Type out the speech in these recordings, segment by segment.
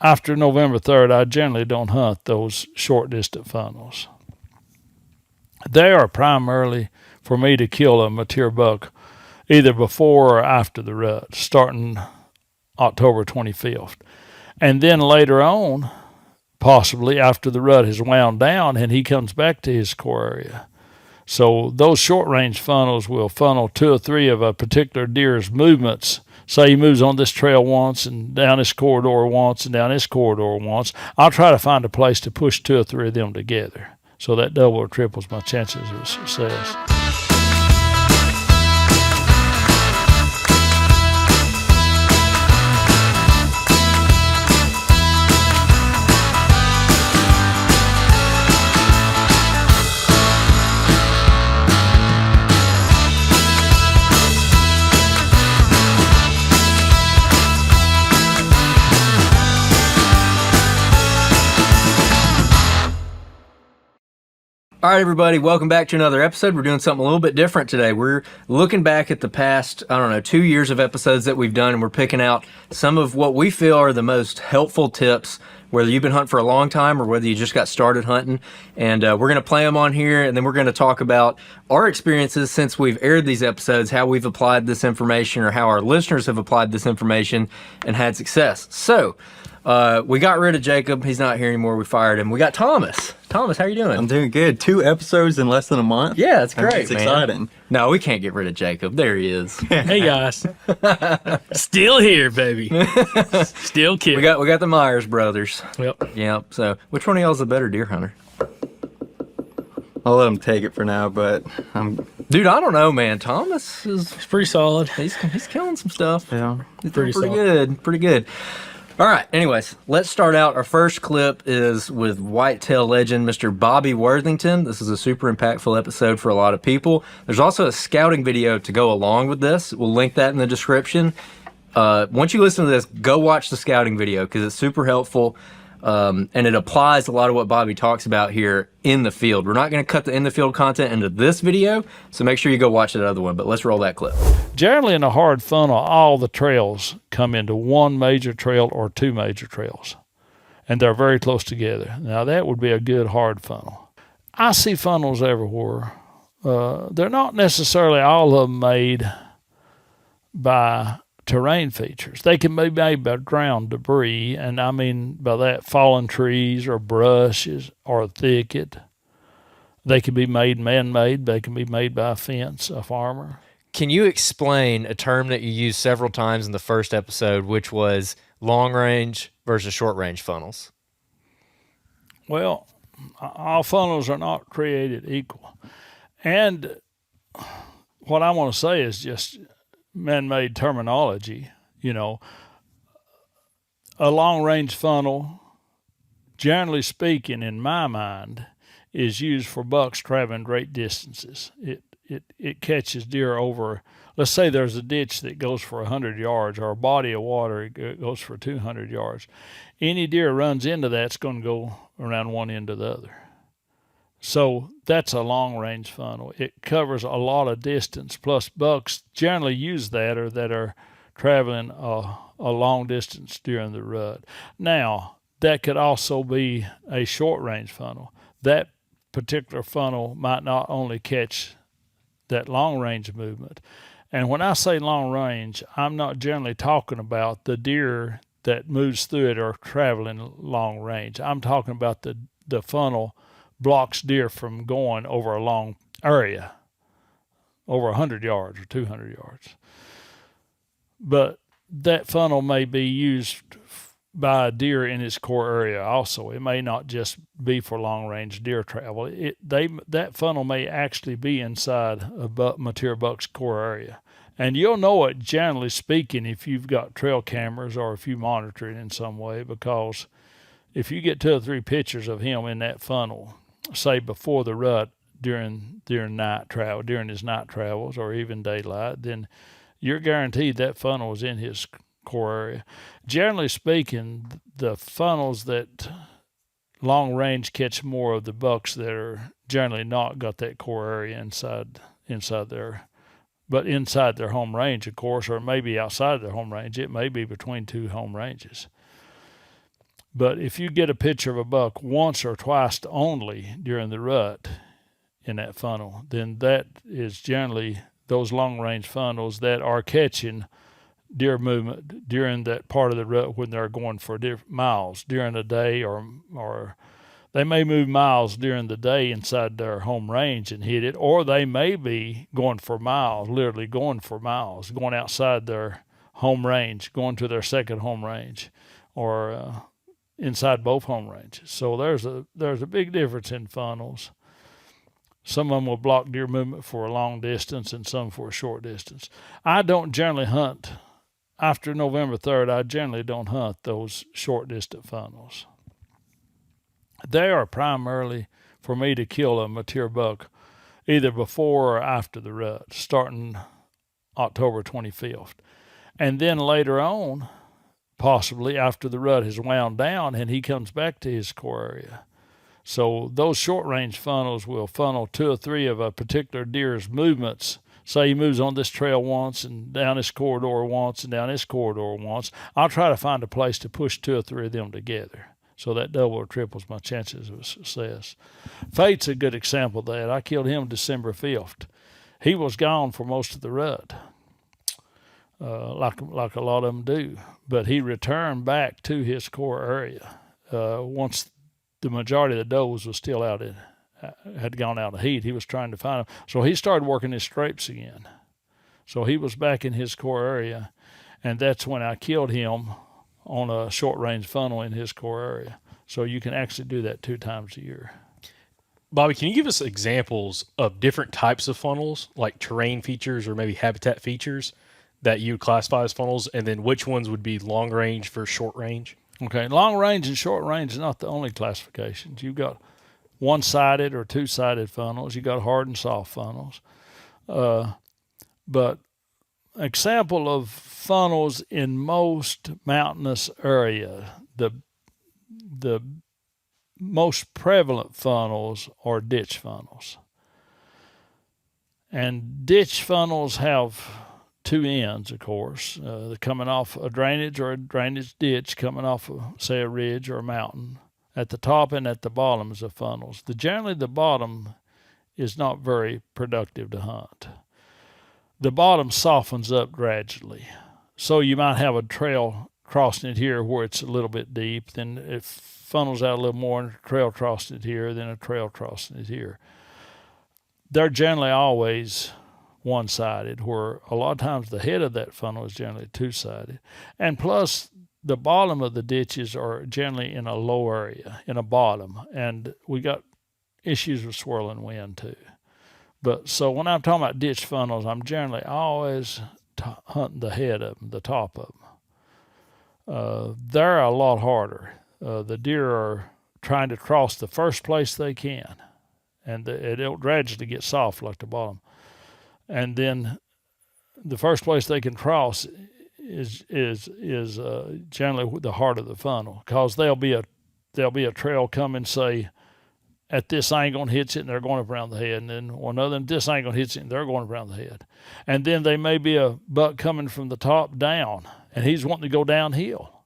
after November 3rd, I generally don't hunt those short distant funnels. They are primarily for me to kill a mature buck either before or after the rut, starting October 25th. And then later on, possibly after the rut has wound down and he comes back to his core area. So those short range funnels will funnel 2 or 3 of a particular deer's movements. Say he moves on this trail once and down this corridor once and down this corridor once. I'll try to find a place to push 2 or 3 of them together. So that double or triples my chances of success. All right, everybody, welcome back to another episode. We're doing something a little bit different today. We're looking back at the past, 2 years of episodes that we've done, and we're picking out some of what we feel are the most helpful tips, whether you've been hunting for a long time or whether you just got started hunting. And we're going to play them on here, and then we're going to talk about our experiences since we've aired these episodes, how we've applied this information or how our listeners have applied this information and had success. So, we got rid of Jacob. He's not here anymore. We fired him. We got Thomas. Thomas, how you doing? I'm doing good. 2 episodes in less than a month. Yeah, that's great, It's exciting. No, we can't get rid of Jacob. There he is. Hey guys, still here, baby. Still kicking. We got the Myers brothers. Yep. Yep. So, which one of y'all's the better deer hunter? I'll let him take it for now, but Dude, I don't know, man. Thomas is It's pretty solid. he's killing some stuff. yeah. He's Pretty doing solid. pretty good. All right. Anyways, let's start out. Our first clip is with whitetail legend Mr. Bobby Worthington. This is a super impactful episode for a lot of people. There's also a scouting video to go along with this. We'll link that in the description. Once you listen to this, go watch the scouting video because it's super helpful. And it applies a lot of what Bobby talks about here in the field. We're not going to cut the in the field content into this video, so make sure you go watch that other one, but let's roll that clip. Generally in a hard funnel, all the trails come into one major trail or 2 major trails, and they're very close together. Now that would be a good hard funnel. I see funnels everywhere. They're not necessarily all of them made by terrain features. They can be made by ground debris, and I mean by that fallen trees or brushes or a thicket. They can be made man-made. They can be made by a fence, a farmer. Can you explain a term that you used several times in the first episode, which was long range versus short range funnels? Well, all funnels are not created equal. And what I want to say is just man-made terminology. You know, a long-range funnel, generally speaking, in my mind, is used for bucks traveling great distances. It catches deer over, let's say there's a ditch that goes for 100 yards or a body of water that goes for 200 yards. Any deer runs into that's going to go around one end or the other. So that's a long-range funnel. It covers a lot of distance, plus bucks generally use that or that are traveling a long distance during the rut. Now, that could also be a short-range funnel. That particular funnel might not only catch that long-range movement. And when I say long-range, I'm not generally talking about the deer that moves through it or traveling long range. I'm talking about the funnel blocks deer from going over a long area, over 100 yards or 200 yards. But that funnel may be used by a deer in its core area also. It may not just be for long-range deer travel. That funnel may actually be inside a mature buck's core area. And you'll know it, generally speaking, if you've got trail cameras or if you monitor it in some way, because if you get 2 or 3 pictures of him in that funnel, say before the rut during night travel, during his night travels or even daylight, then you're guaranteed that funnel is in his core area. Generally speaking, the funnels that long range catch more of the bucks that are generally not got that core area inside their, but inside their home range, of course, or maybe outside their home range. It may be between 2 home ranges. But if you get a picture of a buck once or twice only during the rut in that funnel, then that is generally those long range funnels that are catching deer movement during that part of the rut when they're going for miles during the day, or they may move miles during the day inside their home range and hit it, or they may be going for miles, literally going for miles, going outside their home range, going to their second home range, or inside both home ranges. So there's a big difference in funnels. Some of them will block deer movement for a long distance and some for a short distance. I don't generally hunt. After November 3rd, I generally don't hunt those short distant funnels. They are primarily for me to kill a mature buck either before or after the rut, starting October 25th. And then later on, possibly after the rut has wound down and he comes back to his core area. So those short range funnels will funnel 2 or 3 of a particular deer's movements. Say he moves on this trail once and down this corridor once and down this corridor once. I'll try to find a place to push 2 or 3 of them together. So that double or triples my chances of success. Fate's a good example of that. I killed him December 5th. He was gone for most of the rut, like a lot of them do. But he returned back to his core area once the majority of the does was still out had gone out of heat. He was trying to find them. So he started working his scrapes again. So he was back in his core area, and that's when I killed him on a short-range funnel in his core area. So you can actually do that 2 times a year. Bobby, can you give us examples of different types of funnels, like terrain features or maybe habitat features that you would classify as funnels, and then which ones would be long range versus short range? Okay, long range and short range is not the only classifications. You've got one-sided or two-sided funnels. You've got hard and soft funnels. But example of funnels in most mountainous area, the most prevalent funnels are ditch funnels. And ditch funnels have 2 ends, of course. They're coming off a drainage or a drainage ditch coming off of, say, a ridge or a mountain. At the top and at the bottom is the funnels. Generally, the bottom is not very productive to hunt. The bottom softens up gradually. So you might have a trail crossing it here where it's a little bit deep, then it funnels out a little more and a trail crossing it here, then a trail crossing it here. They're generally always one-sided, where a lot of times the head of that funnel is generally two-sided. And plus, the bottom of the ditches are generally in a low area, in a bottom, and we got issues with swirling wind too. But so when I'm talking about ditch funnels, I'm generally always hunting the head of them, the top of them. They're a lot harder. The deer are trying to cross the first place they can, and it'll gradually get soft like the bottom. And then the first place they can cross is generally the heart of the funnel, because there'll be a trail coming, say, at this angle and hits it, and they're going up around the head, and then another at this angle hits it, and they're going around the head. And then they may be a buck coming from the top down, and he's wanting to go downhill.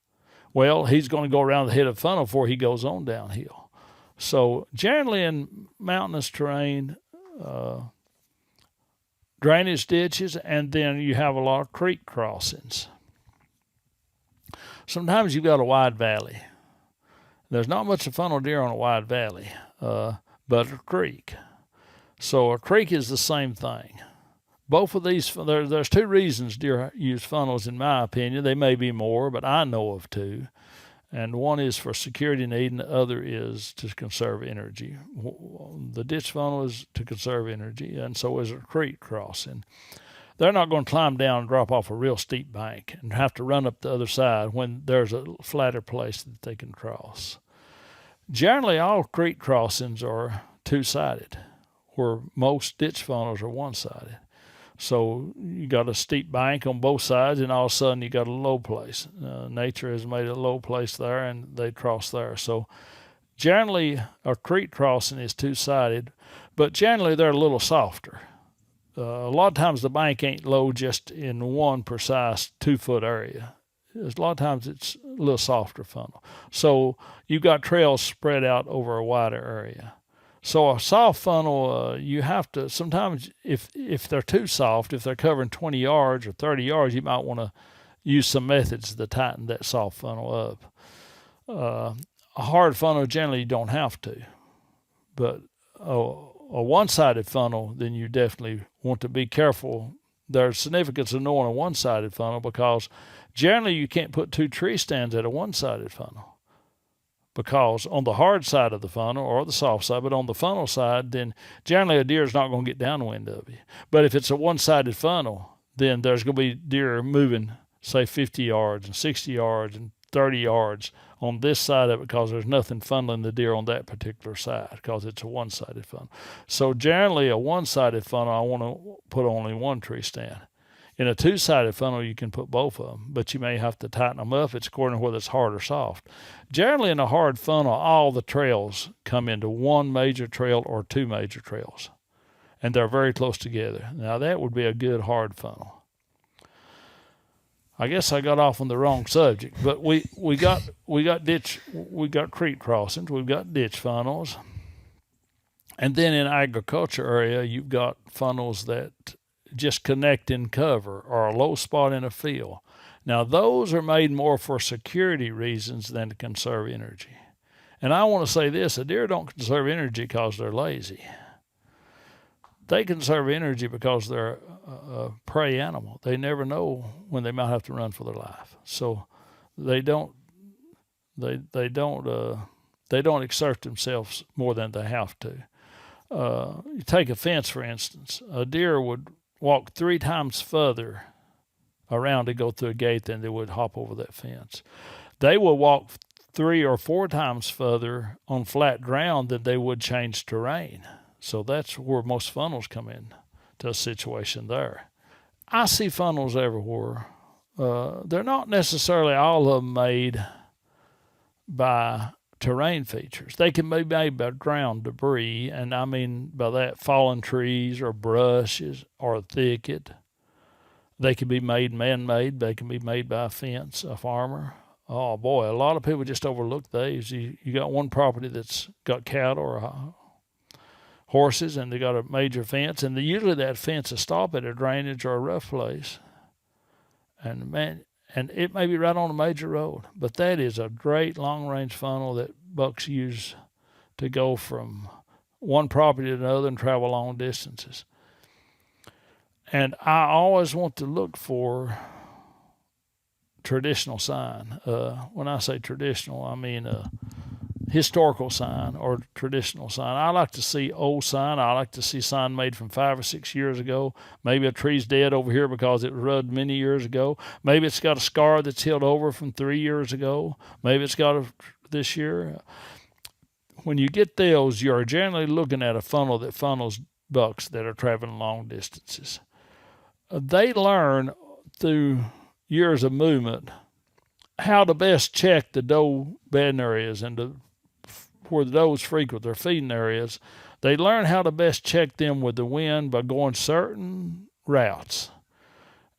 Well, he's going to go around the head of the funnel before he goes on downhill. So generally in mountainous terrain, drainage ditches, and then you have a lot of creek crossings. Sometimes you've got a wide valley. There's not much of funnel deer on a wide valley, but a creek. So a creek is the same thing. Both of these, there's 2 reasons deer use funnels, in my opinion. They may be more, but I know of 2. And one is for security need, and the other is to conserve energy. The ditch funnel is to conserve energy, and so is a creek crossing. They're not going to climb down and drop off a real steep bank and have to run up the other side when there's a flatter place that they can cross. Generally, all creek crossings are two-sided, where most ditch funnels are one-sided. So you got a steep bank on both sides, and all of a sudden you got a low place. Nature has made a low place there, and they cross there. So generally, a creek crossing is two-sided, but generally they're a little softer. A lot of times the bank ain't low just in one precise 2-foot area. A lot of times it's a little softer funnel. So you've got trails spread out over a wider area. So a soft funnel, you have to sometimes if they're too soft, if they're covering 20 yards or 30 yards, you might want to use some methods to tighten that soft funnel up. A hard funnel generally you don't have to, but a one-sided funnel, then you definitely want to be careful. There's significance of knowing a one-sided funnel because generally you can't put 2 tree stands at a one-sided funnel. Because on the hard side of the funnel or the soft side, but on the funnel side, then generally a deer is not going to get downwind of you. But if it's a one-sided funnel, then there's going to be deer moving, say, 50 yards and 60 yards and 30 yards on this side of it because there's nothing funneling the deer on that particular side because it's a one-sided funnel. So generally a one-sided funnel, I want to put only 1 tree stand. In a 2-sided funnel, you can put both of them, but you may have to tighten them up. It's according to whether it's hard or soft. Generally, in a hard funnel, all the trails come into 1 major trail or 2 major trails, and they're very close together. Now, that would be a good hard funnel. I guess I got off on the wrong subject, but we got creek crossings, we've got ditch funnels, and then in agriculture area, you've got funnels that just connect in cover or a low spot in a field. Now, those are made more for security reasons than to conserve energy. And I want to say this, a deer don't conserve energy because they're lazy. They conserve energy because they're a prey animal. They never know when they might have to run for their life. So they don't exert themselves more than they have to. You take a fence, for instance. A deer would walk 3 times further around to go through a gate than they would hop over that fence. They will walk 3 or 4 times further on flat ground than they would change terrain. So that's where most funnels come in to a situation there. I see funnels everywhere. They're not necessarily all of them made by terrain features. They can be made by ground debris, and I mean by that fallen trees or brushes or a thicket. They can be made man-made. They can be made by a fence, a farmer. Oh boy, a lot of people just overlook these. You got one property that's got cattle or horses, and they got a major fence, and usually that fence is stop at a drainage or a rough place. And it may be right on a major road, but that is a great long-range funnel that bucks use to go from one property to another and travel long distances. And I always want to look for traditional sign. When I say traditional, I mean historical sign or traditional sign. I like to see old sign. I like to see sign made from 5 or 6 years ago. Maybe a tree's dead over here because it was rubbed many years ago. Maybe it's got a scar that's healed over from 3 years ago. Maybe it's got this year. When you get those, you're generally looking at a funnel that funnels bucks that are traveling long distances. They learn through years of movement how to best check the doe bedding areas and where the does frequent their feeding areas. They learn how to best check them with the wind by going certain routes.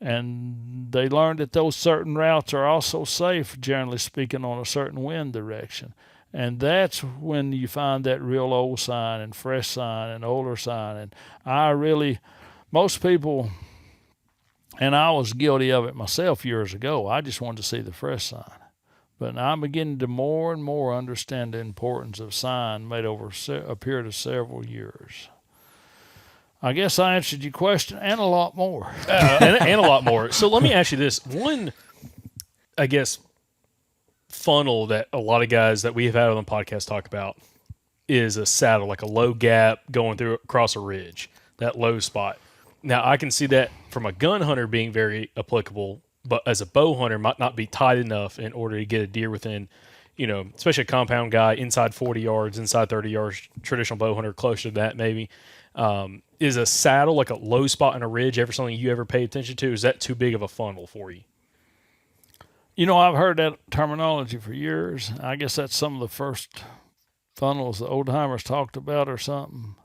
And they learn that those certain routes are also safe, generally speaking, on a certain wind direction. And that's when you find that real old sign and fresh sign and older sign. And most people, and I was guilty of it myself years ago, I just wanted to see the fresh sign. But I'm beginning to more and more understand the importance of sign made over a period of several years. I guess I answered your question and a lot more. And a lot more. So let me ask you this. One, I guess, funnel that a lot of guys that we have had on the podcast talk about is a saddle, like a low gap going through across a ridge, that low spot. Now, I can see that from a gun hunter being very applicable, but as a bow hunter might not be tight enough in order to get a deer within, especially a compound guy, inside 40 yards, inside 30 yards, traditional bow hunter, closer to that maybe. Is a saddle, like a low spot in a ridge, ever something you ever pay attention to? Is that too big of a funnel for you? I've heard that terminology for years. I guess that's some of the first funnels the old timers talked about or something.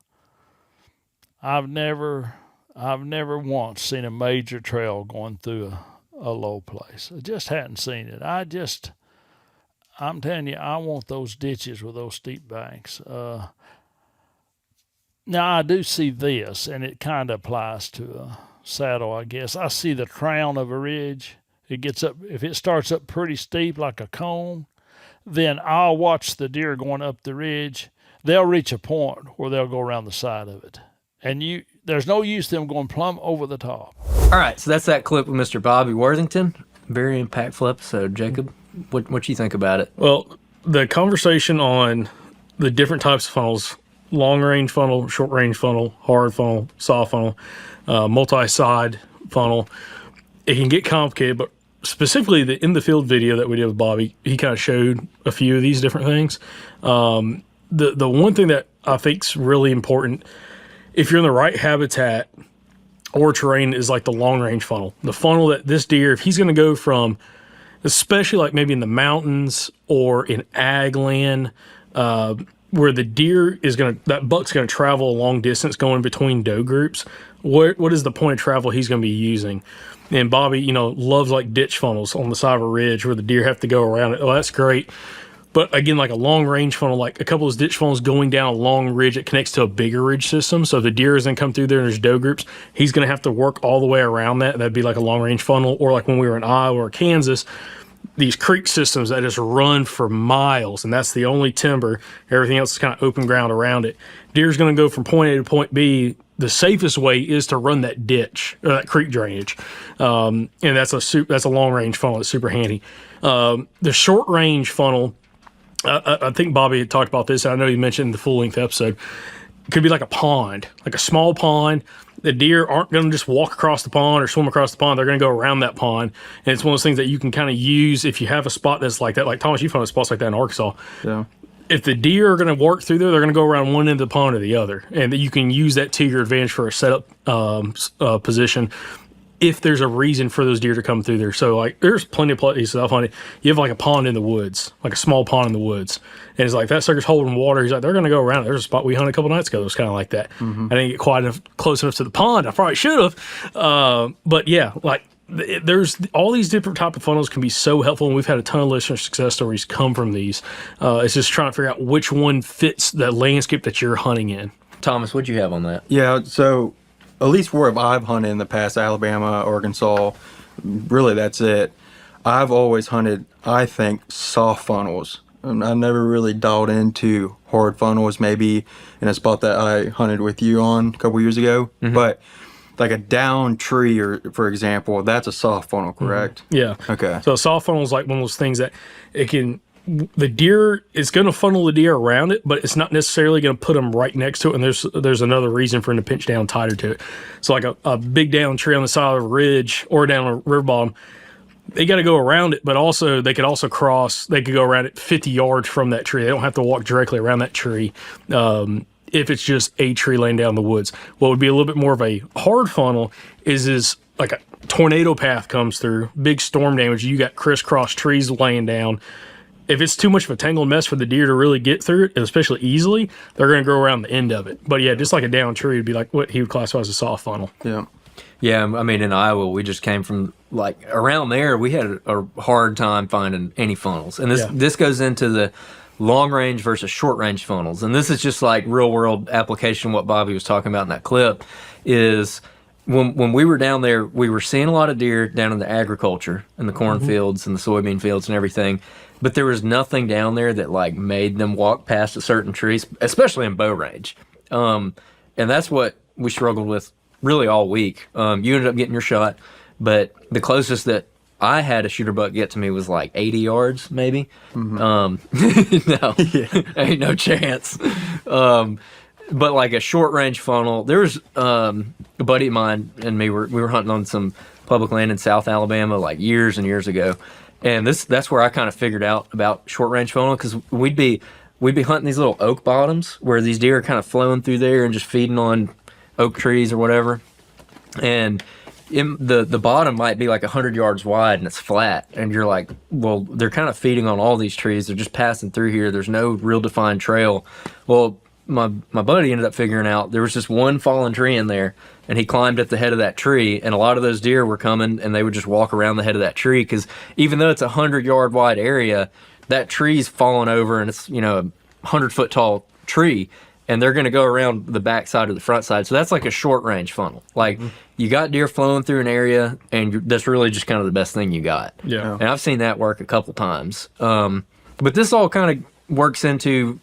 I've never once seen a major trail going through a low place. I just hadn't seen it. I'm telling you, I want those ditches with those steep banks. Now I do see this, and it kind of applies to a saddle, I guess. I see the crown of a ridge. It gets up, if it starts up pretty steep like a cone, then I'll watch the deer going up the ridge. They'll reach a point where they'll go around the side of it, and there's no use them going plumb over the top. All right, so that's that clip with Mr. Bobby Worthington. Very impactful episode. Jacob, what you think about it? Well, the conversation on the different types of funnels, long range funnel, short range funnel, hard funnel, soft funnel, multi-side funnel, it can get complicated, but specifically the in the field video that we did with Bobby, he kind of showed a few of these different things. The one thing that I think is really important, if you're in the right habitat or terrain, is like the long range funnel. The funnel that this deer, if he's going to go from, especially like maybe in the mountains or in ag land, where the deer is that buck's going to travel a long distance going between doe groups, what is the point of travel he's going to be using? And Bobby, loves like ditch funnels on the side of a ridge where the deer have to go around it. Oh, that's great. But again, like a long range funnel, like a couple of those ditch funnels going down a long ridge, it connects to a bigger ridge system. So if the deer is going to come through there and there's doe groups, he's going to have to work all the way around that. That'd be like a long range funnel. Or like when we were in Iowa or Kansas, these creek systems that just run for miles, and that's the only timber. Everything else is kind of open ground around it. Deer's going to go from point A to point B. The safest way is to run that ditch or that creek drainage, and that's a long range funnel. It's super handy. The short range funnel, I think Bobby had talked about this. And I know you mentioned in the full length episode. It could be like a pond, like a small pond. The deer aren't going to just walk across the pond or swim across the pond. They're going to go around that pond. And it's one of those things that you can kind of use if you have a spot that's like that. Like Thomas, you found spots like that in Arkansas. Yeah. If the deer are going to work through there, they're going to go around one end of the pond or the other. And you can use that to your advantage for a setup position if there's a reason for those deer to come through there. So, like, there's plenty of places I've hunted. You have, like, a pond in the woods, like a small pond in the woods. And it's like, that sucker's holding water. He's like, they're going to go around. There's a spot we hunted a couple nights ago that was kind of like that. I didn't get close enough to the pond. I probably should have. But, yeah, like, there's all these different type of funnels can be so helpful, and we've had a ton of listener success stories come from these. It's just trying to figure out which one fits the landscape that you're hunting in. Thomas, what'd you have on that? Yeah, so at least where I've hunted in the past, Alabama, Arkansas, really that's it. I've always hunted, I think, soft funnels. And I never really dialed into hard funnels, maybe in a spot that I hunted with you on a couple years ago. But like a down tree, or for example, that's a soft funnel, correct? Yeah. Okay. So a soft funnel is like one of those things that the deer is going to funnel the deer around it, but it's not necessarily going to put them right next to it. And there's another reason for him to pinch down tighter to it. So like a big down tree on the side of a ridge or down a river bottom, they got to go around it, but also they could go around it 50 yards from that tree. They don't have to walk directly around that tree. If it's just a tree laying down in the woods. What would be a little bit more of a hard funnel is like a tornado path comes through, big storm damage, you got crisscross trees laying down. If it's too much of a tangled mess for the deer to really get through it, especially easily, they're going to go around the end of it. But yeah, just like a down tree would be like what he would classify as a soft funnel. Yeah. Yeah, I mean, in Iowa, we just came from, like, around there, we had a hard time finding any funnels. And this goes into the long range versus short range funnels. And this is just like real world application. What Bobby was talking about in that clip is when we were down there, we were seeing a lot of deer down in the agriculture and the cornfields and the soybean fields and everything. But there was nothing down there that like made them walk past a certain trees, especially in bow range. And that's what we struggled with really all week. You ended up getting your shot, but the closest that I had a shooter buck get to me was like 80 yards, maybe. No, ain't no chance. But like a short range funnel, there was a buddy of mine and me. We were hunting on some public land in South Alabama like years and years ago, and that's where I kind of figured out about short range funnel, because we'd be hunting these little oak bottoms where these deer are kind of flowing through there and just feeding on oak trees or whatever, and the bottom might be like 100 yards wide and it's flat, and you're like, well, they're kind of feeding on all these trees, they're just passing through here, there's no real defined trail. Well, my buddy ended up figuring out there was just one fallen tree in there, and he climbed at the head of that tree, and a lot of those deer were coming, and they would just walk around the head of that tree because even though it's 100-yard wide area, that tree's fallen over, and it's, you know, a 100-foot tall tree, and they're going to go around the back side or the front side. So that's like a short range funnel. Like you got deer flowing through an area, and that's really just kind of the best thing you got. Yeah. And I've seen that work a couple times. But this all kind of works into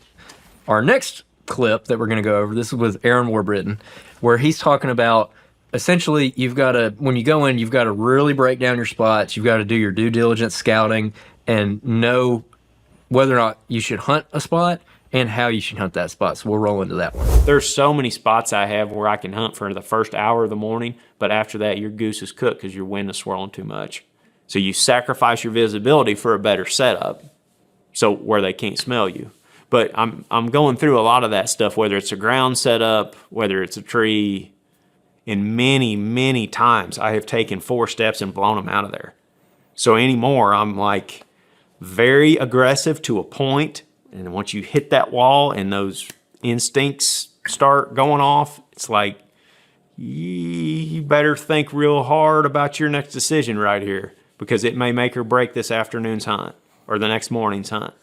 our next clip that we're going to go over. This is with Aaron Warburton, where he's talking about essentially you've got to, when you go in, you've got to really break down your spots. You've got to do your due diligence scouting and know whether or not you should hunt a spot and how you should hunt that spot. So we'll roll into that one. There's so many spots I have where I can hunt for the first hour of the morning, but after that, your goose is cooked because your wind is swirling too much. So you sacrifice your visibility for a better setup, so where they can't smell you. But I'm going through a lot of that stuff, whether it's a ground setup, whether it's a tree, and many times I have taken 4 steps and blown them out of there. So anymore, I'm like very aggressive to a point, and once you hit that wall and those instincts start going off, it's like, you better think real hard about your next decision right here, because it may make or break this afternoon's hunt or the next morning's hunt.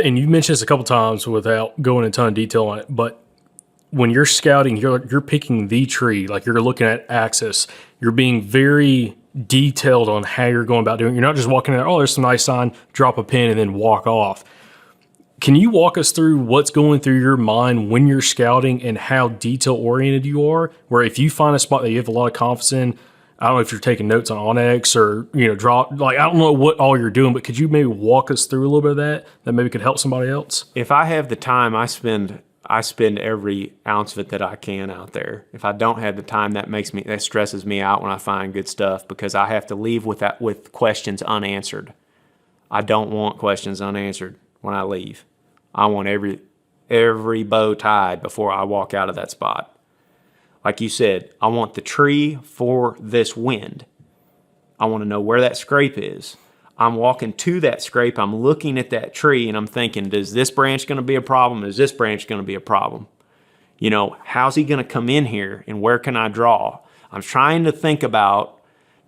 And you mentioned this a couple times without going into a ton of detail on it, but when you're scouting, you're picking the tree, like you're looking at axis, you're being very detailed on how you're going about doing it. You're not just walking in there, oh, there's some nice sign, drop a pin, and then walk off. Can you walk us through what's going through your mind when you're scouting and how detail-oriented you are? Where if you find a spot that you have a lot of confidence in, I don't know if you're taking notes on Onyx or, you know, drop, like, I don't know what all you're doing, but could you maybe walk us through a little bit of that maybe could help somebody else? If I have the time, I spend every ounce of it that I can out there. If I don't have the time, that stresses me out when I find good stuff, because I have to leave with questions unanswered. I don't want questions unanswered when I leave. I want every bow tied before I walk out of that spot. Like you said, I want the tree for this wind. I want to know where that scrape is. I'm walking to that scrape, I'm looking at that tree, and I'm thinking, is this branch going to be a problem? Is this branch going to be a problem? You know, how's he going to come in here, and where can I draw? I'm trying to think about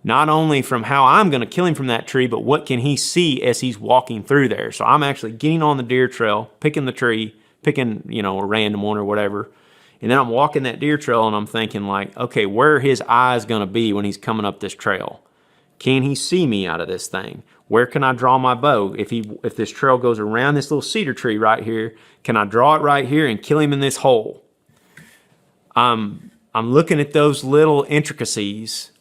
not only from how I'm going to kill him from that tree, but what can he see as he's walking through there. So I'm actually getting on the deer trail, picking the tree, you know, a random one or whatever, and then I'm walking that deer trail, and I'm thinking like, okay, where are his eyes going to be when he's coming up this trail? Can he see me out of this thing? Where can I draw my bow? If this trail goes around this little cedar tree right here, can I draw it right here and kill him in this hole? I'm looking at those little intricacies,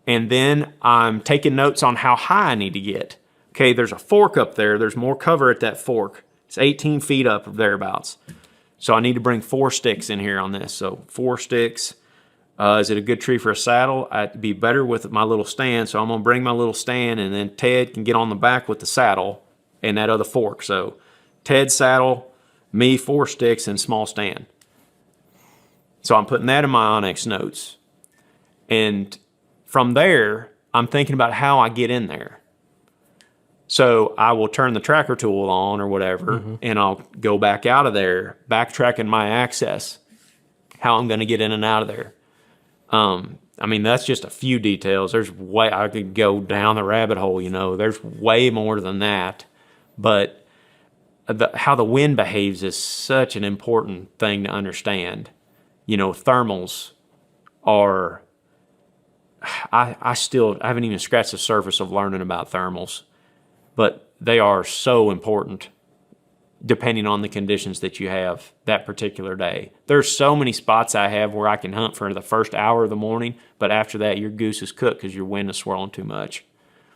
and then I'm taking notes on how high I need to get. Okay, there's a fork up there. There's more cover at that fork. It's 18 feet up or thereabouts. So I need to bring 4 sticks in here on this. So 4 sticks. Is it a good tree for a saddle? I'd be better with my little stand, so I'm going to bring my little stand, and then Ted can get on the back with the saddle and that other fork. So Ted's saddle, me 4 sticks, and small stand. So I'm putting that in my Onyx notes. And from there, I'm thinking about how I get in there. So I will turn the tracker tool on or whatever, and I'll go back out of there, backtracking my access, how I'm going to get in and out of there. I mean, that's just a few details. I could go down the rabbit hole, you know. There's way more than that. But how the wind behaves is such an important thing to understand. You know, thermals are, I haven't even scratched the surface of learning about thermals, but they are so important depending on the conditions that you have that particular day. There's so many spots I have where I can hunt for the first hour of the morning, but after that, your goose is cooked because your wind is swirling too much.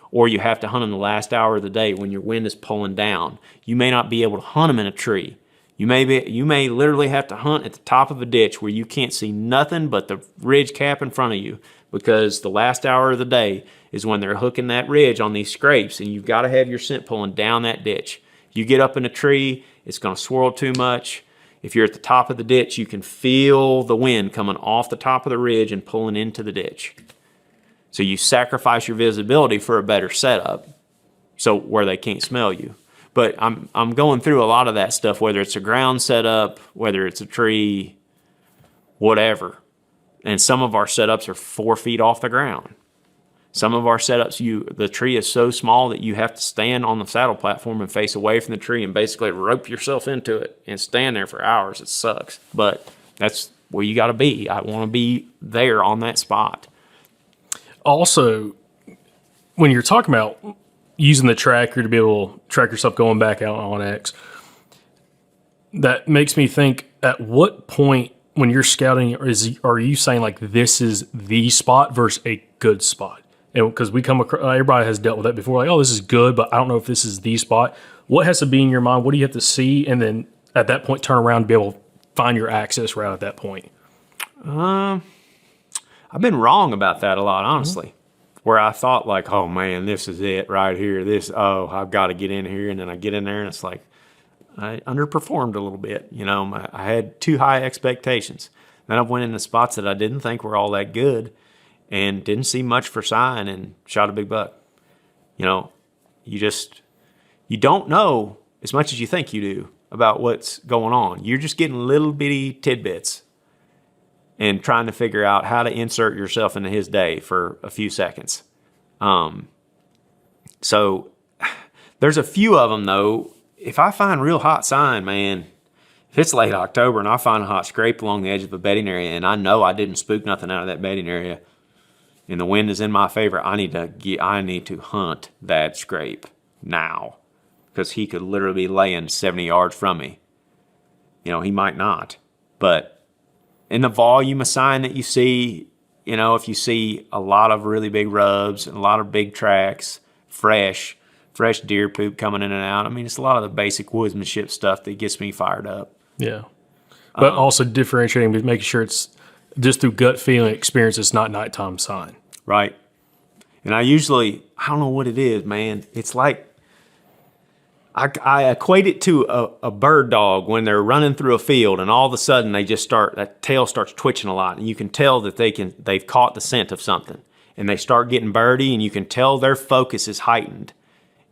Or you have to hunt in the last hour of the day when your wind is pulling down. You may not be able to hunt them in a tree. You may literally have to hunt at the top of a ditch where you can't see nothing but the ridge cap in front of you, because the last hour of the day is when they're hooking that ridge on these scrapes, and you've got to have your scent pulling down that ditch. You get up in a tree, it's going to swirl too much. If you're at the top of the ditch, you can feel the wind coming off the top of the ridge and pulling into the ditch. So you sacrifice your visibility for a better setup, so where they can't smell you. But I'm going through a lot of that stuff, whether it's a ground setup, whether it's a tree, whatever. And some of our setups are 4 feet off the ground. Some of our setups, the tree is so small that you have to stand on the saddle platform and face away from the tree and basically rope yourself into it and stand there for hours. It sucks, but that's where you got to be. I want to be there on that spot. Also, when you're talking about using the tracker to be able to track yourself going back out on X, that makes me think, at what point when you're scouting, are you saying like this is the spot versus a good spot? And because we come across, everybody has dealt with that before, like, oh, this is good, but I don't know if this is the spot. What has to be in your mind? What do you have to see? And then at that point, turn around and be able to find your access route at that point. I've been wrong about that a lot, honestly. Where I thought like, oh man, this is it right here. I've got to get in here. And then I get in there and it's like, I underperformed a little bit. You know, I had too high expectations. Then I went into spots that I didn't think were all that good and didn't see much for sign and shot a big buck. You know, you don't know as much as you think you do about what's going on. You're just getting little bitty tidbits and trying to figure out how to insert yourself into his day for a few seconds. So there's a few of them though. If I find real hot sign, man, if it's late October and I find a hot scrape along the edge of a bedding area and I know I didn't spook nothing out of that bedding area and the wind is in my favor, I need to hunt that scrape now, because he could literally be laying 70 yards from me. You know, he might not, but in the volume of sign that you see, you know, if you see a lot of really big rubs and a lot of big tracks, fresh deer poop coming in and out. I mean, it's a lot of the basic woodsmanship stuff that gets me fired up. Yeah. But also differentiating, making sure it's just through gut feeling experience, it's not nighttime sign. Right. And I don't know what it is, man. It's like, I equate it to a bird dog when they're running through a field and all of a sudden that tail starts twitching a lot and you can tell that they've caught the scent of something and they start getting birdie and you can tell their focus is heightened.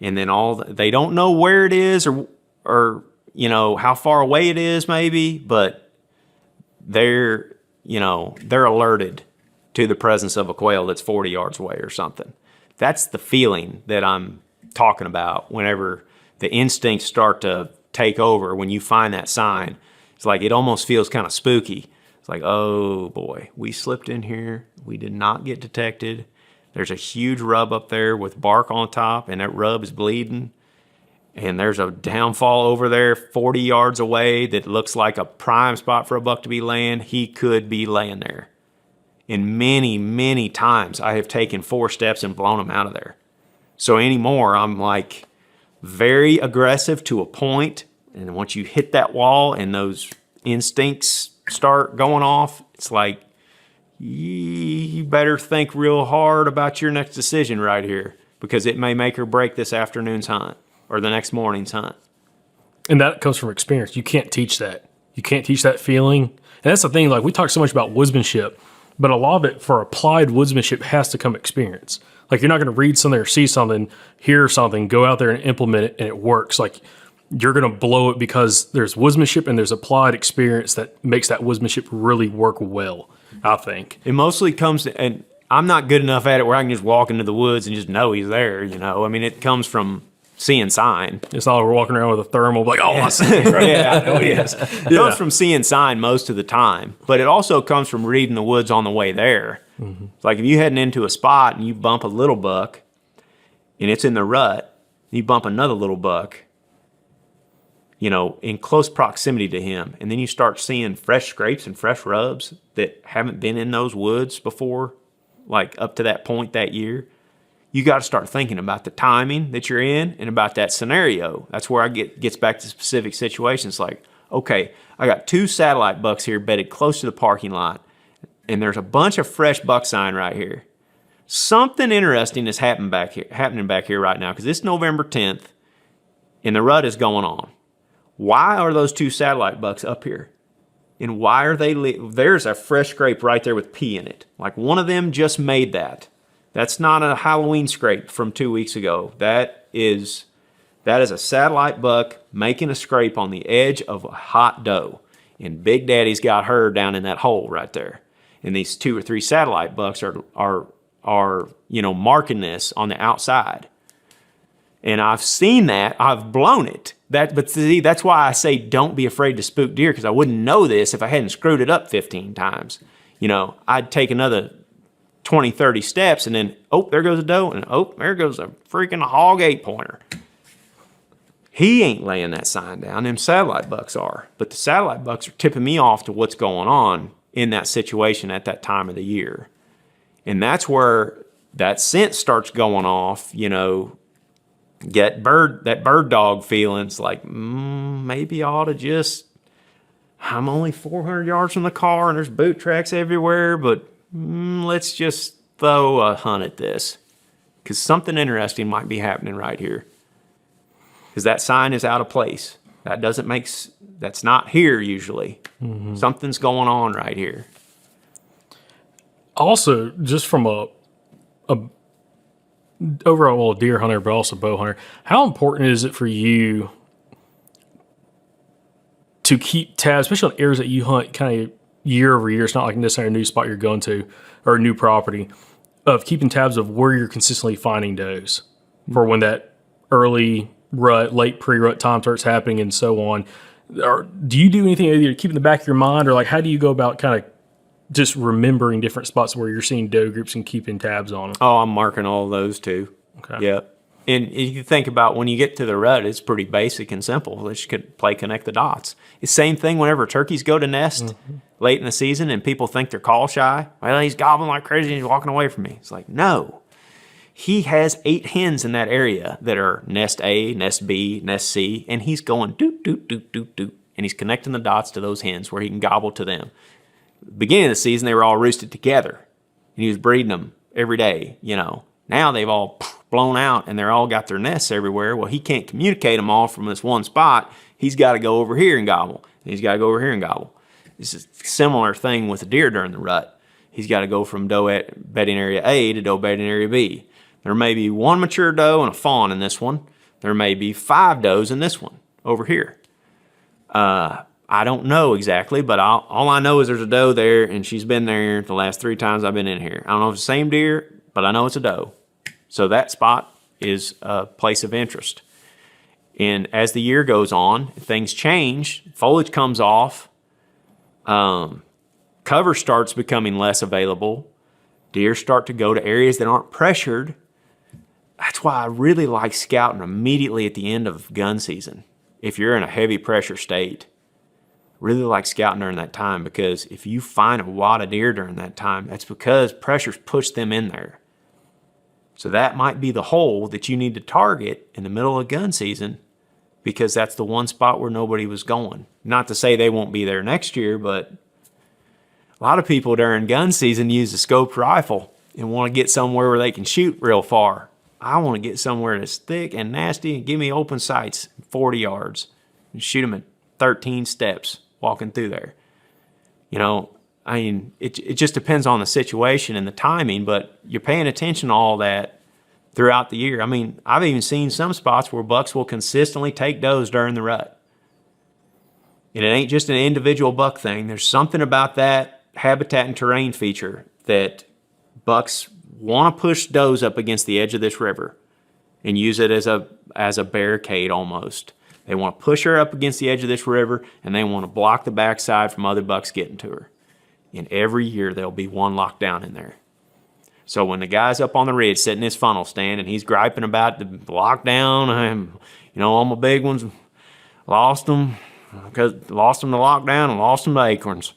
And then they don't know where it is or you know, how far away it is maybe, but they're alerted to the presence of a quail that's 40 yards away or something. That's the feeling that I'm talking about whenever the instincts start to take over when you find that sign. It's like it almost feels kind of spooky. It's like, oh boy, we slipped in here. We did not get detected. There's a huge rub up there with bark on top, and that rub is bleeding. And there's a downfall over there 40 yards away that looks like a prime spot for a buck to be laying. He could be laying there. And many, many times I have taken 4 steps and blown him out of there. So anymore, I'm like very aggressive to a point. And once you hit that wall and those instincts start going off, it's like, you better think real hard about your next decision right here, because it may make or break this afternoon's hunt or the next morning's hunt. And that comes from experience. You can't teach that. You can't teach that feeling. And that's the thing, like we talk so much about woodsmanship, but a lot of it for applied woodsmanship has to come experience. Like you're not going to read something or see something, hear something, go out there and implement it and it works. Like you're going to blow it because there's woodsmanship and there's applied experience that makes that woodsmanship really work well, I think. It mostly comes to, and I'm not good enough at it where I can just walk into the woods and just know he's there, you know. I mean, it comes from seeing sign. It's not like we're walking around with a thermal like, oh, I see him right yeah, I know he is. It comes from seeing sign most of the time, but it also comes from reading the woods on the way there. Mm-hmm. It's like if you're heading into a spot and you bump a little buck and it's in the rut, you bump another little buck, you know, in close proximity to him, and then you start seeing fresh scrapes and fresh rubs that haven't been in those woods before, like up to that point that year. You got to start thinking about the timing that you're in and about that scenario. That's where gets back to specific situations. Like, okay, I got 2 satellite bucks here bedded close to the parking lot, and there's a bunch of fresh buck sign right here. Something interesting is happening back here right now, because it's November 10th, and the rut is going on. Why are those 2 satellite bucks up here? And why are they? There's a fresh scrape right there with pee in it. Like one of them just made that. That's not a Halloween scrape from 2 weeks ago. That's That is a satellite buck making a scrape on the edge of a hot doe. And Big Daddy's got her down in that hole right there. And these 2 or 3 satellite bucks are marking this on the outside. And I've seen that. I've blown it. But see, that's why I say don't be afraid to spook deer, because I wouldn't know this if I hadn't screwed it up 15 times. I'd take another 20, 30 steps, and then, there goes a doe, and there goes a freaking hog 8-pointer. He ain't laying that sign down. Them satellite bucks are. But the satellite bucks are tipping me off to what's going on in that situation at that time of the year. And that's where that scent starts going off, get that bird dog feelings like, maybe I ought to just, I'm only 400 yards from the car and there's boot tracks everywhere, but let's just throw a hunt at this, because something interesting might be happening right here. Because that sign is out of place. That's not here usually. Mm-hmm. Something's going on right here. Also, just from a overall deer hunter, but also bow hunter, how important is it for you to keep tabs, especially on areas that you hunt kind of year over year? It's not like necessarily a new spot you're going to or a new property, of keeping tabs of where you're consistently finding does for when that early rut, late pre-rut time starts happening and so on. Or do you do anything either to keep in the back of your mind, or like how do you go about kind of just remembering different spots where you're seeing doe groups and keeping tabs on them? Oh, I'm marking all of those too. Okay. Yep. And you think about when you get to the rut, it's pretty basic and simple. Let's connect the dots. It's the same thing whenever turkeys go to nest late in the season and people think they're call shy. Well, he's gobbling like crazy and he's walking away from me. It's like, no. He has 8 hens in that area that are nest A, nest B, nest C, and he's going doot, doot, doot, doot, doot. And he's connecting the dots to those hens where he can gobble to them. Beginning of the season, they were all roosted together, and he was breeding them every day. Now they've all blown out, and they're all got their nests everywhere. Well, he can't communicate them all from this one spot. He's got to go over here and gobble, and he's got to go over here and gobble. It's a similar thing with a deer during the rut. He's got to go from doe bedding area A to doe bedding area B. There may be 1 mature doe and a fawn in this one. There may be 5 does in this one over here. I don't know exactly, but all I know is there's a doe there, and she's been there the last 3 times I've been in here. I don't know if it's the same deer, but I know it's a doe. So that spot is a place of interest. And as the year goes on, things change. Foliage comes off. Cover starts becoming less available. Deer start to go to areas that aren't pressured. That's why I really like scouting immediately at the end of gun season. If you're in a heavy pressure state, really like scouting during that time, because if you find a wad of deer during that time, that's because pressure's pushed them in there. So that might be the hole that you need to target in the middle of gun season, because that's the one spot where nobody was going. Not to say they won't be there next year, but a lot of people during gun season use a scoped rifle and want to get somewhere where they can shoot real far. I want to get somewhere that's thick and nasty and give me open sights 40 yards and shoot them at 13 steps walking through there. It just depends on the situation and the timing, but you're paying attention to all that throughout the year. I've even seen some spots where bucks will consistently take does during the rut. And it ain't just an individual buck thing. There's something about that habitat and terrain feature that bucks want to push does up against the edge of this river and use it as a barricade almost. They want to push her up against the edge of this river, and they want to block the backside from other bucks getting to her. And every year there'll be one locked down in there. So when the guy's up on the ridge sitting in his funnel stand and he's griping about the lockdown, all my big ones, lost them to lockdown and lost them to acorns.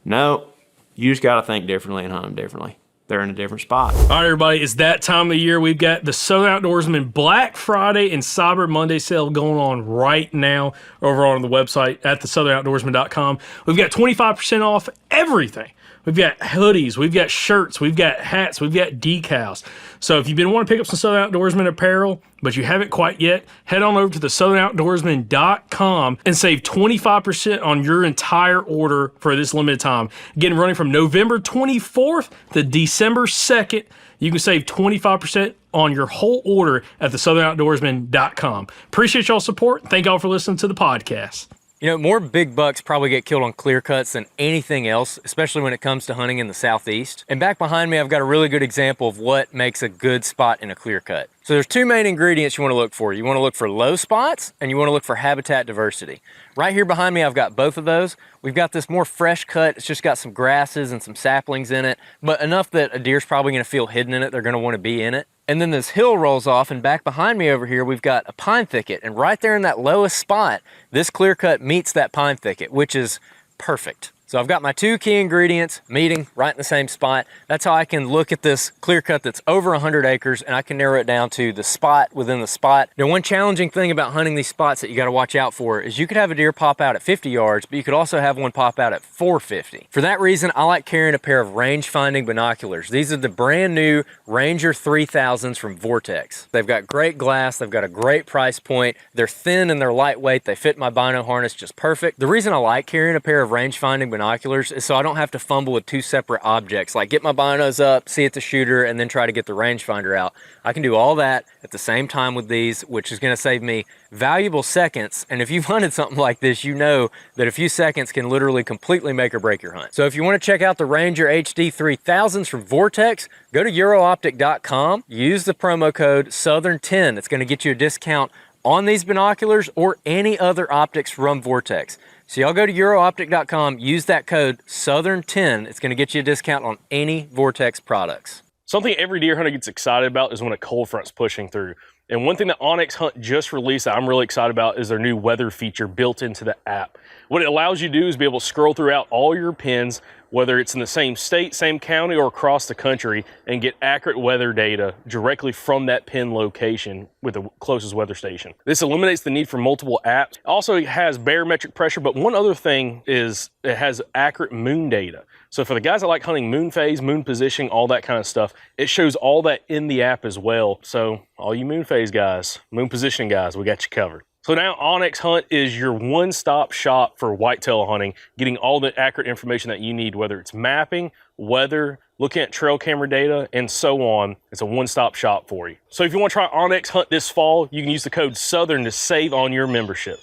No, you just got to think differently and hunt them differently. They're in a different spot. All right, everybody, it's that time of the year. We've got the Southern Outdoorsman Black Friday and Cyber Monday sale going on right now over on the website at thesouthern.outdoorsman.com. We've got 25% off everything We've got hoodies, we've got shirts, we've got hats, we've got decals. So if you've been wanting to pick up some Southern Outdoorsman apparel, but you haven't quite yet, head on over to the southernoutdoorsman.com and save 25% on your entire order for this limited time. Again, running from November 24th to December 2nd, you can save 25% on your whole order at the southernoutdoorsman.com. Appreciate y'all's support. Thank y'all for listening to the podcast. You know, more big bucks probably get killed on clear cuts than anything else, especially when it comes to hunting in the Southeast. And back behind me, I've got a really good example of what makes a good spot in a clear cut. So there's two main ingredients you want to look for. You want to look for low spots and you want to look for habitat diversity. Right here behind me, I've got both of those. We've got this more fresh cut. It's just got some grasses and some saplings in it, but enough that a deer's probably going to feel hidden in it. They're going to want to be in it. And then this hill rolls off, and back behind me over here, we've got a pine thicket. And right there in that lowest spot, this clear cut meets that pine thicket, which is perfect. So I've got my two key ingredients meeting right in the same spot. That's how I can look at this clear cut that's over 100 acres, and I can narrow it down to the spot within the spot. Now, one challenging thing about hunting these spots that you got to watch out for is you could have a deer pop out at 50 yards, but you could also have one pop out at 450. For that reason, I like carrying a pair of range finding binoculars. These are the brand new Ranger 3000s from Vortex. They've got great glass. They've got a great price point. They're thin and they're lightweight. They fit my bino harness just perfect. The reason I like carrying a pair of range finding binoculars is so I don't have to fumble with two separate objects, like get my binos up, see it's a shooter, and then try to get the rangefinder out. I can do all that at the same time with these, which is going to save me valuable seconds. And if you've hunted something like this, you know that a few seconds can literally completely make or break your hunt. So if you want to check out the Ranger HD 3000s from Vortex, go to eurooptic.com, use the promo code Southern10. It's going to get you a discount on these binoculars or any other optics from Vortex. So y'all go to eurooptic.com, use that code Southern10. It's going to get you a discount on any Vortex products. Something every deer hunter gets excited about is when a cold front's pushing through. And one thing that Onyx Hunt just released that I'm really excited about is their new weather feature built into the app. What it allows you to do is be able to scroll throughout all your pins, whether it's in the same state, same county, or across the country, and get accurate weather data directly from that pin location with the closest weather station. This eliminates the need for multiple apps. Also, it has barometric pressure, but one other thing is it has accurate moon data. So for the guys that like hunting moon phase, moon positioning, all that kind of stuff, it shows all that in the app as well. So all you moon phase guys, moon positioning guys, we got you covered. So now Onyx Hunt is your one-stop shop for whitetail hunting, getting all the accurate information that you need, whether it's mapping, weather, looking at trail camera data, and so on. It's a one-stop shop for you. So if you want to try Onyx Hunt this fall, you can use the code Southern to save on your membership.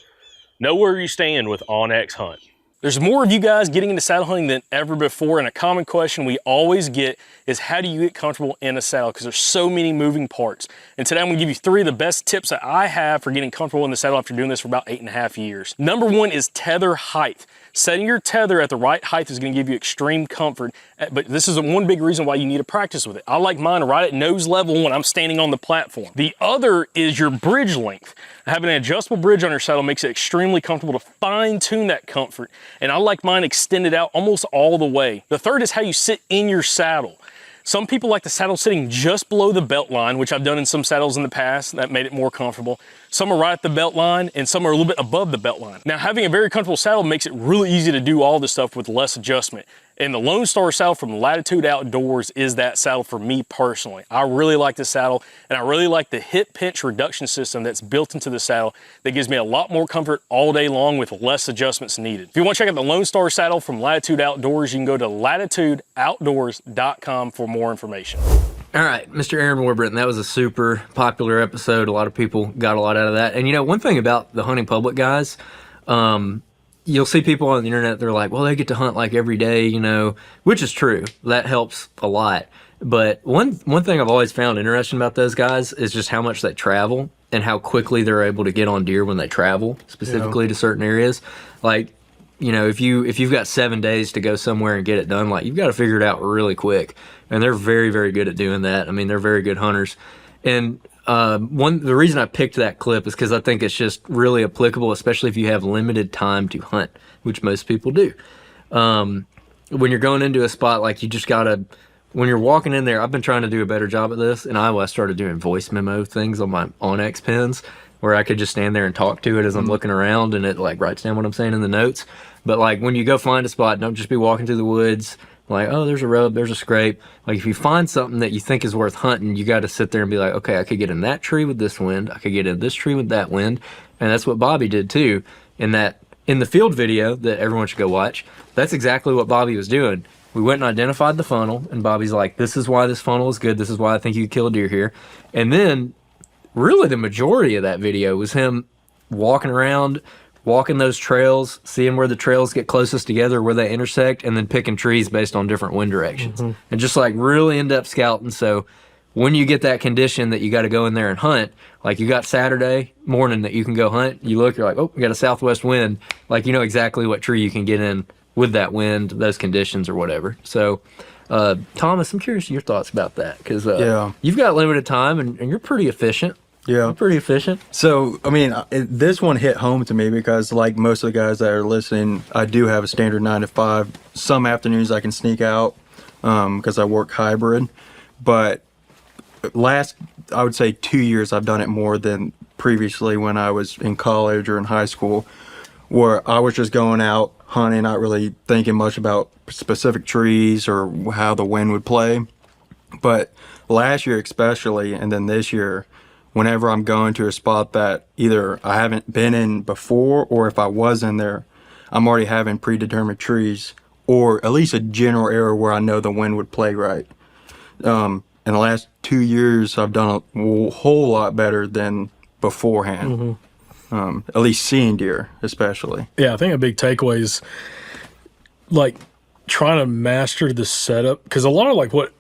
Know where you stand with Onyx Hunt. There's more of you guys getting into saddle hunting than ever before, and a common question we always get is how do you get comfortable in a saddle? Because there's so many moving parts. And today I'm gonna give you 3 of the best tips that I have for getting comfortable in the saddle after doing this for about 8.5 years. Number 1 is tether height. Setting your tether at the right height is gonna give you extreme comfort, but this is one big reason why you need to practice with it. I like mine right at nose level when I'm standing on the platform. The other is your bridge length. Having an adjustable bridge on your saddle makes it extremely comfortable to fine tune that comfort, and I like mine extended out almost all the way. The third is how you sit in your saddle. Some people like the saddle sitting just below the belt line, which I've done in some saddles in the past. That made it more comfortable. Some are right at the belt line, and some are a little bit above the belt line. Now, having a very comfortable saddle makes it really easy to do all this stuff with less adjustment. And the Lone Star saddle from Latitude Outdoors is that saddle for me personally. I really like this saddle, and I really like the hip pinch reduction system that's built into the saddle that gives me a lot more comfort all day long with less adjustments needed. If you want to check out the Lone Star saddle from Latitude Outdoors, you can go to latitudeoutdoors.com for more information. All right, Mr. Aaron Warburton, that was a super popular episode. A lot of people got a lot out of that. And you know, one thing about the hunting public guys, you'll see people on the internet, they're like, well, they get to hunt like every day, you know, which is true. That helps a lot. But one thing I've always found interesting about those guys is just how much they travel and how quickly they're able to get on deer when they travel, specifically to certain areas. Like, you know, if you've got 7 days to go somewhere and get it done, like, you've got to figure it out really quick. And they're very, very good at doing that. I mean, they're very good hunters. And the reason I picked that clip is because I think it's just really applicable, especially if you have limited time to hunt, which most people do. When you're going into a spot, like, you just gotta, when you're walking in there, I've been trying to do a better job at this. In Iowa, I started doing voice memo things on my Onyx pins where I could just stand there and talk to it as I'm looking around, and it like writes down what I'm saying in the notes. But like when you go find a spot, don't just be walking through the woods. Like, oh, there's a rub, there's a scrape. Like, if you find something that you think is worth hunting, you got to sit there and be like, okay, I could get in that tree with this wind. I could get in this tree with that wind. And that's what Bobby did too. In the field video that everyone should go watch, that's exactly what Bobby was doing. We went and identified the funnel, and Bobby's like, this is why this funnel is good. This is why I think you could kill a deer here. And then really the majority of that video was him walking around, walking those trails, seeing where the trails get closest together, where they intersect, and then picking trees based on different wind directions. And just like really in-depth scouting. So when you get that condition that you got to go in there and hunt, like you got Saturday morning that you can go hunt, you look, you're like, oh, we got a southwest wind. Like, you know exactly what tree you can get in with that wind, those conditions or whatever. So, Thomas, I'm curious your thoughts about that, because you've got limited time and you're pretty efficient. Yeah. You're pretty efficient. So, I mean, this one hit home to me because, like most of the guys that are listening, I do have a standard 9 to 5. Some afternoons I can sneak out because I work hybrid. But I would say 2 years, I've done it more than previously when I was in college or in high school, where I was just going out hunting, not really thinking much about specific trees or how the wind would play. But last year especially, and then this year, whenever I'm going to a spot that either I haven't been in before, or if I was in there, I'm already having predetermined trees, or at least a general area where I know the wind would play right. In the last 2 years, I've done a whole lot better than beforehand. At least seeing deer, especially. Yeah, I think a big takeaway is like trying to master the setup, because a lot of like what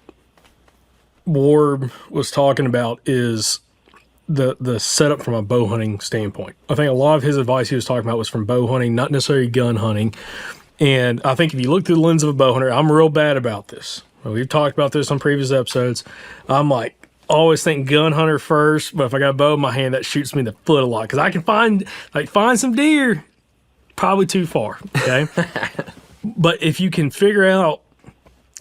Warb was talking about is the setup from a bow hunting standpoint. I think a lot of his advice he was talking about was from bow hunting, not necessarily gun hunting. And I think if you look through the lens of a bow hunter, I'm real bad about this. We've talked about this on previous episodes. I'm like, always think gun hunter first, but if I got a bow in my hand, that shoots me in the foot a lot, because I can find some deer, probably too far. Okay. But if you can figure out,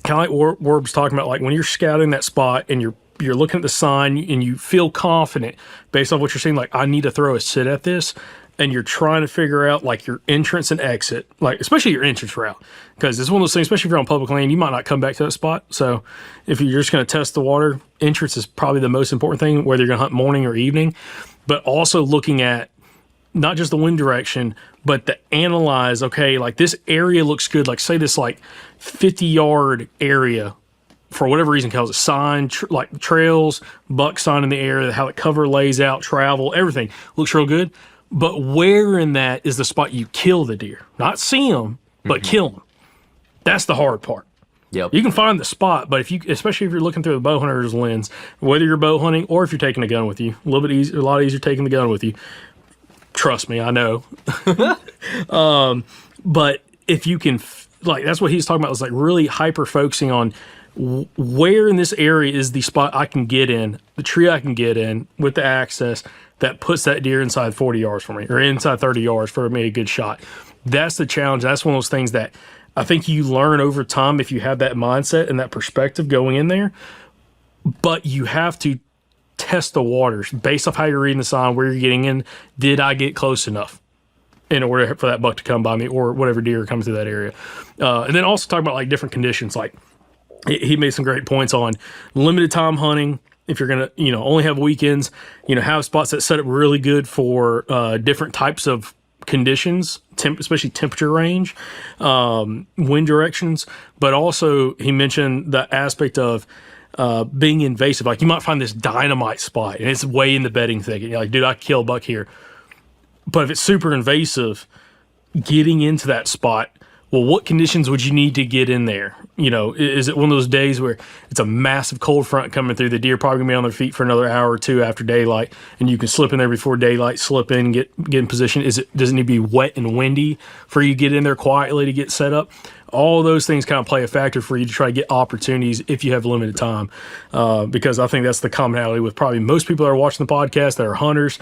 kind of like Warb's talking about, like when you're scouting that spot and you're looking at the sign and you feel confident based on what you're seeing, like I need to throw a sit at this, and you're trying to figure out like your entrance and exit, like especially your entrance route, because it's one of those things, especially if you're on public land, you might not come back to that spot. So if you're just going to test the water, entrance is probably the most important thing, whether you're going to hunt morning or evening. But also looking at not just the wind direction, but to analyze, okay, like this area looks good. Like say this like 50-yard area, for whatever reason, calls it sign, like trails, buck sign in the area, how the cover lays out, travel, everything looks real good. But where in that is the spot you kill the deer? Not see them, but kill them. That's the hard part. Yep. You can find the spot, but especially if you're looking through the bow hunter's lens, whether you're bow hunting or if you're taking a gun with you, a lot easier taking the gun with you. Trust me, I know. But if you can, like, that's what he's talking about, is like really hyper focusing on where in this area is the spot I can get in, the tree I can get in with the access that puts that deer inside 40 yards for me, or inside 30 yards for me, a good shot. That's the challenge. That's one of those things that I think you learn over time if you have that mindset and that perspective going in there. But you have to test the waters based off how you're reading the sign, where you're getting in. Did I get close enough in order for that buck to come by me, or whatever deer comes through that area? And then also talking about like different conditions. Like he made some great points on limited time hunting. If you're going to, only have weekends, have spots that set up really good for different types of conditions, especially temperature range, wind directions. But also he mentioned the aspect of being invasive. Like you might find this dynamite spot and it's way in the bedding thicket. You're like, dude, I could kill a buck here. But if it's super invasive, getting into that spot, well, what conditions would you need to get in there? Is it one of those days where it's a massive cold front coming through, the deer probably gonna be on their feet for another hour or two after daylight, and you can slip in there before daylight, slip in, get in position? Does it need to be wet and windy for you to get in there quietly to get set up? All those things kind of play a factor for you to try to get opportunities if you have limited time, because I think that's the commonality with probably most people that are watching the podcast that are hunters,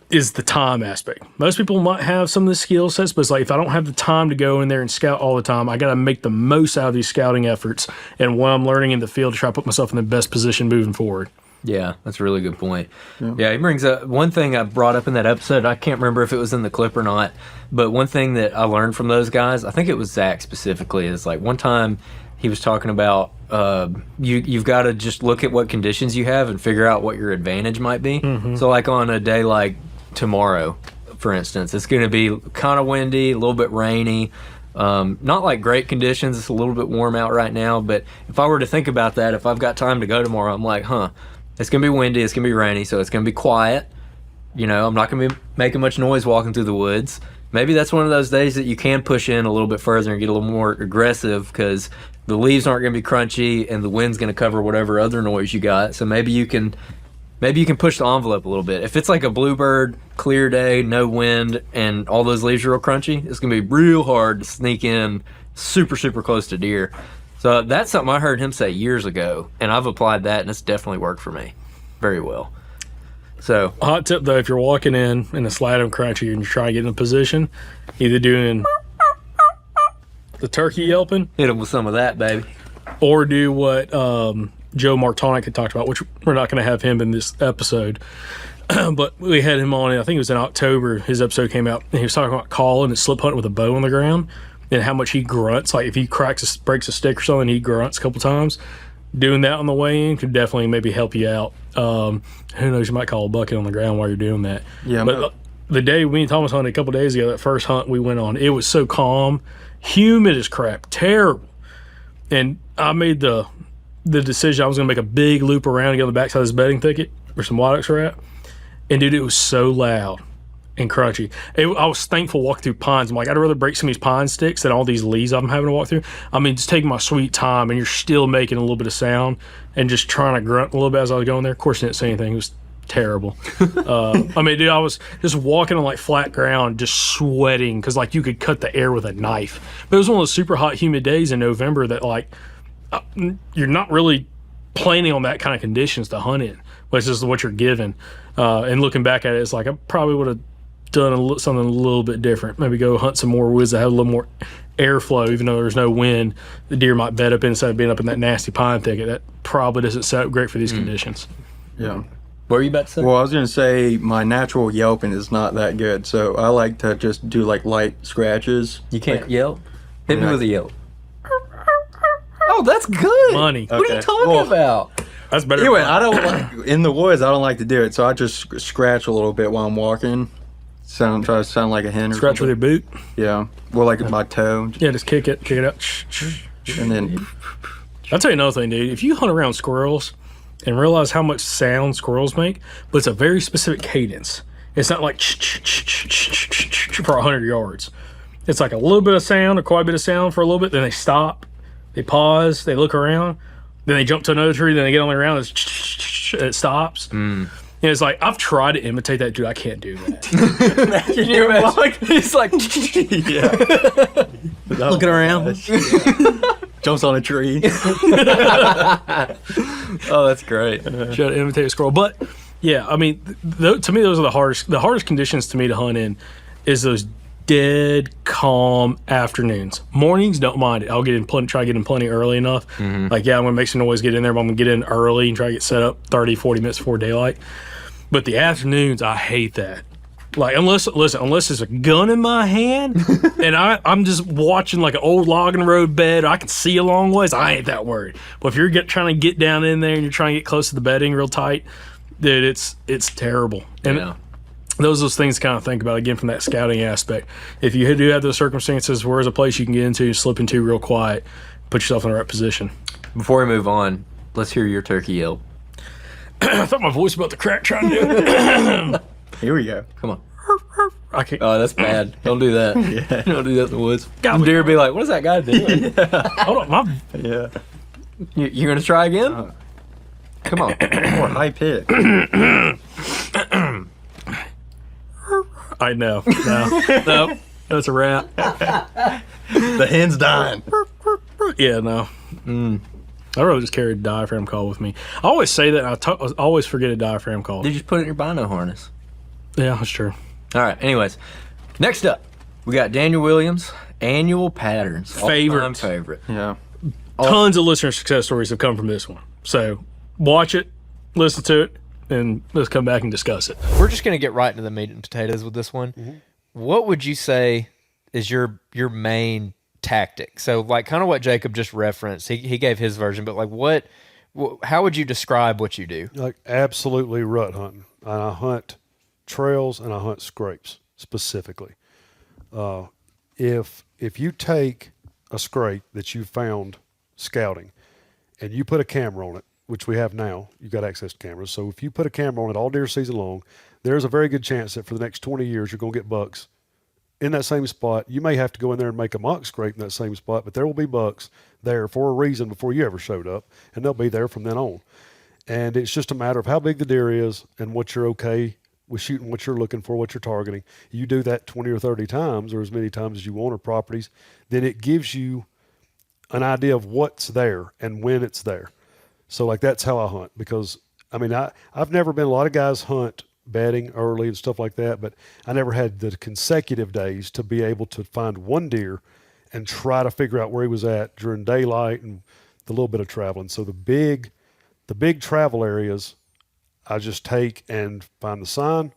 is the time aspect. Most people might have some of the skill sets, but it's like, if I don't have the time to go in there and scout all the time, I got to make the most out of these scouting efforts and what I'm learning in the field to try to put myself in the best position moving forward. Yeah, that's a really good point. Yeah, he brings up one thing I brought up in that episode. I can't remember if it was in the clip or not, but one thing that I learned from those guys, I think it was Zach specifically, is like one time he was talking about you've got to just look at what conditions you have and figure out what your advantage might be. So like on a day like tomorrow, for instance, it's going to be kind of windy, a little bit rainy. Not like great conditions. It's a little bit warm out right now, but if I were to think about that, if I've got time to go tomorrow, I'm like, it's going to be windy, it's going to be rainy, so it's going to be quiet. You know, I'm not going to be making much noise walking through the woods. Maybe that's one of those days that you can push in a little bit further and get a little more aggressive because the leaves aren't going to be crunchy and the wind's going to cover whatever other noise you got. So maybe you can push the envelope a little bit. If it's like a bluebird, clear day, no wind, and all those leaves are real crunchy, it's going to be real hard to sneak in super, super close to deer. So that's something I heard him say years ago, and I've applied that, and it's definitely worked for me very well. So hot tip though, if you're walking in and it's loud and crunchy and you're trying to get in a position, either doing the turkey yelping, hit him with some of that, baby. or do what Joe Martonic had talked about, which we're not going to have him in this episode. But we had him on, I think it was in October, his episode came out, and he was talking about calling and slip hunting with a bow on the ground and how much he grunts. Like if he breaks a stick or something, he grunts a couple times. Doing that on the way in could definitely maybe help you out. Who knows, you might call a bucket on the ground while you're doing that. Yeah, but the day me and Thomas hunted a couple days ago, that first hunt we went on, it was so calm, humid as crap, terrible. And I made the decision I was going to make a big loop around and get on the backside of this bedding thicket where some white oaks were at. And dude, it was so loud and crunchy. I was thankful walking through pines. I'm like, I'd rather break some of these pine sticks than all these leaves I'm having to walk through. I mean, just taking my sweet time, and you're still making a little bit of sound and just trying to grunt a little bit as I was going there. Of course, I didn't say anything. It was terrible. I mean, dude, I was just walking on like flat ground, just sweating because like you could cut the air with a knife. But it was one of those super hot, humid days in November that like you're not really planning on that kind of conditions to hunt in, but it's just what you're given. And looking back at it, it's like I probably would have done something a little bit different. Maybe go hunt some more woods that have a little more airflow, even though there's no wind. The deer might bed up instead of being up in that nasty pine thicket. That probably doesn't set up great for these conditions. Yeah. What were you about to say? Well, I was going to say my natural yelping is not that good, so I like to just do like light scratches. You can't like, yell? Hit me Yeah. with a yell. Oh, that's good. Money. What are you Okay. talking Well, about? That's better. Anyway, I don't like in the woods. I don't like to do it, so I just scratch a little bit while I'm walking. Try to sound like a hen or Scratch with your something. boot. Yeah, well, like my toe, Yeah, just kick it out. and then I'll tell you another thing, dude. If you hunt around squirrels and realize how much sound squirrels make, but it's a very specific cadence. It's not like for 100 yards. It's like a little bit of sound or quite a bit of sound for a little bit, then they stop, they pause, they look around, then they jump to another tree, then they get on the ground, and it stops. And it's like, I've tried to imitate that, dude. I can't do that. Can you imagine? He's like, looking around. jumps on a tree. Oh, that's great. Try to imitate a squirrel. But yeah, I mean, to me, those are the hardest conditions to me to hunt in is those dead calm afternoons. Mornings, don't mind it. I'll try to get in plenty early enough. Like, yeah, I'm gonna make some noise, get in there, but I'm gonna get in early and try to get set up 30-40 minutes before daylight. But the afternoons, I hate that. Like, unless there's a gun in my hand and I'm just watching like an old logging road bed, I can see a long ways, I ain't that worried. But if you're trying to get down in there and you're trying to get close to the bedding real tight, dude, it's terrible. And Yeah. those things to kind of think about, again, from that scouting aspect. If you do have those circumstances, where's a place you can get into, slip into real quiet, put yourself in the right position. Before we move on, let's hear your turkey yelp. I thought my voice was about to crack trying to do it. Here we go. Come on. I can't. Oh, that's bad. Don't do that. Yeah. Don't do that in the woods. God, Deer be like, what is that guy doing? hold on. Yeah. You're going to try again? Come on. More high pitch. I know. No. Nope. That's a wrap. The hen's dying. Yeah, no. I really just carry a diaphragm call with me. I always say that, and I always forget a diaphragm call. Did you just put it in your bino harness? Yeah, that's true. All right. Anyways, next up, we got Daniel Williams, Annual Patterns. Favorite. All-time favorite. Yeah. Tons of listener success stories have come from this one. So watch it, listen to it, and let's come back and discuss it. We're just going to get right into the meat and potatoes with this one. What would you say is your main tactic. So like kind of what Jacob just referenced, he gave his version, but like how would you describe what you do? Like absolutely rut hunting. And I hunt trails and I hunt scrapes specifically. If you take a scrape that you found scouting and you put a camera on it, which we have now, you've got access to cameras. So if you put a camera on it all deer season long, there's a very good chance that for the next 20 years you're going to get bucks in that same spot. You may have to go in there and make a mock scrape in that same spot, but there will be bucks there for a reason before you ever showed up, and they'll be there from then on. And it's just a matter of how big the deer is and what you're okay with shooting, what you're looking for, what you're targeting. You do that 20 or 30 times or as many times as you want, or properties, then it gives you an idea of what's there and when it's there. So like that's how I hunt, because I mean, I've never been, a lot of guys hunt bedding early and stuff like that, but I never had the consecutive days to be able to find one deer and try to figure out where he was at during daylight and the little bit of traveling. So the big travel areas, I just take and find the sign,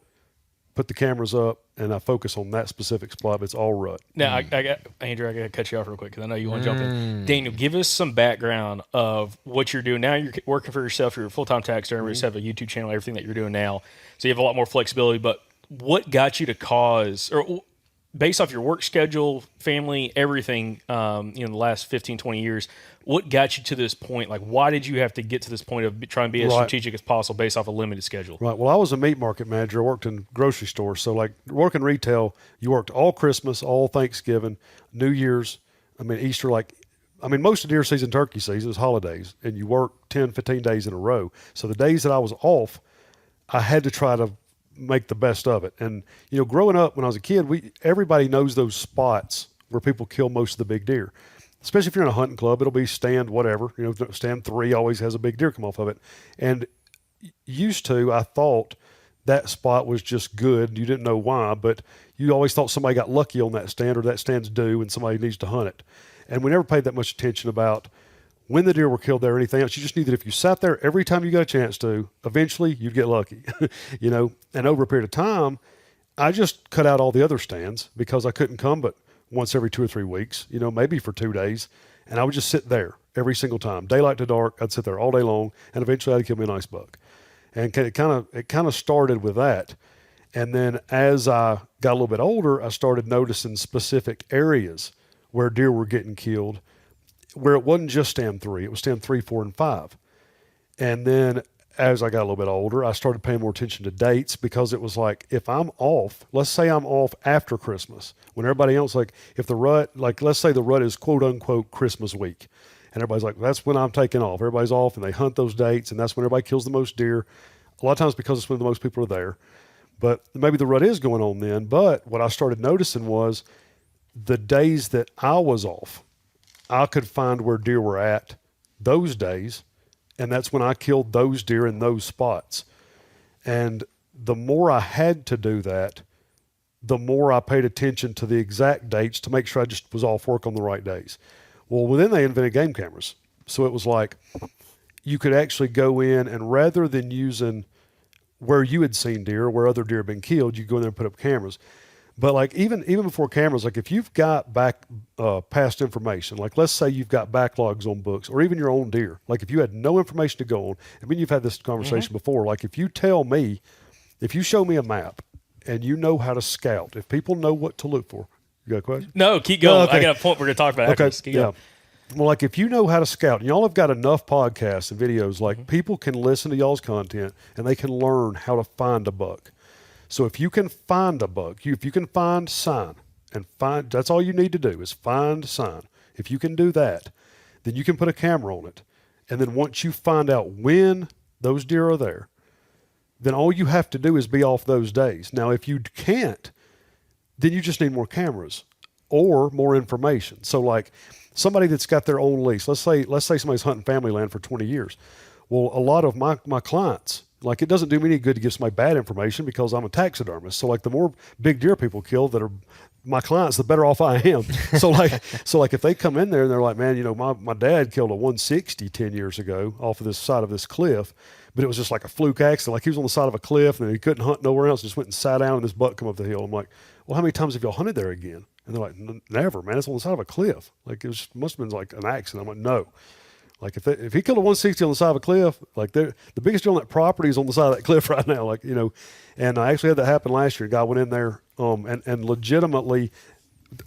put the cameras up, and I focus on that specific spot. But it's all rut. Now, I got Andrew. I got to cut you off real quick because I know you want to jump in. Daniel, give us some background of what you're doing now. You're working for yourself. You're a full-time taxidermist. You just have a YouTube channel. Everything that you're doing now, so you have a lot more flexibility. But what got you to cause, or based off your work schedule, family, everything, the last 15, 20 years, what got you to this point? Like, why did you have to get to this point of trying to be as strategic as possible based off a limited schedule? Right. Well, I was a meat market manager. I worked in grocery stores. So, like, working retail, you worked all Christmas, all Thanksgiving, New Year's, Easter. Most of deer season, turkey season is holidays, and you work 10, 15 days in a row. So the days that I was off, I had to try to make the best of it. And, growing up when I was a kid, everybody knows those spots where people kill most of the big deer. Especially if you're in a hunting club, it'll be stand whatever. Stand 3 always has a big deer come off of it. And I thought that spot was just good. You didn't know why, but you always thought somebody got lucky on that stand, or that stand's due and somebody needs to hunt it. And we never paid that much attention about when the deer were killed there or anything else. You just knew that if you sat there every time you got a chance to, eventually you'd get lucky. And over a period of time, I just cut out all the other stands because I couldn't come but once every 2 or 3 weeks, maybe for 2 days. And I would just sit there every single time, daylight to dark. I'd sit there all day long, and eventually I'd kill me a nice buck. And it kind of started with that. And then as I got a little bit older, I started noticing specific areas where deer were getting killed, where it wasn't just stand 3, it was stand 3, 4, and 5. And then as I got a little bit older, I started paying more attention to dates, because it was like, if I'm off, let's say I'm off after Christmas, when everybody else, like if the rut, like let's say the rut is quote unquote Christmas week, and everybody's like, that's when I'm taking off. Everybody's off and they hunt those dates, and that's when everybody kills the most deer. A lot of times because it's when the most people are there. But maybe the rut is going on then. But what I started noticing was the days that I was off, I could find where deer were at those days, and that's when I killed those deer in those spots. And the more I had to do that, the more I paid attention to the exact dates to make sure I just was off work on the right days. Well, then they invented game cameras. So it was like you could actually go in, and rather than using where you had seen deer, where other deer had been killed, you go in there and put up cameras. But like even before cameras, like if you've got past information, like let's say you've got backlogs on books, or even your own deer, like if you had no information to go on, you've had this conversation before, like if you show me a map and you know how to scout, if people know what to look for. You got a question? No, keep going. Oh, okay. I got a point we're going to talk about after this. Keep going. Well, like if you know how to scout, and y'all have got enough podcasts and videos, like people can listen to y'all's content and they can learn how to find a buck. So if you can find a buck, if you can find sign, that's all you need to do is find sign. If you can do that, then you can put a camera on it. And then once you find out when those deer are there, then all you have to do is be off those days. Now, if you can't, then you just need more cameras or more information. So like somebody that's got their own lease, let's say somebody's hunting family land for 20 years. Well, a lot of my clients, like it doesn't do me any good to give somebody bad information because I'm a taxidermist. So like the more big deer people kill that are my clients, the better off I am. So like if they come in there and they're like, man, my dad killed a 160 10 years ago off of this side of this cliff, but it was just like a fluke accident. Like he was on the side of a cliff and he couldn't hunt nowhere else, just went and sat down and this buck come up the hill. I'm like, well, how many times have y'all hunted there again? And they're like, never, man. It's on the side of a cliff. Like, must have been like an accident. I'm like, no. Like, if he killed a 160 on the side of a cliff, like, the biggest deal on that property is on the side of that cliff right now. Like, you know, and I actually had that happen last year. A guy went in there, and legitimately,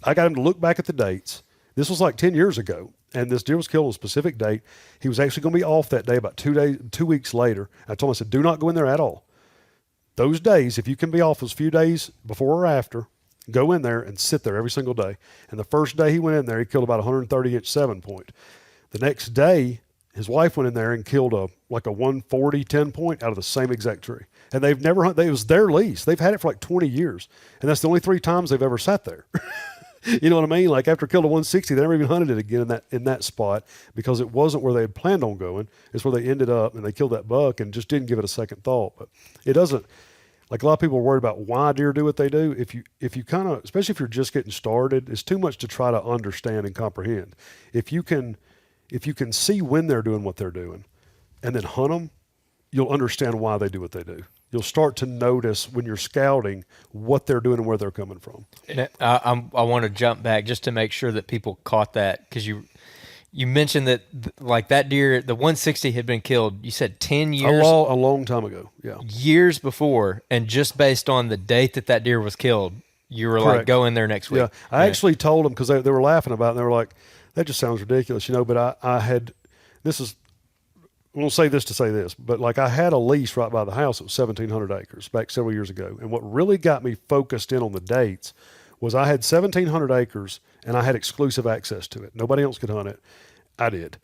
I got him to look back at the dates. This was like 10 years ago, and this deer was killed on a specific date. He was actually going to be off that day about 2 weeks later. I told him, I said, do not go in there at all. Those days, if you can be off those few days before or after, go in there and sit there every single day. And the first day he went in there, he killed about 130-inch 7-point. The next day, his wife went in there and killed a 140 10-point out of the same exact tree. And they've never hunted. It was their lease. They've had it for like 20 years. And that's the only 3 times they've ever sat there. You know what I mean? Like, after killed a 160, they never even hunted it again in that spot, because it wasn't where they had planned on going. It's where they ended up, and they killed that buck and just didn't give it a second thought. But it doesn't, like, a lot of people are worried about why deer do what they do. If you kind of, especially if you're just getting started, it's too much to try to understand and comprehend. If you can see when they're doing what they're doing and then hunt them, you'll understand why they do what they do. You'll start to notice when you're scouting what they're doing and where they're coming from. I want to jump back just to make sure that people caught that, because you mentioned that like that deer, the 160 had been killed, you said 10 years? A long time ago, yeah. Years before, and just based on the date that deer was killed, you were Correct. like, go in there next week. Yeah, I actually told them, because they were laughing about it, and they were like, that just sounds ridiculous, you know, but I had, I won't say this to say this, but like, I had a lease right by the house that was 1,700 acres back several years ago. And what really got me focused in on the dates was I had 1,700 acres and I had exclusive access to it. Nobody else could hunt it. I did.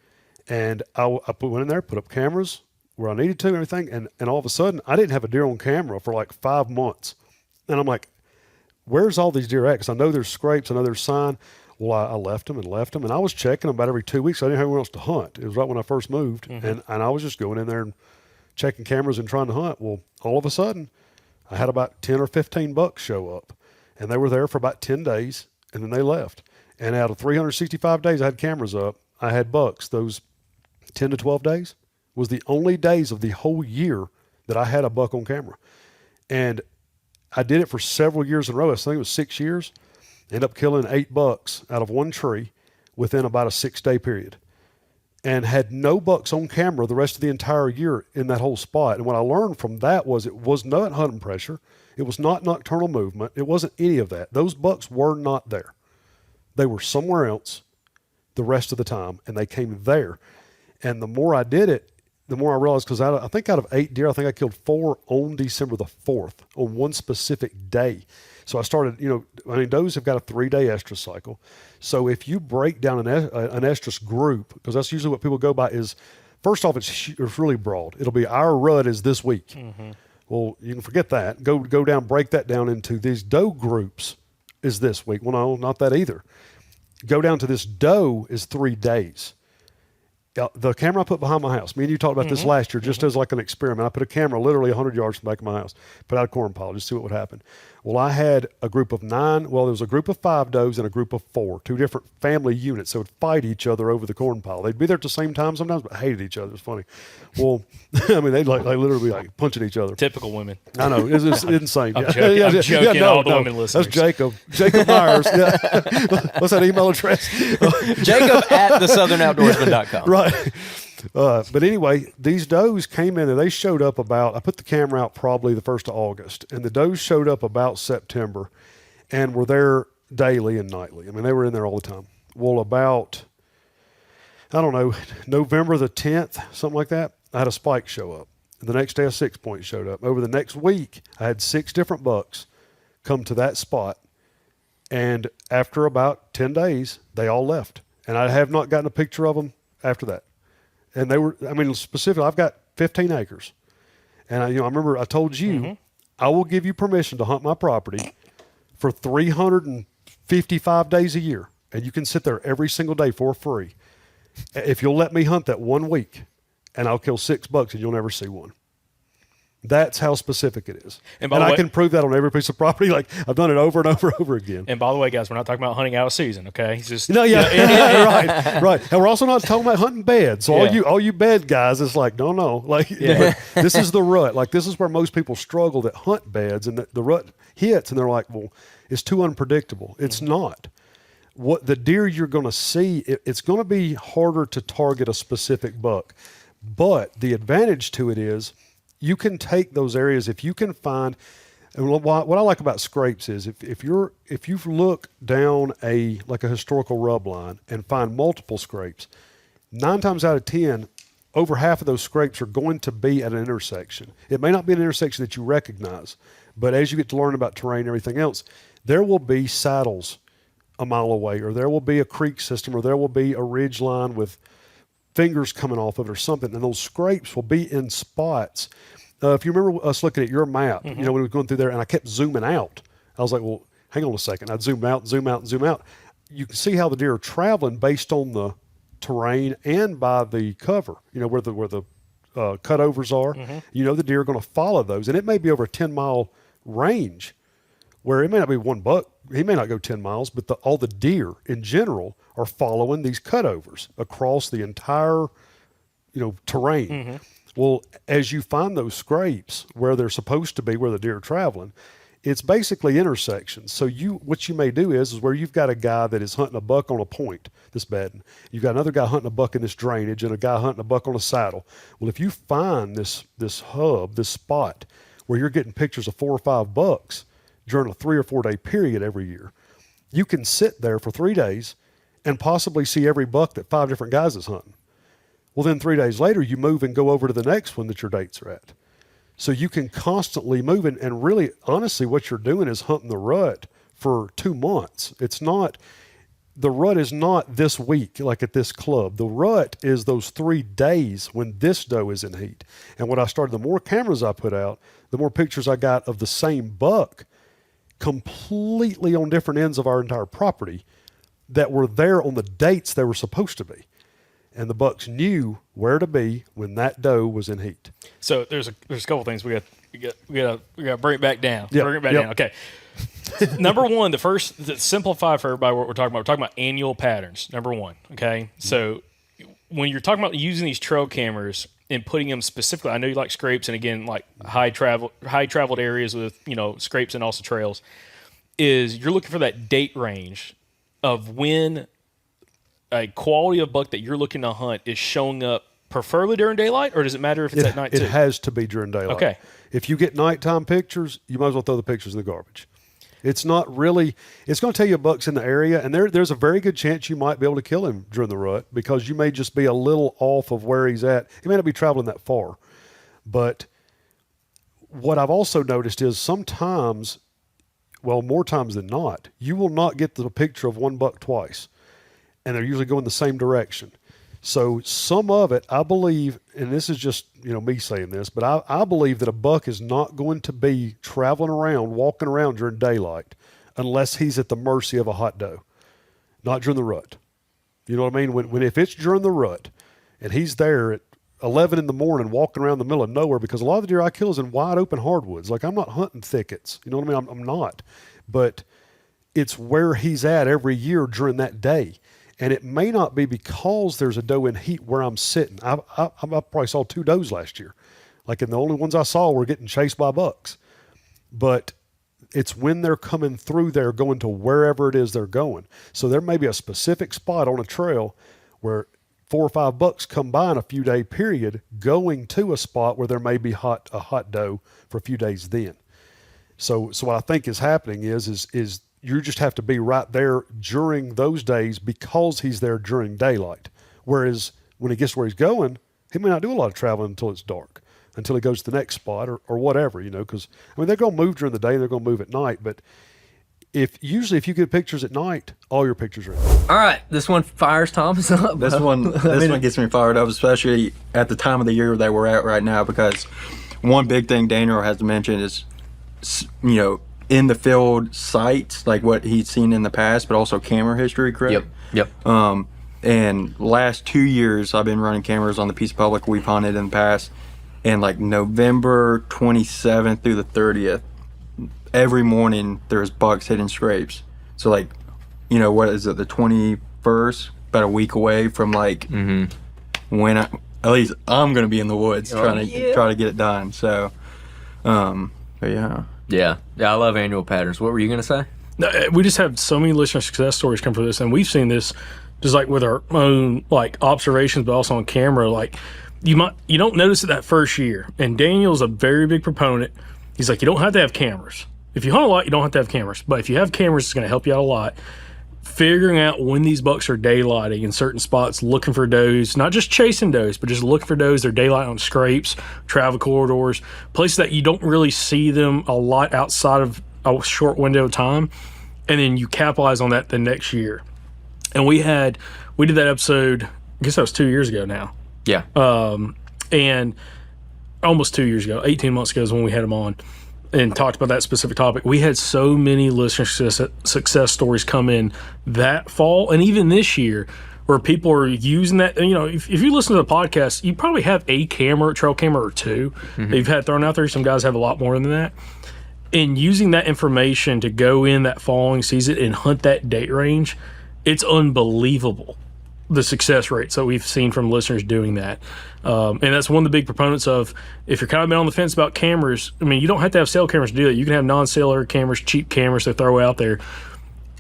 And I went in there, put up cameras where I needed to and everything. And all of a sudden, I didn't have a deer on camera for like 5 months. And I'm like, where's all these deer at? Because I know there's scrapes, I know there's sign. Well, I left them, and I was checking them about every 2 weeks. I didn't have anyone else to hunt. It was right when I first moved, and I was just going in there and checking cameras and trying to hunt. Well, all of a sudden, I had about 10 or 15 bucks show up, and they were there for about 10 days, and then they left. And out of 365 days I had cameras up, I had bucks. Those 10 to 12 days was the only days of the whole year that I had a buck on camera. And I did it for several years in a row. I think it was 6 years. Ended up killing 8 bucks out of one tree within about a 6-day period, and had no bucks on camera the rest of the entire year in that whole spot. And what I learned from that was it was not hunting pressure. It was not nocturnal movement. It wasn't any of that. Those bucks were not there. They were somewhere else the rest of the time, and they came there. And the more I did it, the more I realized, because I think out of 8 deer, I think I killed 4 on December the 4th on one specific day. So I started, does have got a 3-day estrus cycle. So if you break down an estrus group, because that's usually what people go by, is first off, it's really broad. It'll be our rut is this week. Mm-hmm. Well, you can forget that. Go down, break that down into these doe groups is this week. Well, no, not that either. Go down to this doe is 3 days. The camera I put behind my house, me and you talked about this last year, just as like an experiment. I put a camera literally 100 yards from the back of my house, put out a corn pile, just see what would happen. Well, I had a group of 9, there was a group of 5 does and a group of 4, 2 different family units that would fight each other over the corn pile. They'd be there at the same time sometimes, but hated each other. It was funny. Well, I mean, they'd like literally be like punching each other. Typical women. I know, it's insane. I'm joking. I'm joking, all the women listeners. That's Jacob Myers. Yeah. What's that email address? Jacob at thesouthernoutdoorsman.com. Right. But anyway, these does came in and they showed up about, I put the camera out probably the 1st of August, and the does showed up about September and were there daily and nightly. I mean, they were in there all the time. Well, about, I don't know, November the 10th, something like that, I had a spike show up. And the next day, a 6-point showed up. Over the next week, I had 6 different bucks come to that spot. And after about 10 days, they all left. And I have not gotten a picture of them after that. And they were, specifically, I've got 15 acres. And I remember I told you, I will give you permission to hunt my property for 355 days a year. And you can sit there every single day for free. If you'll let me hunt that 1 week, and I'll kill 6 bucks and you'll never see one. That's how specific it is. And I can prove that on every piece of property. Like, I've done it over and over and over again. And by the way, guys, we're not talking about hunting out of season, okay? He's just right. And we're also not talking about hunting beds. So all you bed guys, it's like, no. Like, this is the rut. Like, this is where most people struggle that hunt beds, and the rut hits, and they're like, well, is too unpredictable. It's not. What the deer you're going to see, it's going to be harder to target a specific buck. But the advantage to it is you can take those areas if you can find. And what I like about scrapes is if you look down a historical rub line and find multiple scrapes, 9 times out of 10, over half of those scrapes are going to be at an intersection. It may not be an intersection that you recognize, but as you get to learn about terrain and everything else, there will be saddles a mile away, or there will be a creek system, or there will be a ridge line with fingers coming off of it or something, and those scrapes will be in spots. If you remember us looking at your map, when we were going through there, and I kept zooming out, I was like, well, hang on a second. I'd zoom out, zoom out, and zoom out. You can see how the deer are traveling based on the terrain and by the cover, where the cutovers are. The deer are going to follow those, and it may be over a 10-mile range where it may not be one buck. He may not go 10 miles, but all the deer in general are following these cutovers across the entire, terrain. Well, as you find those scrapes where they're supposed to be, where the deer are traveling, it's basically intersections. So what you may do is where you've got a guy that is hunting a buck on a point, this bedding. You've got another guy hunting a buck in this drainage and a guy hunting a buck on a saddle. Well, if you find this hub, this spot where you're getting pictures of 4 or 5 bucks during a 3 or 4 day period every year, you can sit there for 3 days and possibly see every buck that 5 different guys is hunting. Well, then 3 days later, you move and go over to the next one that your dates are at. So you can constantly move, and really, honestly, what you're doing is hunting the rut for 2 months. The rut is not this week, like at this club. The rut is those 3 days when this doe is in heat. And what I started, the more cameras I put out, the more pictures I got of the same buck completely on different ends of our entire property that were there on the dates they were supposed to be. And the bucks knew where to be when that doe was in heat. So there's a couple things we got to bring it back down. Yep. Bring it back down. Okay. Number one, to simplify for everybody what we're talking about annual patterns. Number one. Okay. So when you're talking about using these trail cameras and putting them specifically, I know you like scrapes, and again, like high traveled areas with scrapes and also trails, is you're looking for that date range of when a quality of buck that you're looking to hunt is showing up, preferably during daylight, or does it matter if it's at night too? It has to be during daylight. Okay. If you get nighttime pictures, you might as well throw the pictures in the garbage. It's not really, it's going to tell you a buck's in the area, and there's a very good chance you might be able to kill him during the rut because you may just be a little off of where he's at. He may not be traveling that far. But what I've also noticed is sometimes, well, more times than not, you will not get the picture of one buck twice. And they're usually going the same direction. So some of it, I believe, and this is just me saying this, but I believe that a buck is not going to be traveling around, walking around during daylight unless he's at the mercy of a hot doe, not during the rut. You know what I mean? If it's during the rut and he's there at 11 in the morning walking around the middle of nowhere, because a lot of the deer I kill is in wide open hardwoods. Like I'm not hunting thickets. You know what I mean? I'm not. But it's where he's at every year during that day. And it may not be because there's a doe in heat where I'm sitting. I probably saw 2 does last year. And the only ones I saw were getting chased by bucks. But it's when they're coming through there, going to wherever it is they're going. So there may be a specific spot on a trail where 4 or 5 bucks come by in a few day period going to a spot where there may be a hot doe for a few days then. So what I think is happening is you just have to be right there during those days because he's there during daylight. Whereas when he gets where he's going, he may not do a lot of traveling until it's dark, until he goes to the next spot or whatever, because, they're going to move during the day and they're going to move at night. But if you get pictures at night, all your pictures are in. All right, this one fires Thomas up. This one gets me fired up, especially at the time of the year that we're at right now, because one big thing Daniel has to mention is, in the field sights, like what he's seen in the past, but also camera history, correct? Yep. And last 2 years, I've been running cameras on the Peace Public we've hunted in the past. And November 27th through the 30th, every morning there's bucks hitting scrapes. So what is it, the 21st? About a week away from when at least I'm going to be in the woods trying to get it done. So, but yeah. Yeah, I love annual patterns. What were you going to say? We just have so many listener success stories come from this, and we've seen this just like with our own like observations, but also on camera. Like you don't notice it that first year. And Daniel's a very big proponent. He's like, you don't have to have cameras. If you hunt a lot, you don't have to have cameras. But if you have cameras, it's going to help you out a lot. Figuring out when these bucks are daylighting in certain spots, looking for does, not just chasing does, but just looking for does. They're daylight on scrapes, travel corridors, places that you don't really see them a lot outside of a short window of time. And then you capitalize on that the next year. And we did that episode, I guess that was 2 years ago now. Yeah. And almost 2 years ago, 18 months ago is when we had him on and talked about that specific topic. We had so many listener success stories come in that fall and even this year where people are using that. You know, if you listen to the podcast, you probably have a trail camera or two that you've had thrown out there. Some guys have a lot more than that. And using that information to go in that following season and hunt that date range, it's unbelievable, the success rates that we've seen from listeners doing that. And that's one of the big proponents of, if you're kind of been on the fence about cameras, I mean, you don't have to have cell cameras to do that. You can have non-cellular cameras, cheap cameras to throw out there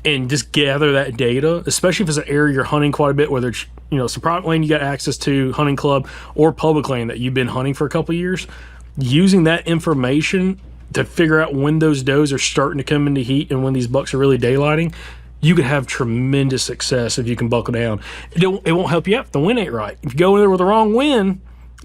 and just gather that data, especially if it's an area you're hunting quite a bit, whether it's, you know, some private land you got access to, hunting club, or public land that you've been hunting for a couple of years. Using that information to figure out when those does are starting to come into heat and when these bucks are really daylighting, you could have tremendous success if you can buckle down. It won't help you out if the wind ain't right. If you go in there with the wrong wind,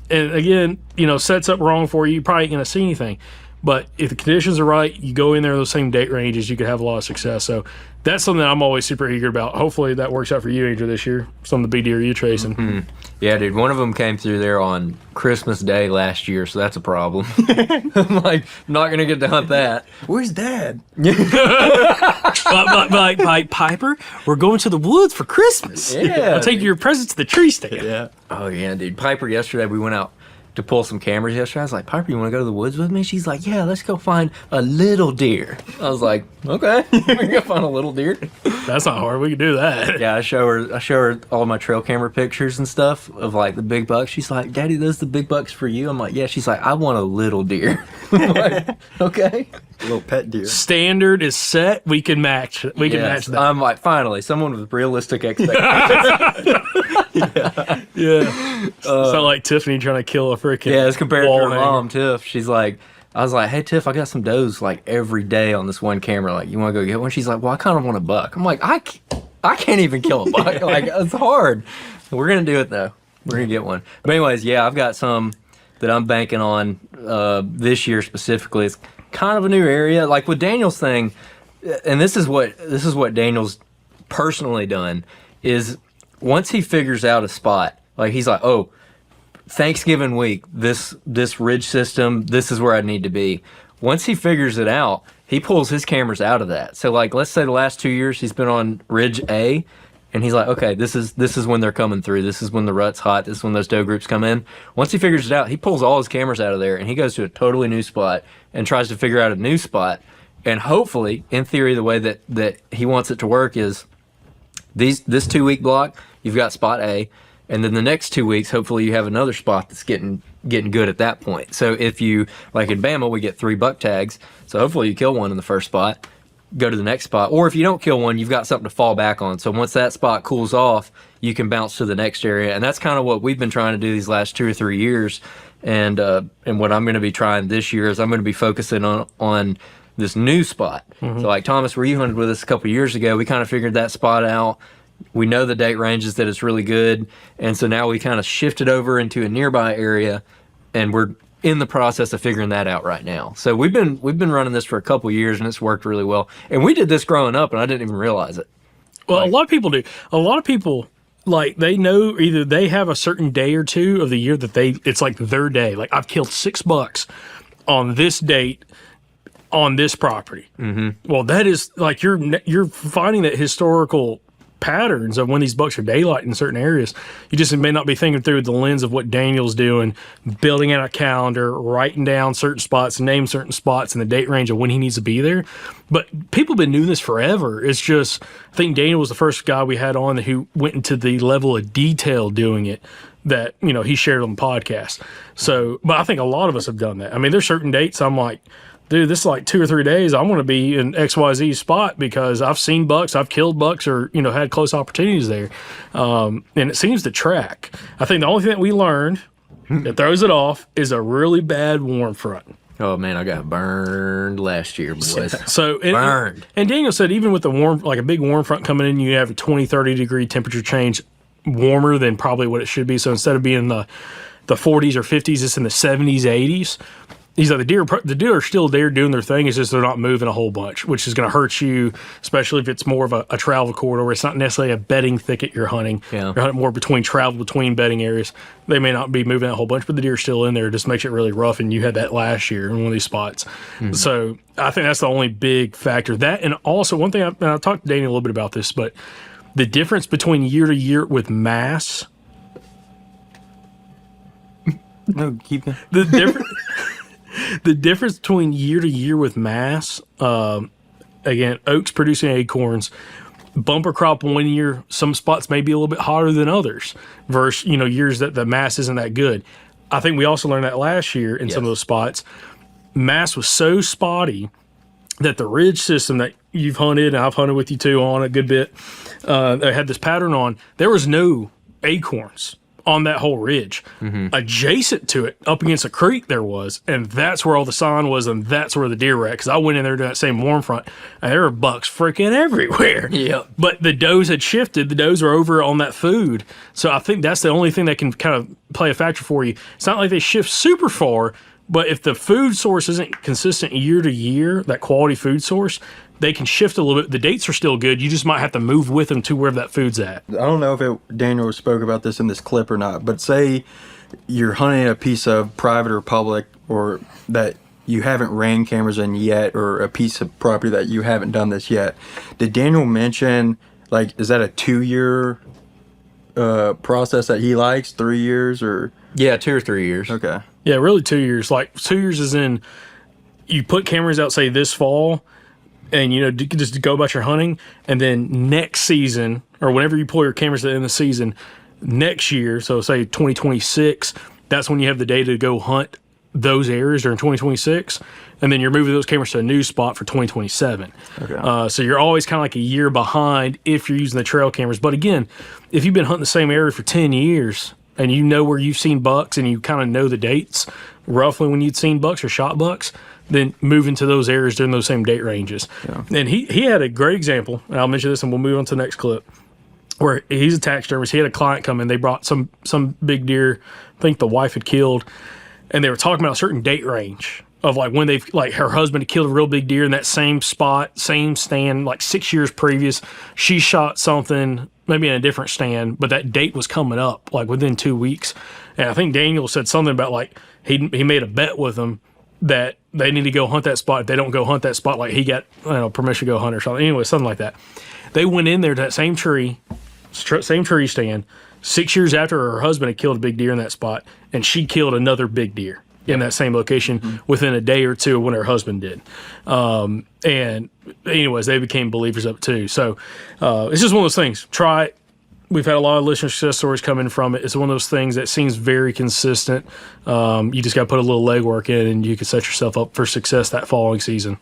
and again, you know, sets up wrong for you, you probably ain't going to see anything. But if the conditions are right, you go in there those same date ranges, you could have a lot of success. So that's something that I'm always super eager about. Hopefully that works out for you, Andrew, this year. Some of the big deer you're chasing. Mm-hmm. Yeah, dude. One of them came through there on Christmas Day last year, so that's a problem. I'm like, not going to get to hunt that. Where's Dad? But Piper, we're going to the woods for Christmas. Yeah. I'll take your presents to the tree stand. Yeah. Oh, yeah, dude. Piper, yesterday we went out to pull some cameras yesterday. I was like, Piper, you want to go to the woods with me? She's like, yeah, let's go find a little deer. I was like, okay, we can go find a little deer. That's not hard. We can do that. Yeah, I show her all my trail camera pictures and stuff of like the big bucks. She's like, Daddy, those the big bucks for you? I'm like, yeah. She's like, I want a little deer. I'm like, okay. A little pet deer. Standard is set. We can match. We can match that. I'm like, finally, someone with realistic expectations. Yeah. It's not like Tiffany trying to kill a freaking Yeah, as compared to wall her hanger. mom, Tiff. She's like, I was like, hey, Tiff, I got some does like every day on this one camera. Like, you want to go get one? She's like, well, I kind of want a buck. I'm like, I can't even kill a buck. Like, it's hard. We're going to do it, though. We're going to get one. But anyways, yeah, I've got some that I'm banking on this year specifically. It's kind of a new area. Like with Daniel's thing, and this is what Daniel's personally done, is once he figures out a spot, like he's like, oh, Thanksgiving week, this ridge system, this is where I need to be. Once he figures it out, he pulls his cameras out of that. So like, let's say the last 2 years he's been on ridge A, and he's like, okay, this is when they're coming through. This is when the rut's hot. This is when those doe groups come in. Once he figures it out, he pulls all his cameras out of there and he goes to a totally new spot and tries to figure out a new spot. And hopefully, in theory, the way that he wants it to work is this 2 week block, you've got spot A. And then the next 2 weeks, hopefully you have another spot that's getting good at that point. So if you, like in Bama, we get 3 buck tags. So hopefully you kill one in the first spot, go to the next spot. Or if you don't kill one, you've got something to fall back on. So once that spot cools off, you can bounce to the next area. And that's kind of what we've been trying to do these last 2 or 3 years. And what I'm going to be trying this year is I'm going to be focusing on this new spot. Mm-hmm. So like Thomas, where you hunted with us a couple years ago, we kind of figured that spot out. We know the date ranges that it's really good, and so now we kind of shifted over into a nearby area, and we're in the process of figuring that out right now. So we've been running this for a couple years, and it's worked really well. And we did this growing up, and I didn't even realize it. Well, a lot of people do. A lot of people, like, they know either they have a certain day or two of the year that it's like their day. Like, I've killed 6 bucks on this date on this property. Mm-hmm. Well, that is like you're finding that historical patterns of when these bucks are daylight in certain areas. You just may not be thinking through the lens of what Daniel's doing, building out a calendar, writing down certain spots, name certain spots, and the date range of when he needs to be there. But people have been doing this forever. It's just, I think Daniel was the first guy we had on who went into the level of detail doing it that, he shared on the podcast. So, but I think a lot of us have done that. I mean, there's certain dates I'm like, dude, this is like 2 or 3 days. I want to be in XYZ spot because I've seen bucks, I've killed bucks, or had close opportunities there, and it seems to track. I think the only thing that we learned that throws it off is a really bad warm front. Oh man, I got burned last year, boys. So Burned. And Daniel said even with the warm, like a big warm front coming in, you have a 20, 30 degree temperature change, warmer than probably what it should be. So instead of being the 40s or 50s, it's in the 70s, 80s. He's like, the deer are still there doing their thing. It's just they're not moving a whole bunch, which is going to hurt you, especially if it's more of a travel corridor. It's not necessarily a bedding thicket you're hunting. Yeah. You're hunting more between bedding areas. They may not be moving that whole bunch, but the deer are still in there. It just makes it really rough, and you had that last year in one of these spots. Mm-hmm. So I think that's the only big factor. That, and also one thing, I talked to Danny a little bit about this, but the difference between year to year with mass. No, keep going. The difference. The difference between year to year with mass, again, oaks producing acorns, bumper crop one year, some spots may be a little bit hotter than others versus, years that the mass isn't that good. I think we also learned that last year in some of those spots. Mass was so spotty that the ridge system that you've hunted, and I've hunted with you too on a good bit, they had this pattern on, there was no acorns on that whole ridge. Mm-hmm. Adjacent to it, up against a creek there was, and that's where all the sign was, and that's where the deer were at, because I went in there to that same warm front, and there were bucks freaking everywhere. Yeah. But the does had shifted. The does were over on that food. So I think that's the only thing that can kind of play a factor for you. It's not like they shift super far, but if the food source isn't consistent year to year, that quality food source, they can shift a little bit. The dates are still good. You just might have to move with them to wherever that food's at. I don't know if Daniel spoke about this in this clip or not, but say you're hunting a piece of private or public, or that you haven't ran cameras in yet, or a piece of property that you haven't done this yet. Did Daniel mention, like, is that a 2-year process that he likes, 3 years, or? Yeah, 2 or 3 years. Okay. Yeah, really 2 years. Like 2 years is in, you put cameras out, say, this fall, and just go about your hunting, and then next season, or whenever you pull your cameras at the end of the season, next year, so say 2026, that's when you have the data to go hunt those areas during 2026, and then you're moving those cameras to a new spot for 2027. Okay. So you're always kind of like a year behind if you're using the trail cameras. But again, if you've been hunting the same area for 10 years, and you know where you've seen bucks, and you kind of know the dates roughly when you'd seen bucks or shot bucks, then move into those areas during those same date ranges. Yeah. And he had a great example, and I'll mention this and we'll move on to the next clip, where he's a taxidermist. He had a client come in. They brought some big deer, I think the wife had killed, and they were talking about a certain date range of like when they've, like her husband had killed a real big deer in that same spot, same stand, like 6 years previous. She shot something maybe in a different stand, but that date was coming up like within 2 weeks. And I think Daniel said something about like he made a bet with them that they need to go hunt that spot. If they don't go hunt that spot, like he got permission to go hunt or something. Anyway, something like that. They went in there to that same tree stand 6 years after her husband had killed a big deer in that spot, and she killed another big deer in that same location within a day or two of when her husband did. And anyways, they became believers of it too. So it's just one of those things. Try it. We've had a lot of listener success stories coming from it. It's one of those things that seems very consistent. You just got to put a little legwork in, and you can set yourself up for success that following season.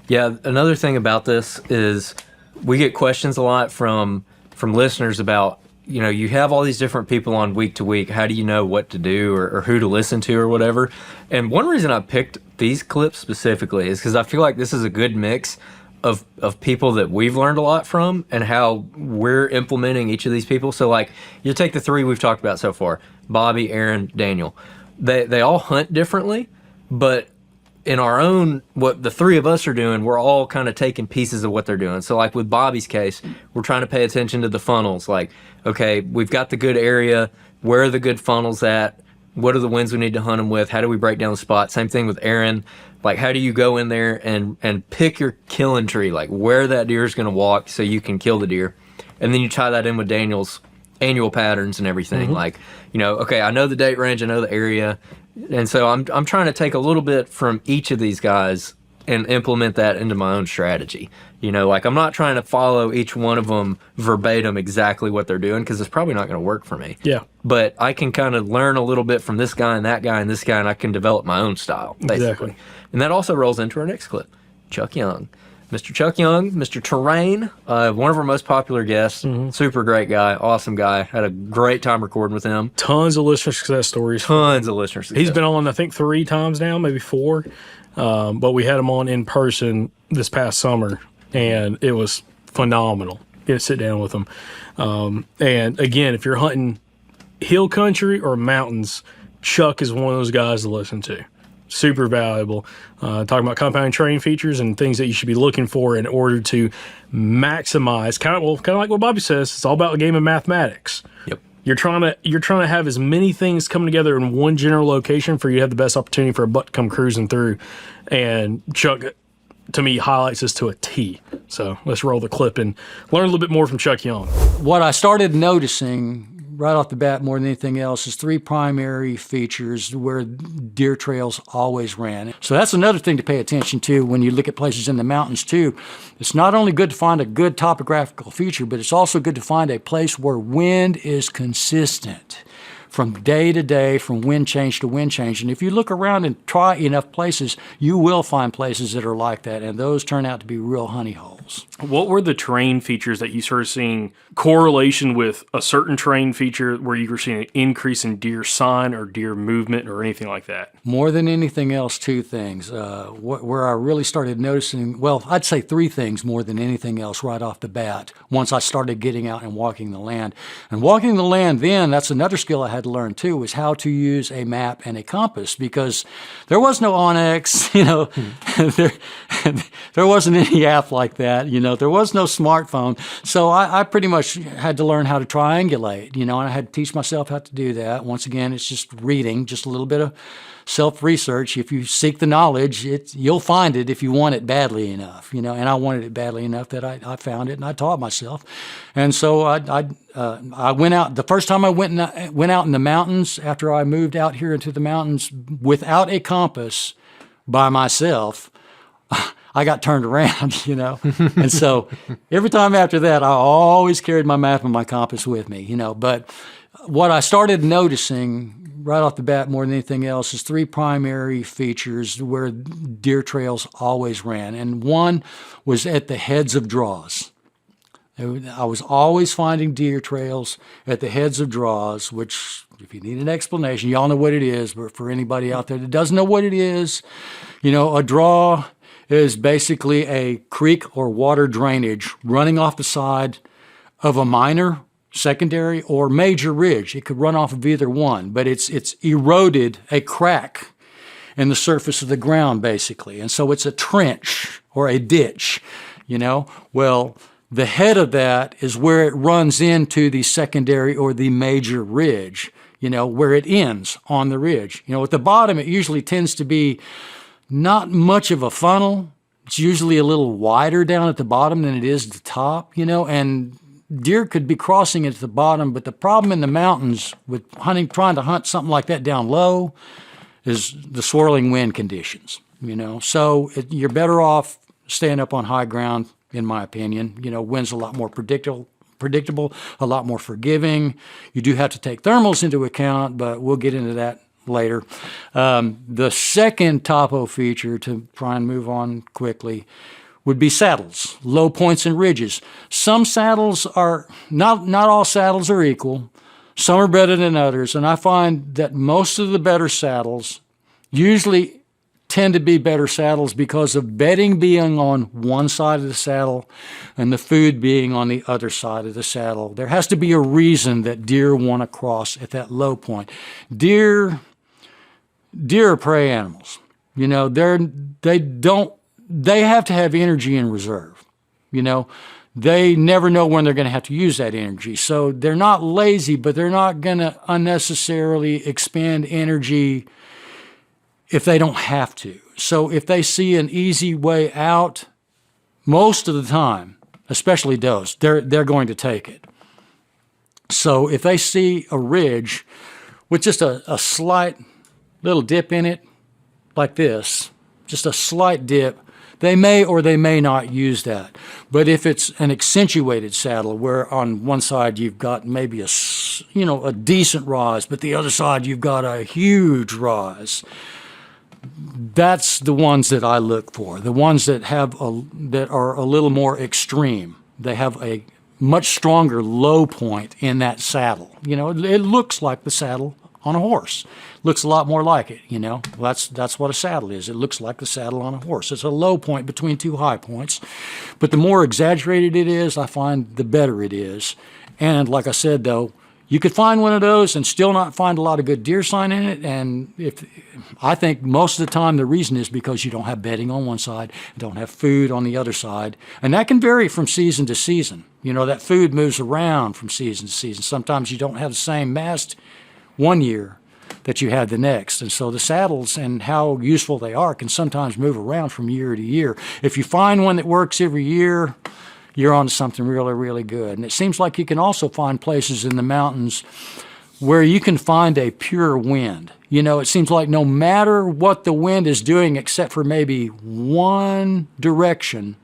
Yeah, another thing about this is we get questions a lot from listeners about, you have all these different people on week to week. How do you know what to do or who to listen to or whatever? And one reason I picked these clips specifically is because I feel like this is a good mix of people that we've learned a lot from and how we're implementing each of these people. So like you take the 3 we've talked about so far, Bobby, Aaron, Daniel. They all hunt differently, but in our own, what the 3 of us are doing, we're all kind of taking pieces of what they're doing. So like with Bobby's case, we're trying to pay attention to the funnels. Like, okay, we've got the good area. Where are the good funnels at? What are the winds we need to hunt them with? How do we break down the spot? Same thing with Aaron. Like, how do you go in there and pick your killing tree, like where that deer is going to walk so you can kill the deer. And then you tie that in with Daniel's annual patterns and everything. Mm-hmm. Like, okay, I know the date range, I know the area. And so I'm trying to take a little bit from each of these guys and implement that into my own strategy. You know, like I'm not trying to follow each one of them verbatim exactly what they're doing because it's probably not going to work for me. Yeah. But I can kind of learn a little bit from this guy and that guy and this guy, and I can develop my own style, basically. Exactly. And that also rolls into our next clip. Chuck Young. Mr. Chuck Young, Mr. Terrain, one of our most popular guests, super great guy, awesome guy. Had a great time recording with him. Tons of listener success stories. Tons of listeners. He's been on, I think, 3 times now, maybe 4. But we had him on in person this past summer, and it was phenomenal. Get to sit down with him. And again, if you're hunting hill country or mountains, Chuck is one of those guys to listen to. Super valuable. Talking about compounding terrain features and things that you should be looking for in order to maximize. Kind of like what Bobby says. It's all about the game of mathematics. Yep. You're trying to have as many things coming together in one general location for you to have the best opportunity for a buck to come cruising through. And Chuck, to me, highlights this to a T. So let's roll the clip and learn a little bit more from Chuck Young. What I started noticing right off the bat more than anything else is 3 primary features where deer trails always ran. So that's another thing to pay attention to when you look at places in the mountains too. It's not only good to find a good topographical feature, but it's also good to find a place where wind is consistent from day to day, from wind change to wind change. And if you look around and try enough places, you will find places that are like that, and those turn out to be real honey holes. What were the terrain features that you started seeing correlation with a certain terrain feature where you were seeing an increase in deer sign or deer movement or anything like that? More than anything else, 2 things. Where I really started noticing, well, I'd say 3 things more than anything else right off the bat once I started getting out and walking the land. And walking the land then, that's another skill I had to learn too, was how to use a map and a compass, because there was no Onyx, there wasn't any app like that, there was no smartphone. So I pretty much had to learn how to triangulate, and I had to teach myself how to do that. Once again, it's just reading, just a little bit of self-research. If you seek the knowledge, you'll find it if you want it badly enough, and I wanted it badly enough that I found it and I taught myself. And so I went out, the first time I went out in the mountains after I moved out here into the mountains without a compass by myself, I got turned around, And so every time after that, I always carried my map and my compass with me, But what I started noticing right off the bat more than anything else is 3 primary features where deer trails always ran. And one was at the heads of draws. I was always finding deer trails at the heads of draws, which, if you need an explanation, y'all know what it is, but for anybody out there that doesn't know what it is, a draw is basically a creek or water drainage running off the side of a minor, secondary, or major ridge. It could run off of either one, but it's eroded a crack in the surface of the ground, basically. And so it's a trench or a ditch, Well, the head of that is where it runs into the secondary or the major ridge, where it ends on the ridge. At the bottom, it usually tends to be not much of a funnel. It's usually a little wider down at the bottom than it is at the top, and deer could be crossing it at the bottom, but the problem in the mountains with trying to hunt something like that down low is the swirling wind conditions, So you're better off staying up on high ground, in my opinion. Wind's a lot more predictable, a lot more forgiving. You do have to take thermals into account, but we'll get into that later. The second topo feature, to try and move on quickly, would be saddles, low points and ridges. Some saddles are, not all saddles are equal. Some are better than others, and I find that most of the better saddles usually tend to be better saddles because of bedding being on one side of the saddle and the food being on the other side of the saddle. There has to be a reason that deer want to cross at that low point. Deer are prey animals. They have to have energy in reserve. They never know when they're going to have to use that energy. So they're not lazy, but they're not going to unnecessarily expend energy if they don't have to. So if they see an easy way out, most of the time, especially does, they're going to take it. So if they see a ridge with just a slight little dip in it, like this, just a slight dip, they may or they may not use that. But if it's an accentuated saddle where on one side you've got maybe a decent rise, but the other side you've got a huge rise, that's the ones that I look for. The ones that that are a little more extreme. They have a much stronger low point in that saddle. It looks like the saddle on a horse. Looks a lot more like it. That's what a saddle is. It looks like the saddle on a horse. It's a low point between two high points, but the more exaggerated it is, I find the better it is. And like I said, though, you could find one of those and still not find a lot of good deer sign in it. And I think most of the time the reason is because you don't have bedding on one side, don't have food on the other side. And that can vary from season to season. That food moves around from season to season. Sometimes you don't have the same mast one year that you had the next. And so the saddles and how useful they are can sometimes move around from year to year. If you find one that works every year, you're on to something really, really good. And it seems like you can also find places in the mountains where you can find a pure wind. It seems like no matter what the wind is doing, except for maybe one direction,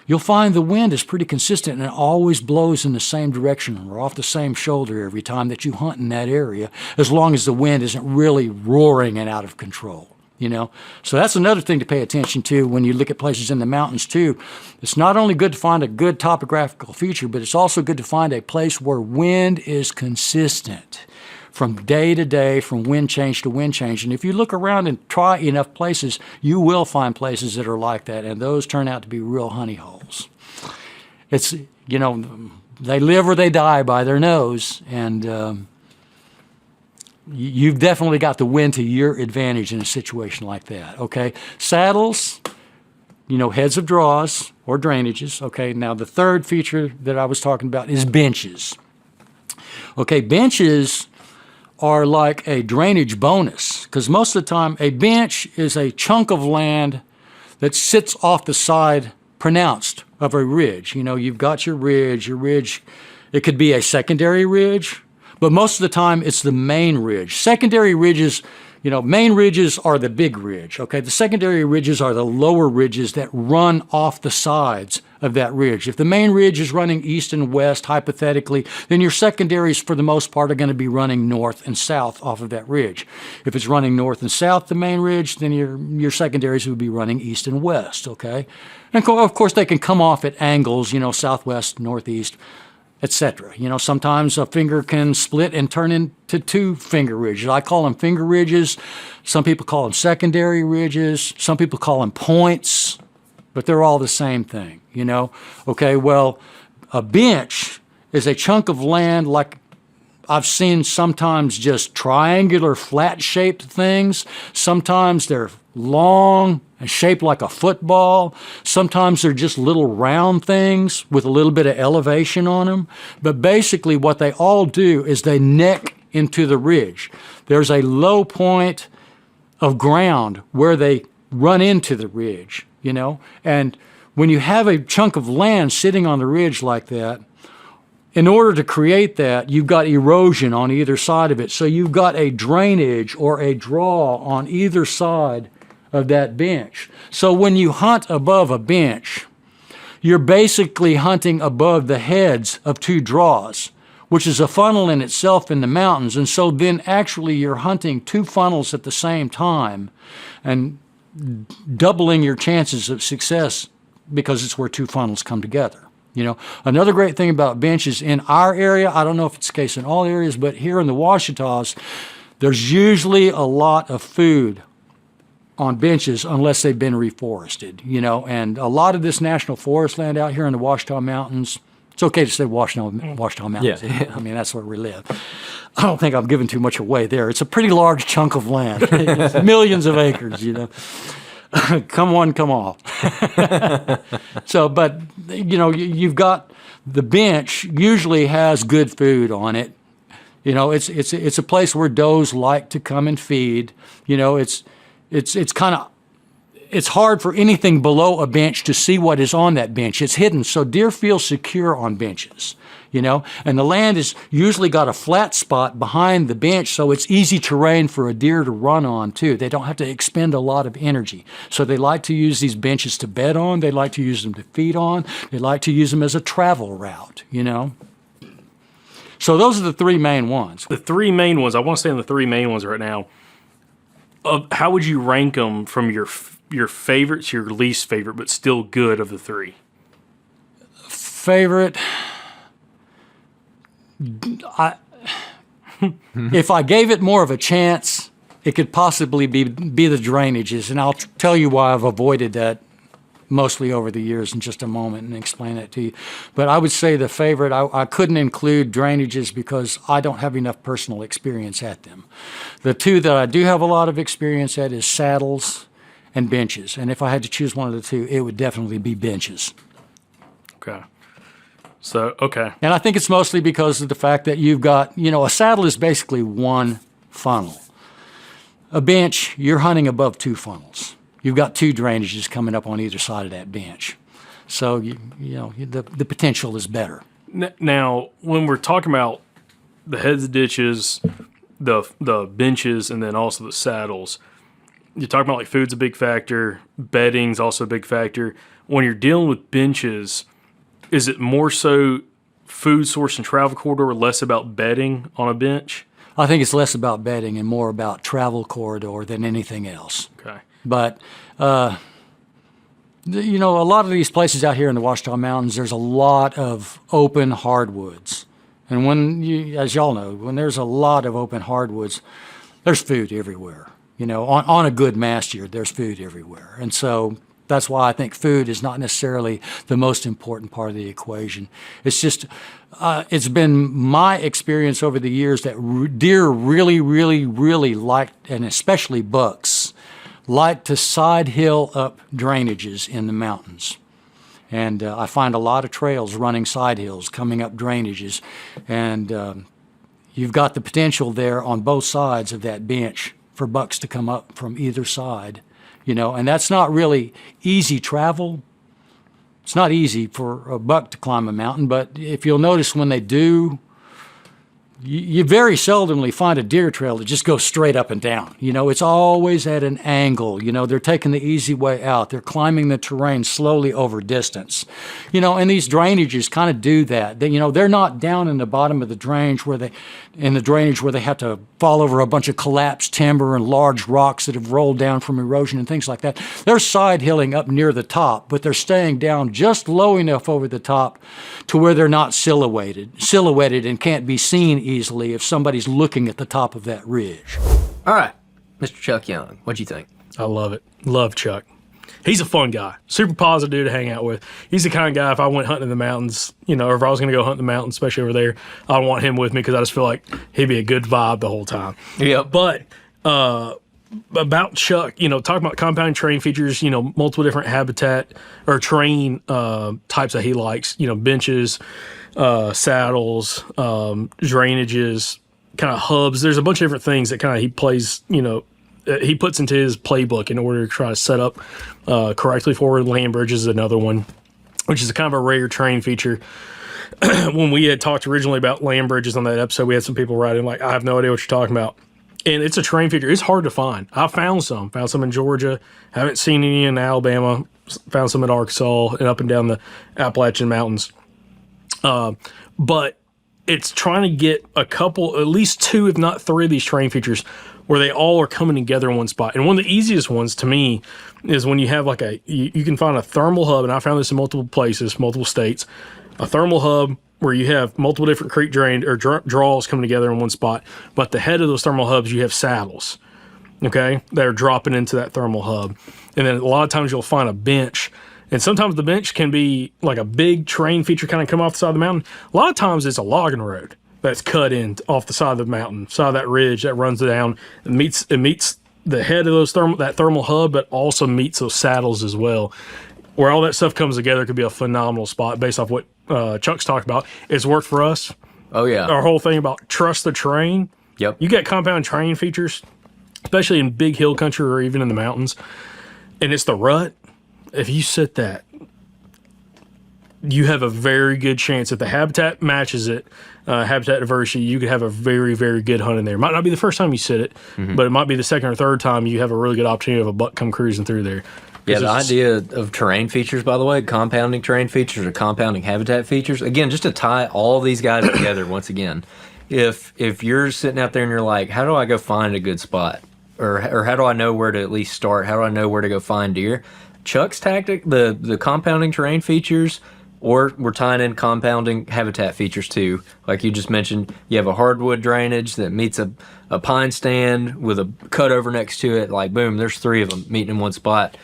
you'll find the wind is pretty consistent and it always blows in the same direction or off the same shoulder every time that you hunt in that area, as long as the wind isn't really roaring and out of control. So that's another thing to pay attention to when you look at places in the mountains too. It's not only good to find a good topographical feature, but it's also good to find a place where wind is consistent from day to day, from wind change to wind change. And if you look around and try enough places, you will find places that are like that, and those turn out to be real honey holes. It's, they live or they die by their nose, and you've definitely got the wind to your advantage in a situation like that, okay? Saddles, heads of draws or drainages, okay? Now, the third feature that I was talking about is benches. Okay, benches are like a drainage bonus, because most of the time a bench is a chunk of land that sits off the side pronounced of a ridge. You've got your ridge, it could be a secondary ridge, but most of the time it's the main ridge. Secondary ridges, main ridges are the big ridge, okay? The secondary ridges are the lower ridges that run off the sides of that ridge. If the main ridge is running east and west, hypothetically, then your secondaries for the most part are going to be running north and south off of that ridge. If it's running north and south, the main ridge, then your secondaries would be running east and west, okay? And of course they can come off at angles, southwest, northeast, etc. Sometimes a finger can split and turn into two finger ridges. I call them finger ridges. Some people call them secondary ridges. Some people call them points, but they're all the same thing, Okay, well, a bench is a chunk of land like I've seen sometimes just triangular, flat-shaped things. Sometimes they're long and shaped like a football. Sometimes they're just little round things with a little bit of elevation on them. But basically what they all do is they neck into the ridge. There's a low point of ground where they run into the ridge, And when you have a chunk of land sitting on the ridge like that, in order to create that, you've got erosion on either side of it. So you've got a drainage or a draw on either side of that bench. So when you hunt above a bench, you're basically hunting above the heads of two draws, which is a funnel in itself in the mountains. And so then actually you're hunting two funnels at the same time and doubling your chances of success because it's where two funnels come together. Another great thing about benches in our area, I don't know if it's the case in all areas, but here in the Ouachitas, there's usually a lot of food on benches unless they've been reforested, and a lot of this national forest land out here in the Ouachita Mountains, it's okay to say Ouachita Mountains. Yeah. I mean, that's where we live. I don't think I'm giving too much away there. It's a pretty large chunk of land. It's millions of acres, Come one, come all. So, but, you've got the bench usually has good food on it. It's a place where does like to come and feed. It's kind of, it's hard for anything below a bench to see what is on that bench. It's hidden, so deer feel secure on benches, you know. And the land is usually got a flat spot behind the bench, so it's easy terrain for a deer to run on too. They don't have to expend a lot of energy. So they like to use these benches to bed on. They like to use them to feed on. They like to use them as a travel route, you know. So those are the three main ones. The three main ones, I want to stay on the three main ones right now. How would you rank them from your favorite to your least favorite, but still good of the three? Favorite, if I gave it more of a chance, it could possibly be the drainages, and I'll tell you why I've avoided that mostly over the years in just a moment and explain that to you. But I would say the favorite, I couldn't include drainages because I don't have enough personal experience at them. The two that I do have a lot of experience at is saddles and benches. And if I had to choose one of the two, it would definitely be benches. Okay. So, okay. And I think it's mostly because of the fact that you've got, you know, a saddle is basically one funnel. A bench, you're hunting above two funnels. You've got two drainages coming up on either side of that bench. So, the potential is better. Now, when we're talking about the heads of ditches, the benches, and then also the saddles, you're talking about like food's a big factor, bedding's also a big factor. When you're dealing with benches, is it more so food source and travel corridor, less about bedding on a bench? I think it's less about bedding and more about travel corridor than anything else. Okay. But, a lot of these places out here in the Ouachita Mountains, there's a lot of open hardwoods. And as y'all know, when there's a lot of open hardwoods, there's food everywhere. You know, on a good mast year, there's food everywhere. And so that's why I think food is not necessarily the most important part of the equation. It's just, it's been my experience over the years that deer really, really, really like, and especially bucks, like to side hill up drainages in the mountains. And I find a lot of trails running side hills, coming up drainages. And you've got the potential there on both sides of that bench for bucks to come up from either side, you know, and that's not really easy travel. It's not easy for a buck to climb a mountain, but if you'll notice when they do, you very seldomly find a deer trail that just goes straight up and down. You know, it's always at an angle. You know, they're taking the easy way out. They're climbing the terrain slowly over distance. You know, and these drainages kind of do that. They're not down in the bottom of the drainage where they have to fall over a bunch of collapsed timber and large rocks that have rolled down from erosion and things like that. They're side hilling up near the top, but they're staying down just low enough over the top to where they're not silhouetted and can't be seen easily if somebody's looking at the top of that ridge. All right, Mr. Chuck Young, what'd you think? I love it. Love Chuck. He's a fun guy. Super positive dude to hang out with. He's the kind of guy, if I went hunting in the mountains, or if I was going to go hunt in the mountains, especially over there, I'd want him with me because I just feel like he'd be a good vibe the whole time. Yeah. But about Chuck, talking about compound terrain features, multiple different habitat or terrain types that he likes, benches, saddles, drainages, kind of hubs. There's a bunch of different things that kind of he plays, he puts into his playbook in order to try to set up correctly for land bridges is another one, which is a kind of a rare terrain feature. When we had talked originally about land bridges on that episode, we had some people writing like, I have no idea what you're talking about. And it's a terrain feature. It's hard to find. I found some in Georgia. Haven't seen any in Alabama. Found some in Arkansas and up and down the Appalachian Mountains. But it's trying to get at least two, if not three of these terrain features where they all are coming together in one spot. And one of the easiest ones to me is when you have you can find a thermal hub, and I found this in multiple places, multiple states, a thermal hub where you have multiple different creek drain or draws coming together in one spot. But the head of those thermal hubs, you have saddles, okay, that are dropping into that thermal hub. And then a lot of times you'll find a bench. And sometimes the bench can be like a big terrain feature kind of come off the side of the mountain. A lot of times it's a logging road that's cut in off the side of the mountain, side of that ridge that runs down and meets the head of that thermal hub, but also meets those saddles as well. Where all that stuff comes together could be a phenomenal spot based off what Chuck's talked about. It's worked for us. Oh, yeah. Our whole thing about trust the terrain. Yep. You got compound terrain features, especially in big hill country or even in the mountains. and it's the rut, if you sit that, you have a very good chance if the habitat matches it, habitat diversity, you could have a very, very good hunt in there. It might not be the first time you sit it, but it might be the second or third time you have a really good opportunity of a buck come cruising through there. Yeah, the idea of terrain features, by the way, compounding terrain features or compounding habitat features, again, just to tie all these guys together once again. If you're sitting out there and you're like, how do I go find a good spot? Or how do I know where to at least start? How do I know where to go find deer? Chuck's tactic, the compounding terrain features, or we're tying in compounding habitat features too. Like you just mentioned, you have a hardwood drainage that meets a pine stand with a cutover next to it. Like, boom, there's 3 of them meeting in one spot.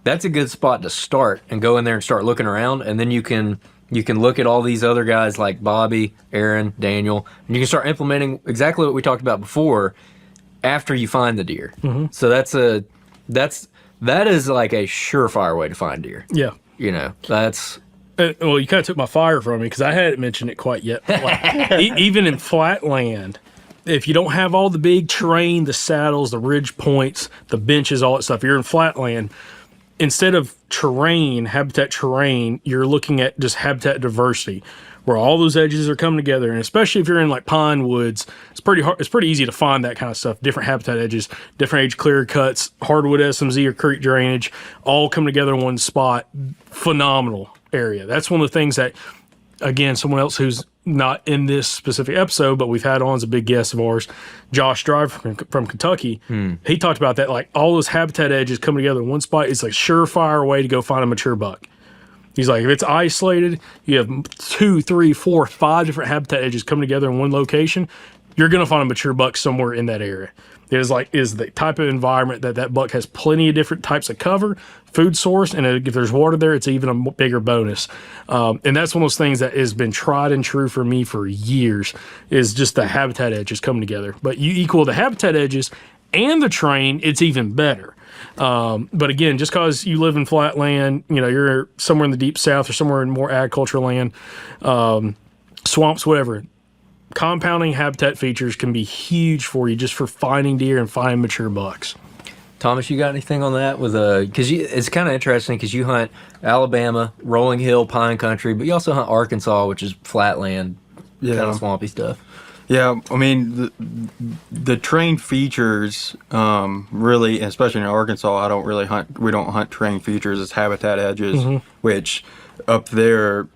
That's a good spot to start and go in there and start looking around. And then you can look at all these other guys like Bobby, Aaron, Daniel, and you can start implementing exactly what we talked about before after you find the deer. So that is like a surefire way to find deer. Yeah. You know, that's... Well, you kind of took my fire from me because I hadn't mentioned it quite yet. But like, even in flat land, if you don't have all the big terrain, the saddles, the ridge points, the benches, all that stuff, you're in flat land. Instead of habitat terrain, you're looking at just habitat diversity, where all those edges are coming together. And especially if you're in like pine woods, it's pretty easy to find that kind of stuff. Different habitat edges, different age clear cuts, hardwood SMZ or creek drainage, all come together in one spot. Phenomenal area. That's one of the things that, again, someone else who's not in this specific episode, but we've had on as a big guest of ours, Josh Driver from Kentucky. He talked about that, like all those habitat edges coming together in one spot. It's a surefire way to go find a mature buck. He's like, if it's isolated, you have 2, 3, 4, 5 different habitat edges coming together in one location, you're going to find a mature buck somewhere in that area. It is the type of environment that buck has plenty of different types of cover, food source, and if there's water there, it's even a bigger bonus. And that's one of those things that has been tried and true for me for years, is just the habitat edges coming together. But you equal the habitat edges and the terrain, it's even better. But again, just because you live in flat land, you're somewhere in the deep south or somewhere in more agricultural land, swamps, whatever, compounding habitat features can be huge for you just for finding deer and finding mature bucks. Thomas, you got anything on that? Because it's kind of interesting because you hunt Alabama, rolling hill, pine country, but you also hunt Arkansas, which is flat land, kind of swampy stuff. Yeah, I mean, the terrain features, really, especially in Arkansas, we don't hunt terrain features as habitat edges, which up there,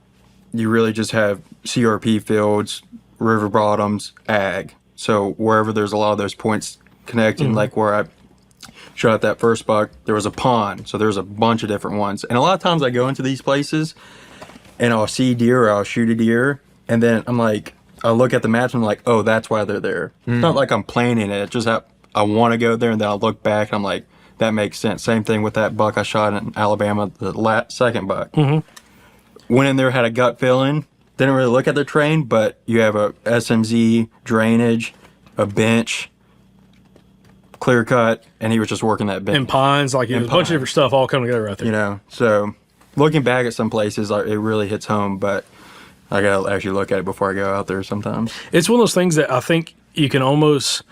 you really just have CRP fields, river bottoms, ag. So wherever there's a lot of those points connecting, like where I shot that first buck, there was a pond. So there's a bunch of different ones. And a lot of times I go into these places and I'll see deer or I'll shoot a deer. And then I'm like, I look at the maps and I'm like, oh, that's why they're there. It's not like I'm planning it. It's just I want to go there, and then I'll look back and I'm like, that makes sense. Same thing with that buck I shot in Alabama, the second buck. Went in there, had a gut feeling. Didn't really look at the terrain, but you have a SMZ, drainage, a bench, clear cut, and he was just working that bench. And pines, like a bunch of different stuff all coming together right there. So looking back at some places, it really hits home, but I got to actually look at it before I go out there sometimes. It's one of those things that I think you can almost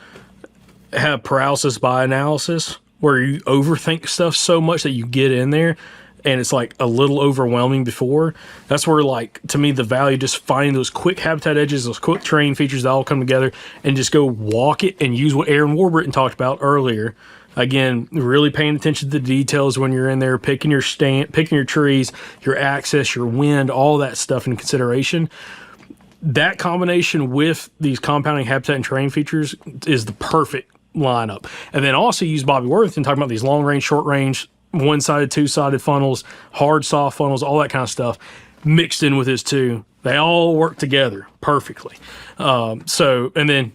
have paralysis by analysis, where you overthink stuff so much that you get in there and it's like a little overwhelming before. That's where, like, to me, the value just finding those quick habitat edges, those quick terrain features that all come together, and just go walk it and use what Aaron Warburton talked about earlier. Again, really paying attention to the details when you're in there, picking your stand, picking your trees, your access, your wind, all that stuff in consideration. That combination with these compounding habitat and terrain features is the perfect lineup. And then also use Bobby Worthington talking about these long range, short range, one-sided, two-sided funnels, hard, soft funnels, all that kind of stuff mixed in with this too. They all work together perfectly. And then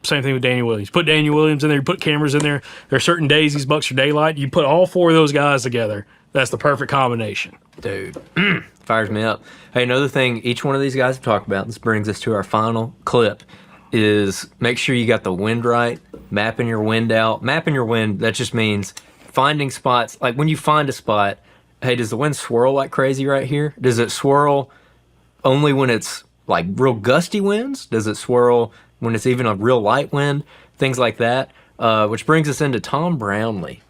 same thing with Daniel Williams. Put Daniel Williams in there, you put cameras in there. There are certain days these bucks are daylight. You put all 4 of those guys together. That's the perfect combination. Dude, fires me up. Hey, another thing each one of these guys have talked about, this brings us to our final clip, is make sure you got the wind right, mapping your wind out. Mapping your wind, that just means finding spots. Like when you find a spot, hey, does the wind swirl like crazy right here? Does it swirl only when it's like real gusty winds? Does it swirl when it's even a real light wind? Things like that. Which brings us into Tom Brownlee.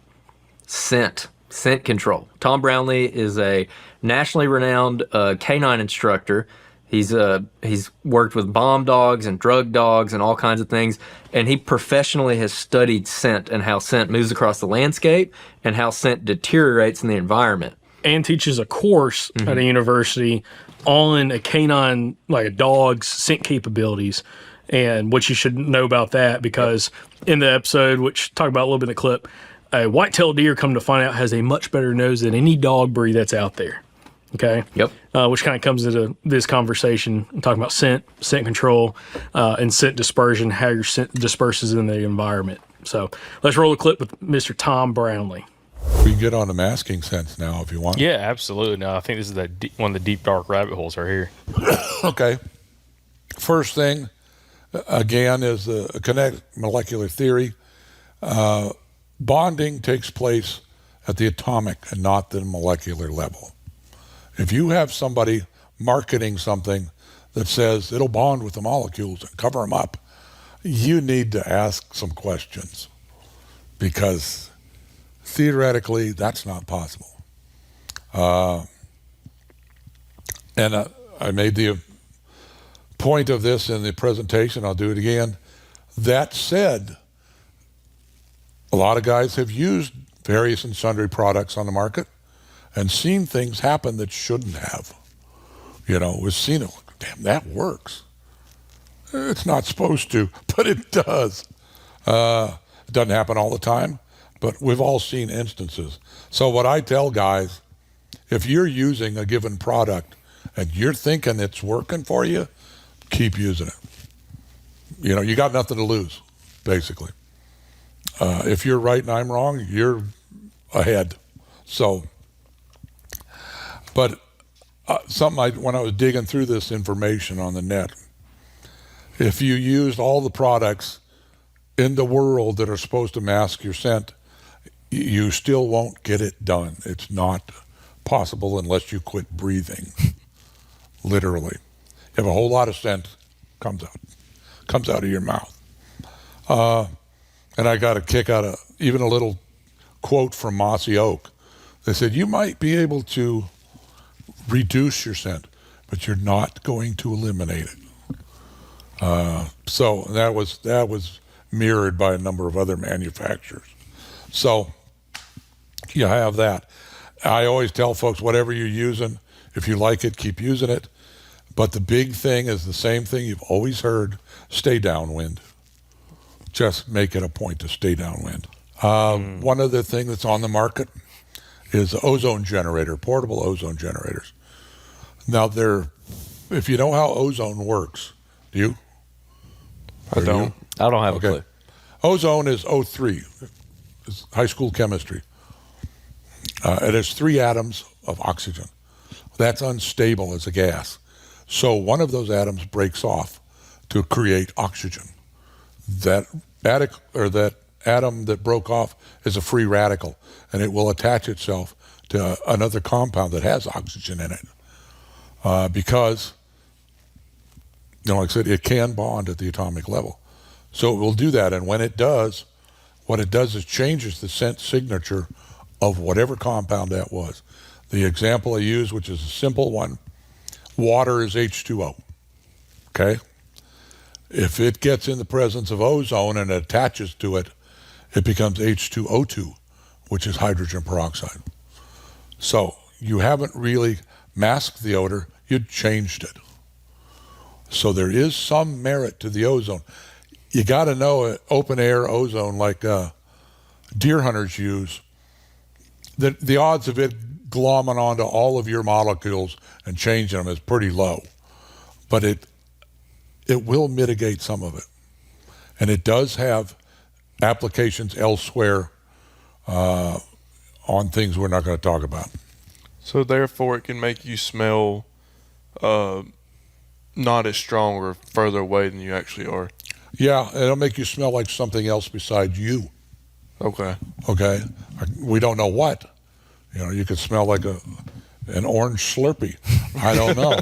Scent. Scent control. Tom Brownlee is a nationally renowned canine instructor. He's worked with bomb dogs and drug dogs and all kinds of things, and he professionally has studied scent and how scent moves across the landscape and how scent deteriorates in the environment. And teaches a course at a university on a canine, like a dog's scent capabilities, and what you should know about that, because in the episode, which talk about a little bit in the clip, a white-tailed deer, come to find out, has a much better nose than any dog breed that's out there. Okay. Yep. Which kind of comes into this conversation, talking about scent control, and scent dispersion, how your scent disperses in the environment. So let's roll a clip with Mr. Tom Brownlee. We can get on the masking sense now if you want. Yeah, absolutely. No, I think this is one of the deep, dark rabbit holes right here. Okay. First thing, again, is the kinetic molecular theory. Bonding takes place at the atomic and not the molecular level. If you have somebody marketing something that says it'll bond with the molecules and cover them up, you need to ask some questions, because theoretically that's not possible. And I made the point of this in the presentation. I'll do it again. That said, a lot of guys have used various and sundry products on the market and seen things happen that shouldn't have. You know, we've seen it. Damn, that works. It's not supposed to, but it does. It doesn't happen all the time, but we've all seen instances. So what I tell guys, if you're using a given product and you're thinking it's working for you, keep using it. You know, you got nothing to lose, basically. If you're right and I'm wrong, you're ahead. So, but when I was digging through this information on the net, if you used all the products in the world that are supposed to mask your scent, you still won't get it done. It's not possible unless you quit breathing, literally. You have a whole lot of scent comes out of your mouth. And I got a kick out of even a little quote from Mossy Oak. They said, you might be able to reduce your scent, but you're not going to eliminate it. So that was mirrored by a number of other manufacturers. So you have that. I always tell folks, whatever you're using, if you like it, keep using it. But the big thing is the same thing you've always heard: stay downwind. Just make it a point to stay downwind. One other thing that's on the market is ozone generator, portable ozone generators. Now, if you know how ozone works, do you? I don't have a clue. Ozone is O3. It's high school chemistry. It has 3 atoms of oxygen. That's unstable as a gas. So one of those atoms breaks off to create oxygen. That atom that broke off is a free radical, and it will attach itself to another compound that has oxygen in it. Because, like I said, it can bond at the atomic level. So it will do that, and when it does, what it does is changes the scent signature of whatever compound that was. The example I use, which is a simple one, water is H2O, okay? If it gets in the presence of ozone and attaches to it, it becomes H2O2, which is hydrogen peroxide. So you haven't really masked the odor, you changed it. So there is some merit to the ozone. You got to know open air ozone like deer hunters use, the odds of it glomming onto all of your molecules and changing them is pretty low. But it will mitigate some of it. And it does have applications elsewhere on things we're not going to talk about. So therefore it can make you smell not as strong or further away than you actually are. Yeah, it'll make you smell like something else besides you. Okay. Okay? We don't know what. You could smell like an orange Slurpee. I don't know.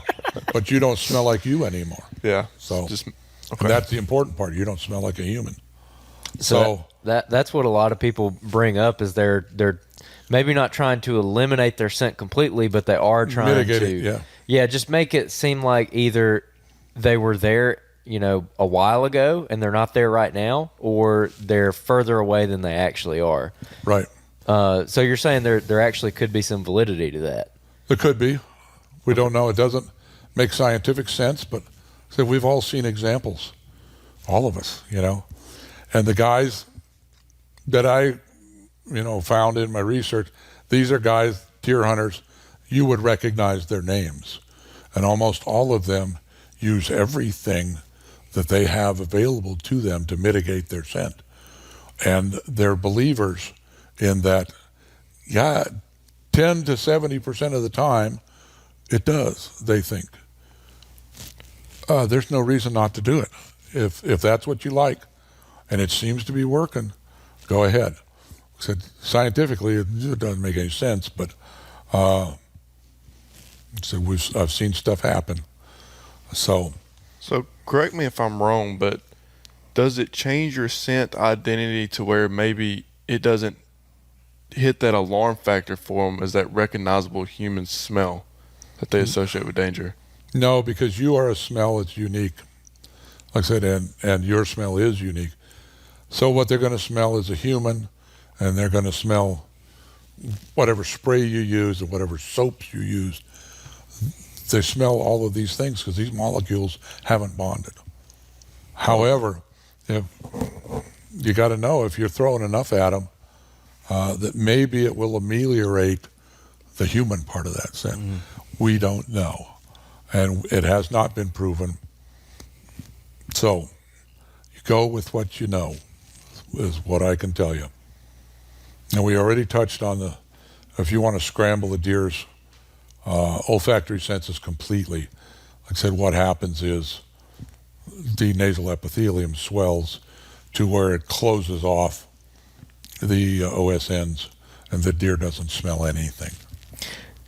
But you don't smell like you anymore. Yeah. So just and that's the important part. You don't smell like a human. So That's what a lot of people bring up is they're maybe not trying to eliminate their scent completely, but they are trying Mitigate to it, yeah. Yeah, just make it seem like either they were there, a while ago and they're not there right now, or they're further away than they actually are. Right. So you're saying there actually could be some validity to that. There could be. We don't know. It doesn't make scientific sense, but so we've all seen examples, all of us, And the guys that I, found in my research, these are guys, deer hunters, you would recognize their names. And almost all of them use everything that they have available to them to mitigate their scent. And they're believers in that, 10 to 70% of the time, it does, they think. There's no reason not to do it. If that's what you like, and it seems to be working, go ahead. Said scientifically, it doesn't make any sense, but I've seen stuff happen. So correct me if I'm wrong, but does it change your scent identity to where maybe it doesn't hit that alarm factor for them as that recognizable human smell that they associate with danger? No, because you are a smell that's unique. Like I said, and your smell is unique. So what they're going to smell is a human, and they're going to smell whatever spray you use or whatever soaps you use. They smell all of these things because these molecules haven't bonded. However, you got to know if you're throwing enough at them that maybe it will ameliorate the human part of that scent. We don't know, and it has not been proven. So you go with what you know is what I can tell you. And we already touched on if you want to scramble the deer's olfactory senses completely, like I said, what happens is the nasal epithelium swells to where it closes off the OSNs, and the deer doesn't smell anything.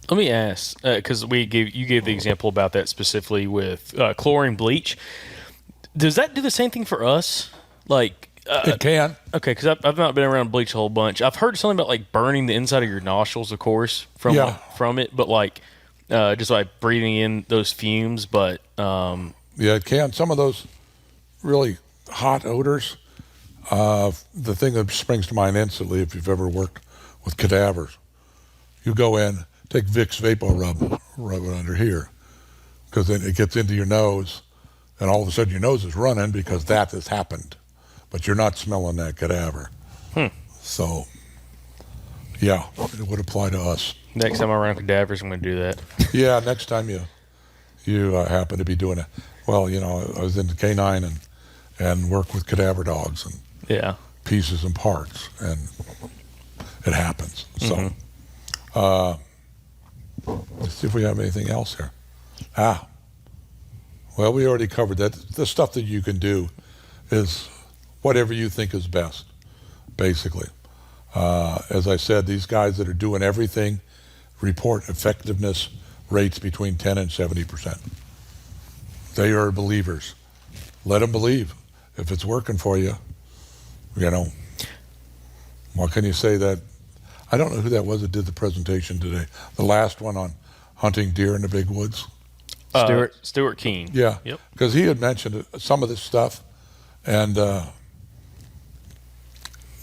Let me ask, because you gave the example about that specifically with chlorine bleach. Does that do the same thing for us? It can. Okay, because I've not been around bleach a whole bunch. I've heard something about burning the inside of your nostrils, of course, from it, but just breathing in those fumes. But yeah, it can. Some of those really hot odors. The thing that springs to mind instantly, if you've ever worked with cadavers, you go in, take Vicks Vapor rub it under here, because then it gets into your nose, and all of a sudden your nose is running because that has happened, but you're not smelling that cadaver. So, yeah, it would apply to us. Next time I run cadavers, I'm going to do that. Yeah, next time you happen to be doing it. Well, I was into canine and work with cadaver dogs and pieces and parts, and it happens. So, let's see if we have anything else here. Well, we already covered that. The stuff that you can do is whatever you think is best, basically. As I said, these guys that are doing everything report effectiveness rates between 10 and 70%. They are believers. Let them believe. If it's working for you, what can you say that? I don't know who that was that did the presentation today. The last one on hunting deer in the big woods. Stuart Keene. Yeah. Yep. Because he had mentioned some of this stuff, and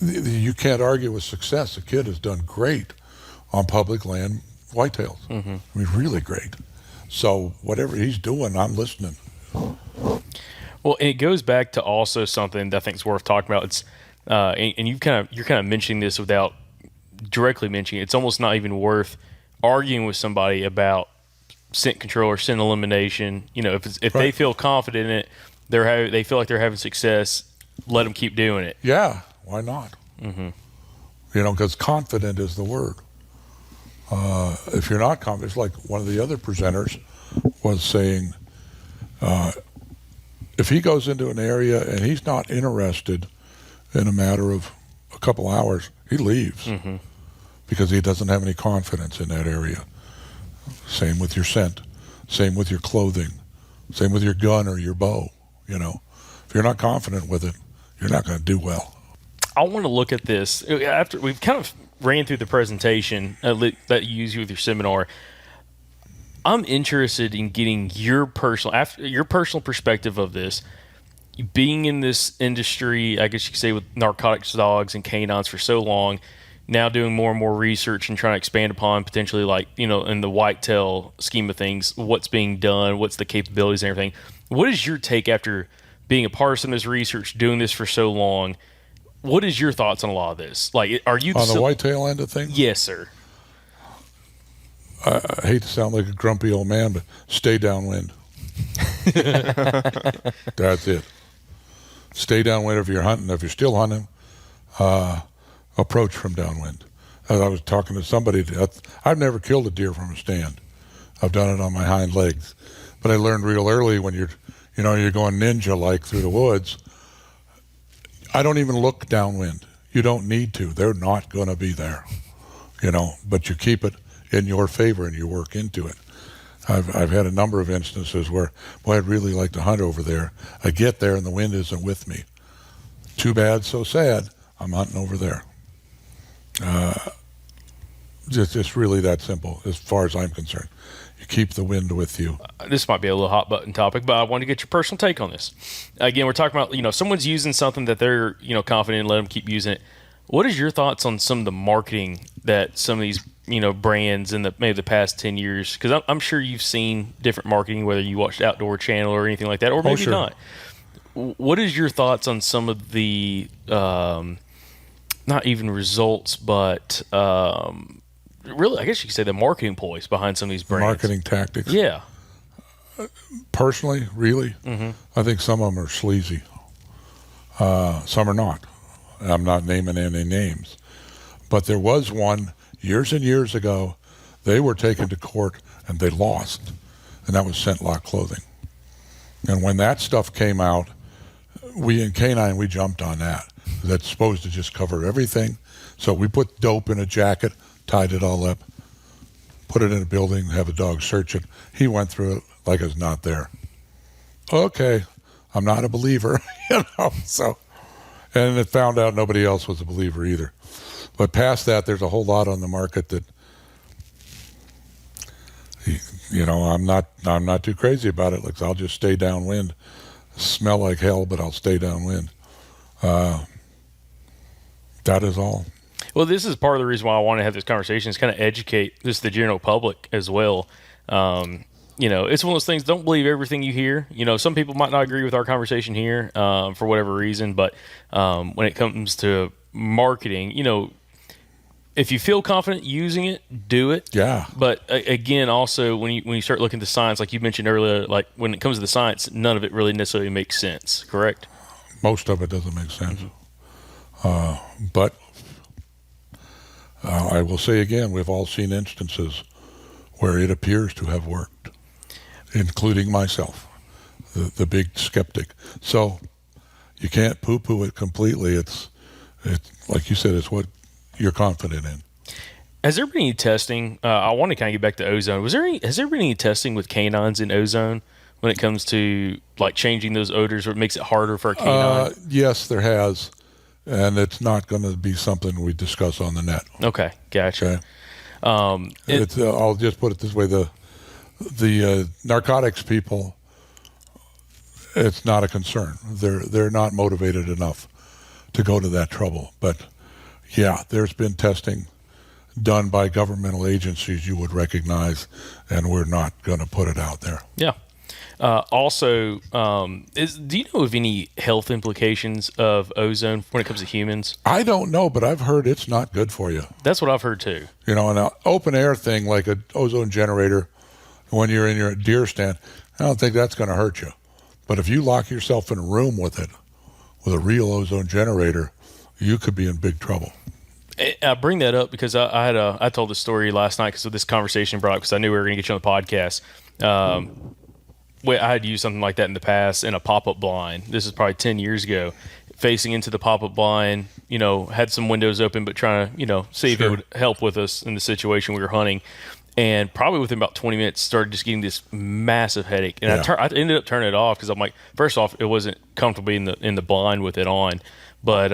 you can't argue with success. The kid has done great on public land whitetails. I mean, really great. So whatever he's doing, I'm listening. Well, and it goes back to also something that I think is worth talking about. It's and you're kind of mentioning this without directly mentioning it. It's almost not even worth arguing with somebody about scent control or scent elimination. If they feel confident in it, they feel like they're having success, let them keep doing it. Yeah, why not? Because confident is the word. If you're not confident, it's like one of the other presenters was saying, if he goes into an area and he's not interested in a matter of a couple hours, he leaves because he doesn't have any confidence in that area. Same with your scent, same with your clothing, same with your gun or your bow. If you're not confident with it, you're not going to do well. I want to look at this after we've kind of ran through the presentation that you use with your seminar. I'm interested in getting your personal perspective of this. Being in this industry, I guess you could say, with narcotics dogs and canines for so long, now doing more and more research and trying to expand upon potentially, like, in the whitetail scheme of things, what's being done, what's the capabilities and everything. What is your take after being a part of some of this research, doing this for so long? What is your thoughts on a lot of this? Like, are you on the whitetail end of things? Yes, sir. I hate to sound like a grumpy old man, but stay downwind. That's it. Stay downwind if you're hunting. If you're still hunting, approach from downwind. As I was talking to somebody, I've never killed a deer from a stand. I've done it on my hind legs. But I learned real early when you're going ninja-like through the woods, I don't even look downwind. You don't need to. They're not going to be there, but you keep it in your favor and you work into it. I've had a number of instances where, boy, I'd really like to hunt over there. I get there and the wind isn't with me. Too bad, so sad. I'm hunting over there. Just really that simple as far as I'm concerned. You keep the wind with you. This might be a little hot button topic, but I want to get your personal take on this. Again, we're talking about, someone's using something that they're, confident in, let them keep using it. What is your thoughts on some of the marketing that some of these, brands in maybe the past 10 years? Because I'm sure you've seen different marketing, whether you watched Outdoor Channel or anything like that, or maybe not. What is your thoughts on some of the, not even results, but really, I guess you could say the marketing ploys behind some of these brands? Marketing tactics. Yeah. Personally, really, I think some of them are sleazy. Some are not. I'm not naming any names. But there was one years and years ago, they were taken to court and they lost, and that was Scentlock clothing. And when that stuff came out, we in Canine, we jumped on that. That's supposed to just cover everything. So we put dope in a jacket, tied it all up, put it in a building, have a dog search it. He went through it like it's not there. Okay, I'm not a believer, so. And it found out nobody else was a believer either. But past that, there's a whole lot on the market that, I'm not too crazy about it. Like, I'll just stay downwind. Smell like hell, but I'll stay downwind. That is all. Well, this is part of the reason why I want to have this conversation, is kind of educate just the general public as well. It's one of those things, don't believe everything you hear. Some people might not agree with our conversation here for whatever reason, but when it comes to marketing, if you feel confident using it, do it. Yeah. But again, also, when you start looking at the science, like you mentioned earlier, like when it comes to the science, none of it really necessarily makes sense, correct? Most of it doesn't make sense. But I will say again, we've all seen instances where it appears to have worked, including myself, the big skeptic. So you can't poo-poo it completely. It's like you said, it's what you're confident in. Has there been any testing? I want to kind of get back to ozone. Has there been any testing with canines in ozone when it comes to like changing those odors, or it makes it harder for a canine? Yes, there has, and it's not going to be something we discuss on the net. Okay, gotcha. Okay. I'll just put it this way: the narcotics people, it's not a concern. They're not motivated enough to go to that trouble. But yeah, there's been testing done by governmental agencies you would recognize, and we're not going to put it out there. Yeah. Also, do you know of any health implications of ozone when it comes to humans? I don't know, but I've heard it's not good for you. That's what I've heard too. An open air thing like an ozone generator, when you're in your deer stand, I don't think that's going to hurt you. But if you lock yourself in a room with it, with a real ozone generator, you could be in big trouble. I bring that up because I told the story last night because of this conversation brought up, because I knew we were going to get you on the podcast. I had used something like that in the past in a pop-up blind. This is probably 10 years ago. Facing into the pop-up blind, had some windows open, but trying to, see if it would help with us in the situation we were hunting. and probably within about 20 minutes started just getting this massive headache. And I ended up turning it off because I'm like, first off, it wasn't comfortable being in the blind with it on, but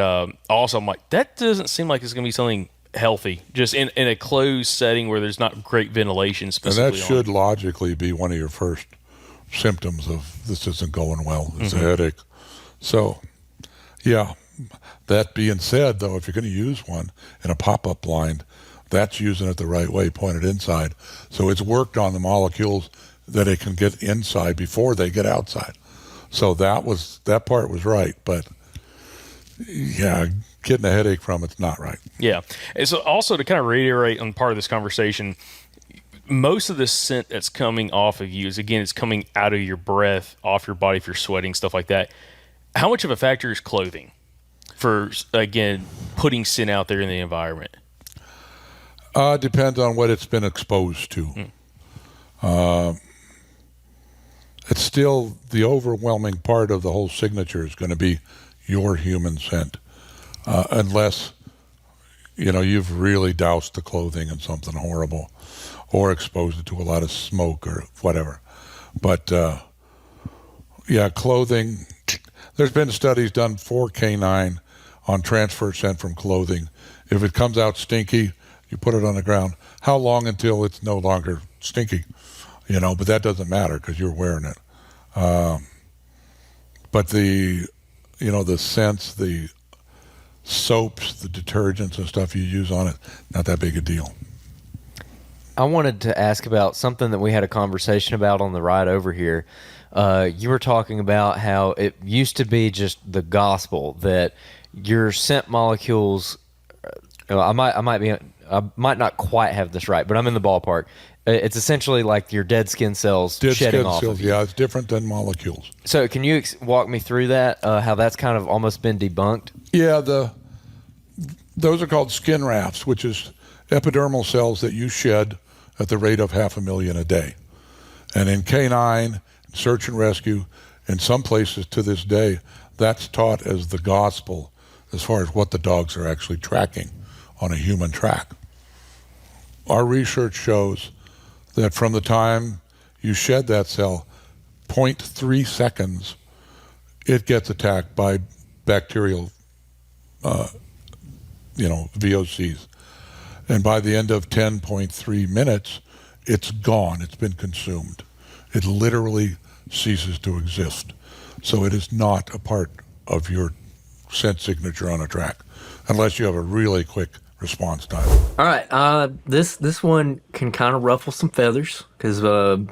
also I'm like, that doesn't seem like it's going to be something healthy, just in a closed setting where there's not great ventilation specifically. And that should logically be one of your first symptoms of this isn't going well. It's a headache. So, yeah. That being said, though, if you're going to use one in a pop-up blind, that's using it the right way, pointed inside. So it's worked on the molecules that it can get inside before they get outside. So that part was right, but yeah, getting a headache from it's not right. Yeah. And so also to kind of reiterate on part of this conversation, most of the scent that's coming off of you is, again, it's coming out of your breath, off your body if you're sweating, stuff like that. How much of a factor is clothing for, again, putting scent out there in the environment? Depends on what it's been exposed to. It's still the overwhelming part of the whole signature is going to be your human scent, unless you've really doused the clothing in something horrible or exposed it to a lot of smoke or whatever. But clothing. There's been studies done for canine on transfer scent from clothing. If it comes out stinky, you put it on the ground. How long until it's no longer stinky? But that doesn't matter because you're wearing it. But the scents, the soaps, the detergents and stuff you use on it, not that big a deal. I wanted to ask about something that we had a conversation about on the ride over here. You were talking about how it used to be just the gospel that your scent molecules, I might not quite have this right, but I'm in the ballpark. It's essentially like your dead skin cells shedding off of you. Yeah, it's different than molecules. So can you walk me through that, how that's kind of almost been debunked? Yeah, those are called skin rafts, which is epidermal cells that you shed at the rate of 500,000 a day. And in canine, search and rescue, in some places to this day, that's taught as the gospel as far as what the dogs are actually tracking on a human track. Our research shows that from the time you shed that cell, 0.3 seconds, it gets attacked by bacterial, VOCs. And by the end of 10.3 minutes, it's gone. It's been consumed. It literally ceases to exist. So it is not a part of your scent signature on a track, unless you have a really quick response time. All right, this one can kind of ruffle some feathers because a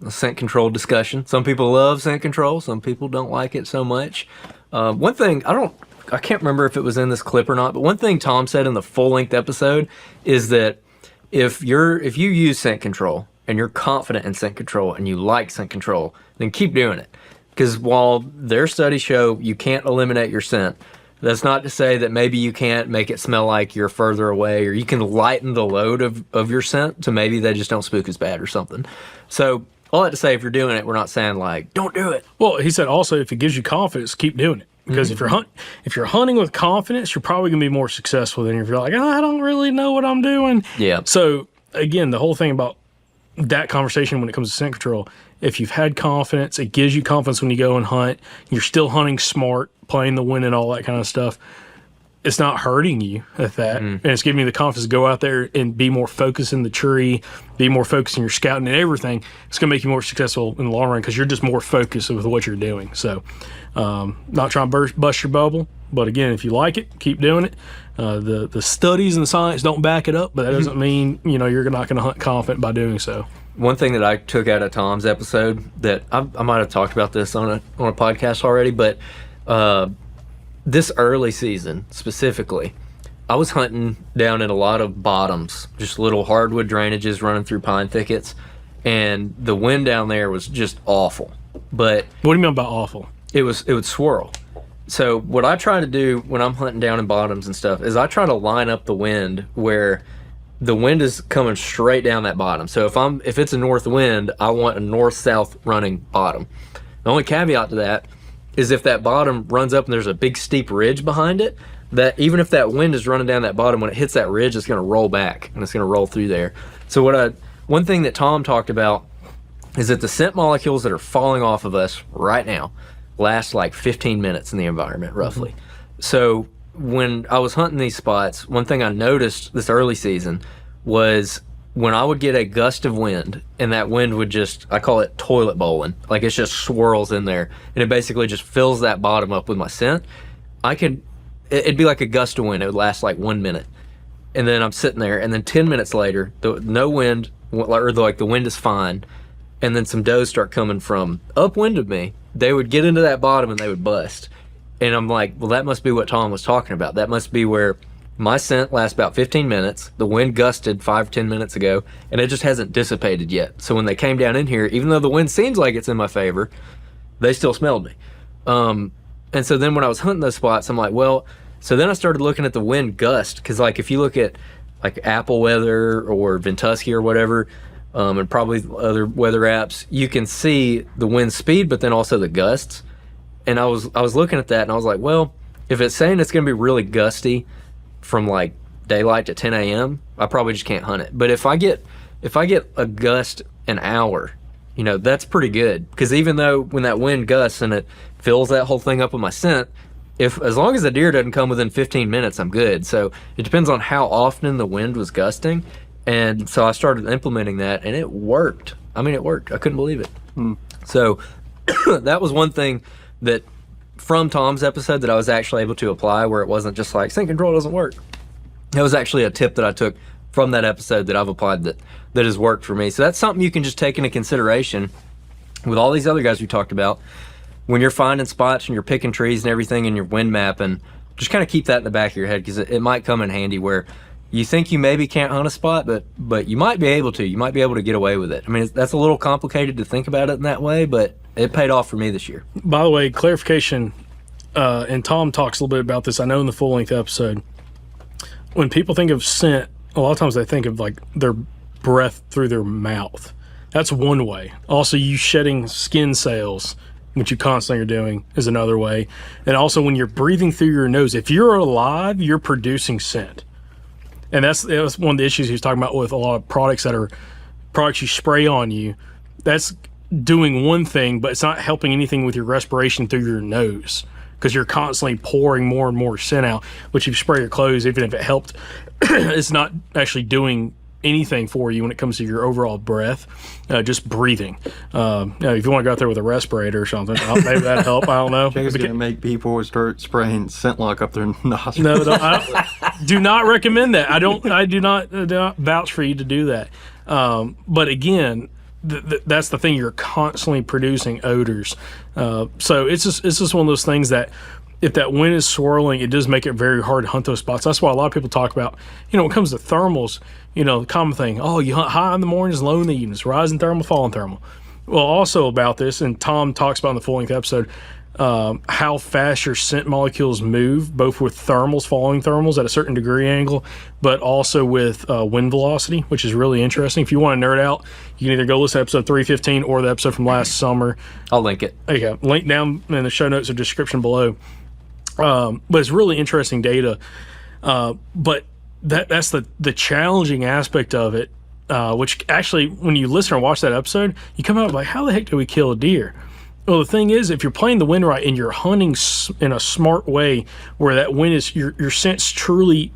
scent control discussion. Some people love scent control, some people don't like it so much. One thing I can't remember if it was in this clip or not, but one thing Tom said in the full-length episode is that if you use scent control and you're confident in scent control and you like scent control, then keep doing it. Because while their studies show you can't eliminate your scent, that's not to say that maybe you can't make it smell like you're further away, or you can lighten the load of your scent to maybe they just don't spook as bad or something. So all that to say, if you're doing it, we're not saying like, don't do it. Well, he said also if it gives you confidence, keep doing it. Because if you're hunting with confidence, you're probably going to be more successful than if you're like, I don't really know what I'm doing. Yeah. So again, the whole thing about that conversation when it comes to scent control, if you've had confidence, it gives you confidence when you go and hunt. You're still hunting smart, playing the wind and all that kind of stuff. It's not hurting you at that. And it's giving you the confidence to go out there and be more focused in the tree, be more focused in your scouting and everything. It's going to make you more successful in the long run because you're just more focused with what you're doing. So not trying to bust your bubble, but again, if you like it, keep doing it. The studies and the science don't back it up, but that doesn't mean you're not going to hunt confident by doing so. One thing that I took out of Tom's episode that I might have talked about this on a podcast already, but this early season specifically, I was hunting down in a lot of bottoms, just little hardwood drainages running through pine thickets, and the wind down there was just awful. But what do you mean by awful? It would swirl. So what I try to do when I'm hunting down in bottoms and stuff is I try to line up the wind where the wind is coming straight down that bottom. So if it's a north wind, I want a north-south running bottom. The only caveat to that is if that bottom runs up and there's a big steep ridge behind it, that even if that wind is running down that bottom, when it hits that ridge, it's going to roll back and it's going to roll through there. So one thing that Tom talked about is that the scent molecules that are falling off of us right now last like 15 minutes in the environment, roughly. So when I was hunting these spots, one thing I noticed this early season was when I would get a gust of wind, and that wind would just, I call it toilet bowling, like it just swirls in there, and it basically just fills that bottom up with my scent. It'd be like a gust of wind. It would last like 1 minute. And then I'm sitting there, and then 10 minutes later, no wind, or like the wind is fine, and then some does start coming from upwind of me. They would get into that bottom and they would bust. And I'm like, well, that must be what Tom was talking about. That must be where my scent lasts about 15 minutes. The wind gusted 5-10 minutes ago, and it just hasn't dissipated yet. So when they came down in here, even though the wind seems like it's in my favor, they still smelled me. And so then when I was hunting those spots, I'm like, well, so then I started looking at the wind gust, because like if you look at like Apple Weather or Ventusky or whatever, and probably other weather apps, you can see the wind speed, but then also the gusts. And I was looking at that, and I was like, well, if it's saying it's going to be really gusty from like daylight to 10 a.m., I probably just can't hunt it. But if I get a gust an hour, you know, that's pretty good, because even though when that wind gusts and it fills that whole thing up with my scent, as long as the deer doesn't come within 15 minutes, I'm good. So it depends on how often the wind was gusting. And so I started implementing that, and it worked. I mean, it worked. I couldn't believe it. So that was one thing that from Tom's episode that I was actually able to apply, where it wasn't just like scent control doesn't work. That was actually a tip that I took from that episode that I've applied that has worked for me. So that's something you can just take into consideration with all these other guys we talked about. When you're finding spots and you're picking trees and everything and you're wind mapping, just kind of keep that in the back of your head, because it might come in handy where you think you maybe can't hunt a spot, but you might be able to. You might be able to get away with it. I mean, that's a little complicated to think about it in that way, but it paid off for me this year. By the way, clarification, and Tom talks a little bit about this, I know, in the full-length episode. When people think of scent, a lot of times they think of like their breath through their mouth. That's one way. Also, you shedding skin cells, which you constantly are doing, is another way. And also, when you're breathing through your nose, if you're alive, you're producing scent. And that's one of the issues he was talking about with a lot of products that are products you spray on you. That's doing one thing, but it's not helping anything with your respiration through your nose, because you're constantly pouring more and more scent out, which if you spray your clothes, even if it helped, it's not actually doing anything for you when it comes to your overall breath. Just breathing. If you want to go out there with a respirator or something, maybe that'd help. I don't know. It's going to make people start spraying scent lock up their nostrils. No, I do not recommend that. I do not vouch for you to do that. But again, that's the thing. You're constantly producing odors. So it's just one of those things that if that wind is swirling, it does make it very hard to hunt those spots. That's why a lot of people talk about, when it comes to thermals, the common thing, you hunt high in the mornings, low in the evenings, rising thermal, falling thermal. Well, also about this, and Tom talks about in the full-length episode, how fast your scent molecules move, both with thermals, falling thermals at a certain degree angle, but also with wind velocity, which is really interesting. If you want to nerd out, you can either go listen to episode 315 or the episode from last summer. I'll link it. Okay, link down in the show notes or description below. But it's really interesting data. But that's the challenging aspect of it, which actually, when you listen or watch that episode, you come out like, how the heck do we kill a deer? Well, the thing is, if you're playing the wind right and you're hunting in a smart way, where that wind is your scent's truly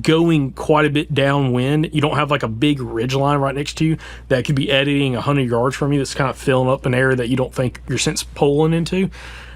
going quite a bit downwind, you don't have like a big ridge line right next to you that could be editing 100 yards from you that's kind of filling up an area that you don't think your scent's pulling into.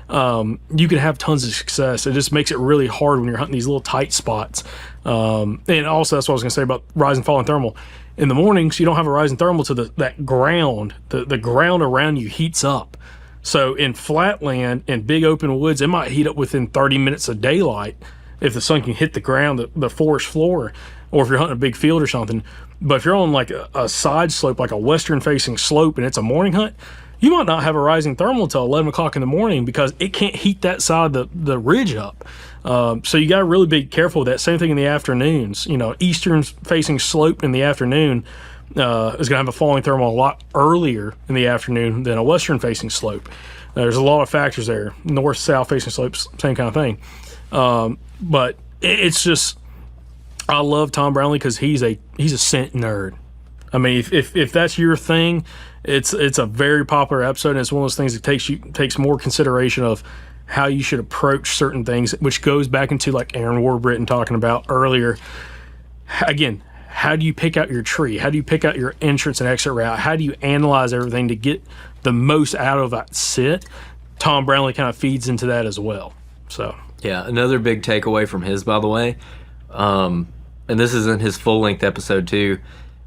You can have tons of success. It just makes it really hard when you're hunting these little tight spots. And also, that's what I was going to say about rising, falling thermal. In the mornings, you don't have a rising thermal to that ground. The ground around you heats up. So in flatland and big open woods, it might heat up within 30 minutes of daylight if the sun can hit the ground, the forest floor, or if you're hunting a big field or something. But if you're on like a side slope, like a western facing slope, and it's a morning hunt, you might not have a rising thermal until 11 o'clock in the morning, because it can't heat that side of the ridge up. So you got to really be careful with that. Same thing in the afternoons. Eastern facing slope in the afternoon is going to have a falling thermal a lot earlier in the afternoon than a western facing slope. There's a lot of factors there. North, south facing slopes, same kind of thing. But it's just, I love Tom Brownlee because he's a scent nerd. I mean, if that's your thing, it's a very popular episode, and it's one of those things that takes more consideration of how you should approach certain things, which goes back into like Aaron Warbritton talking about earlier. Again, how do you pick out your tree? How do you pick out your entrance and exit route? How do you analyze everything to get the most out of that sit? Tom Brownlee kind of feeds into that as well. So Yeah, another big takeaway from his, by the way, and this is in his full-length episode too,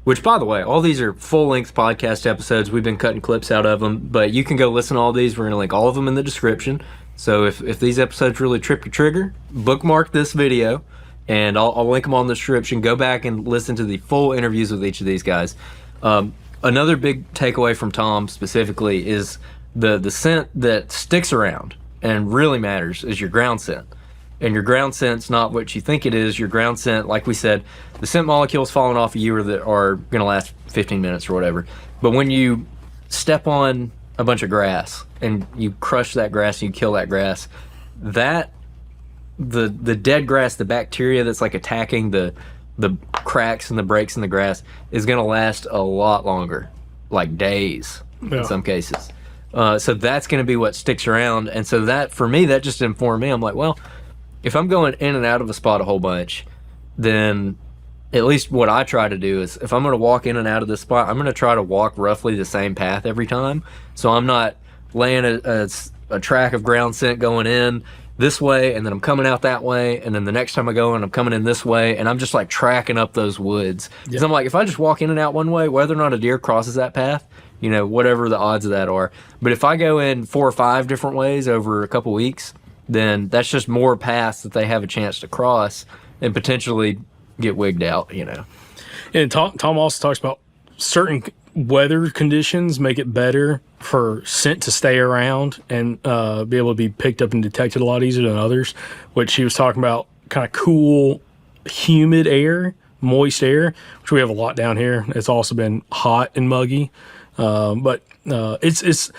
which, by the way, all these are full-length podcast episodes. We've been cutting clips out of them, but you can go listen to all these. We're going to link all of them in the description. So if these episodes really trip your trigger, bookmark this video, and I'll link them on the description. Go back and listen to the full interviews with each of these guys. Another big takeaway from Tom specifically is the scent that sticks around and really matters is your ground scent. And your ground scent's not what you think it is. Your ground scent, like we said, the scent molecules falling off of you that are going to last 15 minutes or whatever. But when you step on a bunch of grass and you crush that grass and you kill that grass, that the dead grass, the bacteria that's like attacking the cracks and the breaks in the grass is going to last a lot longer, like days in some cases. So that's going to be what sticks around. And so that, for me, that just informed me. I'm like, well, if I'm going in and out of a spot a whole bunch, then at least what I try to do is if I'm going to walk in and out of this spot, I'm going to try to walk roughly the same path every time. So I'm not laying a track of ground scent going in this way, and then I'm coming out that way, and then the next time I go in, I'm coming in this way, and I'm just like tracking up those woods. Because I'm like, if I just walk in and out one way, whether or not a deer crosses that path, you know, whatever the odds of that are. But if I go in 4 or 5 different ways over a couple weeks, then that's just more paths that they have a chance to cross and potentially get wigged out, you know. And Tom also talks about certain weather conditions make it better for scent to stay around and be able to be picked up and detected a lot easier than others, which he was talking about kind of cool, humid air, moist air, which we have a lot down here. It's also been hot and muggy. But it's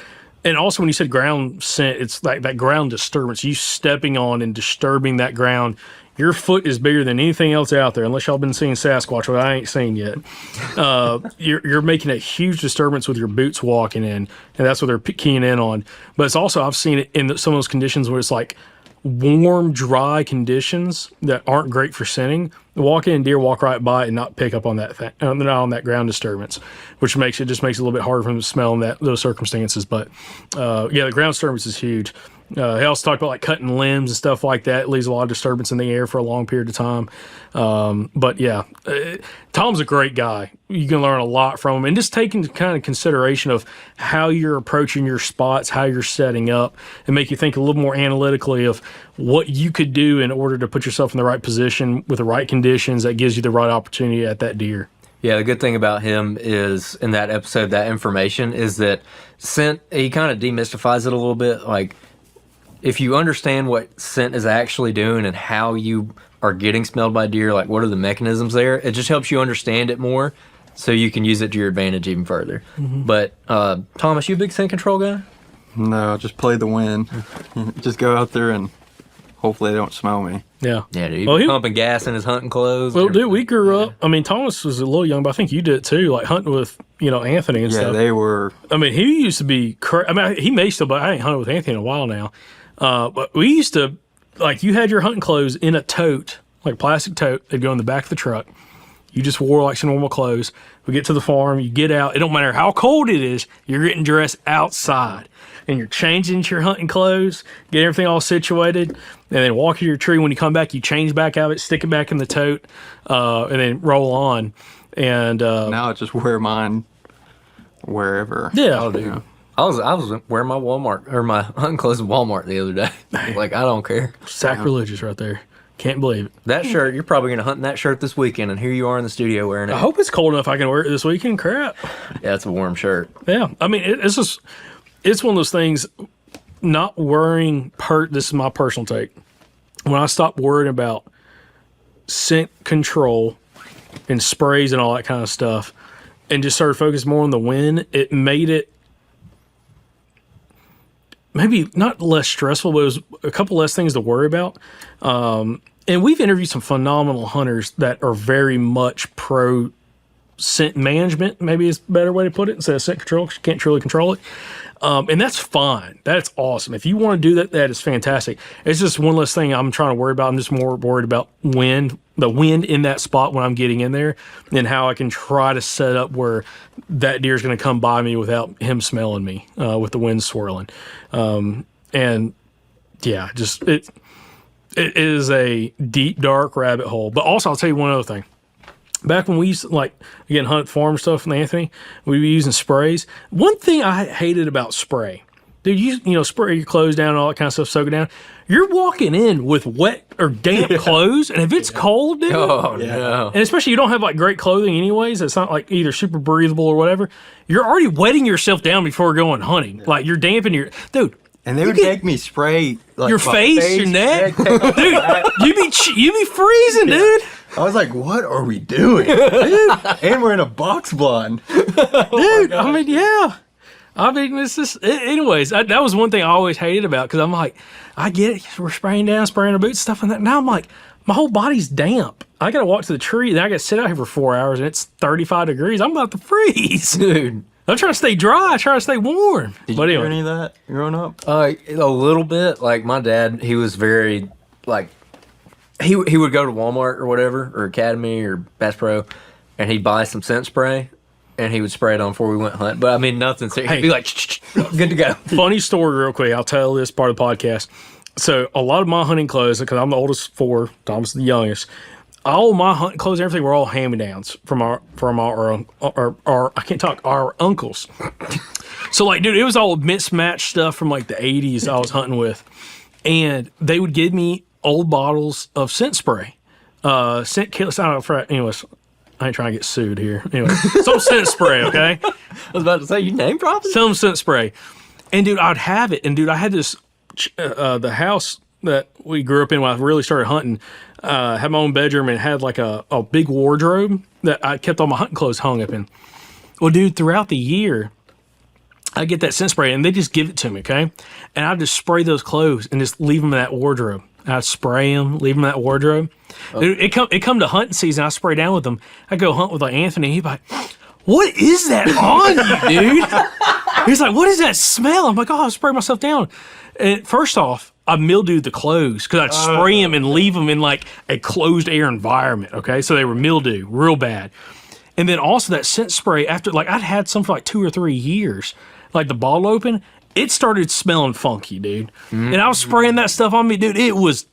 and also when you said ground scent, it's like that ground disturbance, you stepping on and disturbing that ground. Your foot is bigger than anything else out there, unless y'all been seeing Sasquatch, which I ain't seen yet. You're making a huge disturbance with your boots walking in, and that's what they're keying in on. But it's also, I've seen it in some of those conditions where it's like warm, dry conditions that aren't great for scenting. Walk in, deer walk right by it and not pick up on that not on that ground disturbance, which makes it a little bit harder for them to smell in those circumstances. But yeah, the ground disturbance is huge. He also talked about like cutting limbs and stuff like that. It leaves a lot of disturbance in the air for a long period of time. But yeah, Tom's a great guy. You can learn a lot from him, and just taking kind of consideration of how you're approaching your spots, how you're setting up, and make you think a little more analytically of what you could do in order to put yourself in the right position with the right conditions that gives you the right opportunity at that deer. Yeah, the good thing about him is in that episode, that information is that scent, he kind of demystifies it a little bit. Like, if you understand what scent is actually doing and how you are getting smelled by deer, like what are the mechanisms there, it just helps you understand it more so you can use it to your advantage even further. Mm-hmm. But Thomas, you a big scent control guy? No, just play the wind. Just go out there and hopefully they don't smell me. Yeah. Yeah, dude. He's pumping gas in his hunting clothes. Well, dude, we grew up. I mean, Thomas was a little young, but I think you did too, like hunting with, Anthony and stuff. Yeah, they were. I mean, he used to be I mean, he may still, but I ain't hunted with Anthony in a while now. But we used to, like, you had your hunting clothes in a tote, like a plastic tote. They'd go in the back of the truck. You just wore like some normal clothes. We get to the farm, you get out. It don't matter how cold it is, you're getting dressed outside. And you're changing into your hunting clothes, get everything all situated, and then walk to your tree. When you come back, you change back out of it, stick it back in the tote, and then roll on. And now I just wear mine wherever. Yeah. Oh, dude. I was wearing my Walmart or my hunting clothes at Walmart the other day. Like, I don't care. Sacrilegious right there. Can't believe it. That shirt, you're probably going to hunt in that shirt this weekend, and here you are in the studio wearing it. I hope it's cold enough I can wear it this weekend. Crap. Yeah, it's a warm shirt. Yeah. I mean, it's one of those things, not worrying, this is my personal take. When I stopped worrying about scent control and sprays and all that kind of stuff and just started focusing more on the wind, it made it maybe not less stressful, but it was a couple less things to worry about. And we've interviewed some phenomenal hunters that are very much pro scent management, maybe is a better way to put it, instead of scent control, 'cause you can't truly control it. And that's fine. That's awesome. If you want to do that, that is fantastic. It's just one less thing I'm trying to worry about. I'm just more worried about the wind in that spot when I'm getting in there, and how I can try to set up where that deer is going to come by me without him smelling me with the wind swirling. And yeah, just it is a deep, dark rabbit hole. But also, I'll tell you one other thing. Back when we used to, like, again, hunt farm stuff with Anthony, we were using sprays. One thing I hated about spray, dude, you know, spray your clothes down and all that kind of stuff, soak it down. You're walking in with wet or damp clothes, and if it's cold, dude, no. and especially you don't have like great clothing anyways, it's not like either super breathable or whatever, you're already wetting yourself down before going hunting. Like, you're damping your, dude. And they would make me spray like Your my face, your neck, dude. You be freezing, dude. I was like, "What are we doing?" Dude, and we're in a box blind. Dude, I mean, yeah. I mean, it's just, anyways, that was one thing I always hated about, because I'm like, I get it. We're spraying down, spraying our boots, stuff like that. Now I'm like, my whole body's damp. I got to walk to the tree, then I got to sit out here for 4 hours, and it's 35 degrees. I'm about to freeze. Dude. I'm trying to stay dry, trying to stay warm. Did But you do anyway. any of that growing up? A little bit. Like, my dad, he was very, like, he would go to Walmart or whatever, or Academy or Bass Pro, and he'd buy some scent spray, and he would spray it on before we went hunt. But I mean, nothing serious. He'd be like, good to go. Funny story, real quick. I'll tell this part of the podcast. So, a lot of my hunting clothes, because I'm the oldest of 4, Tom's the youngest. All my hunting clothes, and everything were all hand-me-downs from our I can't talk, our uncles. So, like, dude, it was all mismatched stuff from like the 80s I was hunting with, and they would give me old bottles of scent spray, scent killers. I don't know. Anyways, I ain't trying to get sued here. Anyway, some scent spray, okay? I was about to say, you name drop it? Some scent spray, and dude, I'd have it, and dude, I had this the house that we grew up in when I really started hunting. Had my own bedroom and had like a big wardrobe that I kept all my hunting clothes hung up in. Well, dude, throughout the year, I get that scent spray and they just give it to me, okay? And I just spray those clothes and just leave them in that wardrobe. I'd spray them, leave them in that wardrobe. Dude, it come to hunting season, I spray down with them. I go hunt with like Anthony. He'd be like, "What is that on you, dude?" He's like, "What is that smell?" I'm like, "Oh, I spray myself down." And first off, I mildewed the clothes because I'd spray them and leave them in like a closed air environment. Okay, so they were mildew, real bad. And then also that scent spray, after like I'd had some for like 2 or 3 years, like the bottle open, it started smelling funky, dude. And I was spraying that stuff on me, dude. It was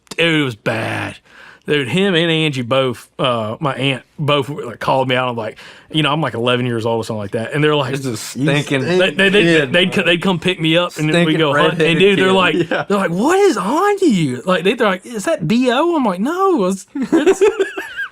bad. Dude, him and Angie both, my aunt, both like called me out. I'm like, you know, I'm like 11 years old or something like that. And they're like, It's just stinking. they'd come pick me up and then we go hunt. And dude, they're like, what is on you? Like, they're like, is that BO? I'm like, no, it's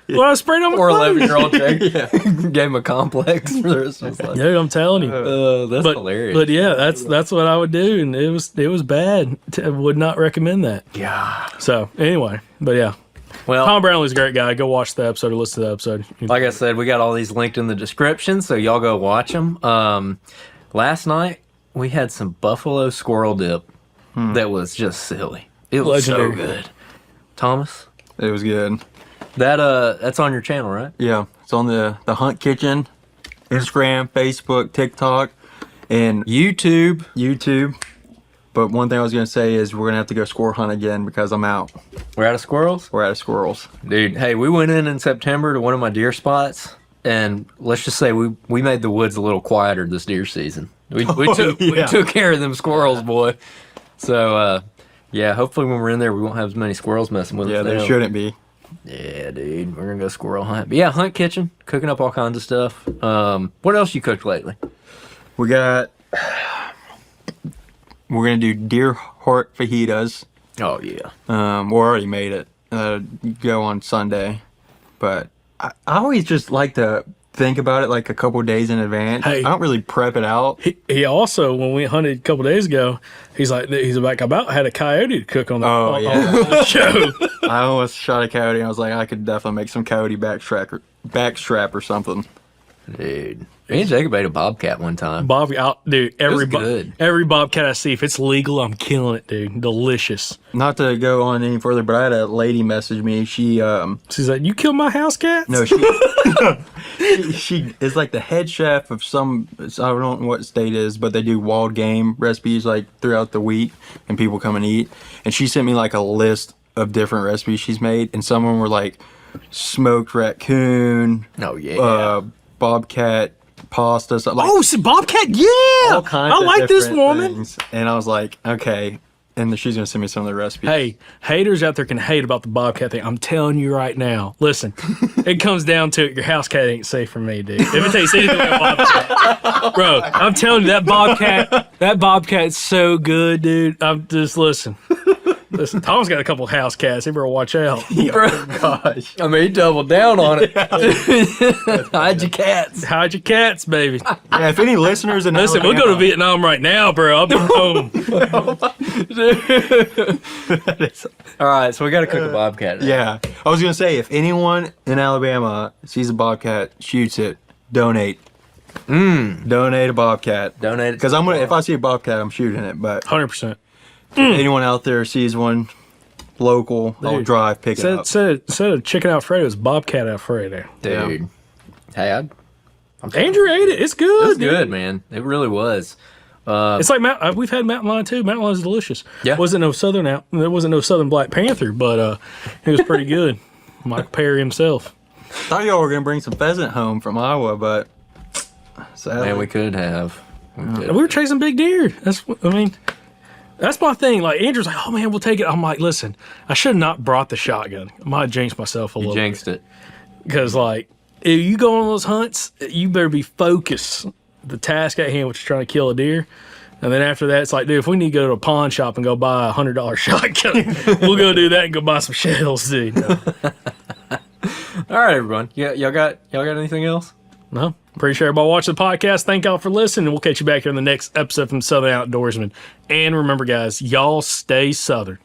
well, I sprayed on my Or clothes. 11-year-old Jake gave him a complex for the rest of his life. Dude, I'm telling you. That's hilarious. But yeah, that's what I would do, and it was bad. I would not recommend that. Yeah. So anyway, but yeah. Well, Tom Brownlee's a great guy. Go watch the episode or listen to the episode. like I said, we got all these linked in the description, so y'all go watch them. Last night, we had some buffalo squirrel dip that was just silly. It was Legendary. so good. Thomas? It was good. That's on your channel, right? Yeah, it's on the Hunt Kitchen, Instagram, Facebook, TikTok, and YouTube. But one thing I was gonna say is we're gonna have to go squirrel hunt again because I'm out. We're out of squirrels? We're out of squirrels. Dude, hey, we went in September to one of my deer spots, and let's just say we made the woods a little quieter this deer season. We took care of them squirrels, boy. So, yeah, hopefully when we're in there, we won't have as many squirrels messing with us. Yeah, there now. shouldn't be. Yeah, dude, we're gonna go squirrel hunt. But yeah, Hunt Kitchen, cooking up all kinds of stuff. What else you cooked lately? We're gonna do deer heart fajitas. Oh yeah. We already made it. Go on Sunday, but I always just like to think about it like a couple days in advance. Hey. I don't really prep it out. He also, when we hunted a couple days ago, he's about had a coyote to cook on the, on the show. I almost shot a coyote. And I was like, I could definitely make some coyote backstrap or something. Dude. Me and Jacob ate a bobcat one time. Dude, good. every bobcat I see, if it's legal, I'm killing it, dude. Delicious. Not to go on any further, but I had a lady message me. She's like, you killed my house cats? no, she is like the head chef of some, I don't know what state it is, but they do wild game recipes like throughout the week, and people come and eat. And she sent me like a list of different recipes she's made, and some of them were like smoked raccoon, Oh, yeah. bobcat pasta, stuff like So bobcat, yeah. all kinds I of like this different woman. things. And I was like, okay. And she's gonna send me some of the recipes. Hey, haters out there can hate about the bobcat thing. I'm telling you right now. Listen, it comes down to it. Your house cat ain't safe for me, dude. If it tastes anything like bobcat, bro, I'm telling you that bobcat's so good, dude. I'm just listen. Tom's got a couple house cats. He better watch out. Gosh. I mean, he doubled down on it. Hide your cats. Hide your cats, baby. Yeah, if any listeners in Listen, we'll go to Alabama- Vietnam right now, bro. I'll be home. All right, so we got to cook a bobcat. Yeah, I was gonna say if anyone in Alabama sees a bobcat, shoots it, donate. Donate a bobcat. Donate it. Because I'm gonna. If I see a bobcat, I'm shooting it. But 100%. if anyone out there sees one, local, I'll Dude, drive, pick it up. Instead of chicken Alfredo, it's bobcat Alfredo. Dude. Hey, Andrew ate it. It's good. it was dude. good, man. It really was. It's like we've had mountain lion too. Mountain lion is delicious. Yeah. There wasn't no southern Black Panther, but it was pretty good. Michael Perry himself. Thought y'all were gonna bring some pheasant home from Iowa, but sadly, Man, we could have. We were chasing big deer. That's my thing. Like Andrew's like, oh man, we'll take it. I'm like, listen, I should have not brought the shotgun. I might have jinxed myself a You little. jinxed it. Because like, if you go on those hunts, you better be focused. The task at hand, which is trying to kill a deer. And then after that, it's like, dude, if we need to go to a pawn shop and go buy $100 shotgun, we'll go do that and go buy some shells, dude. All right, everyone. Yeah, y'all got anything else? No, appreciate everybody watching the podcast. Thank y'all for listening. We'll catch you back here in the next episode from Southern Outdoorsmen. And remember, guys, y'all stay Southern.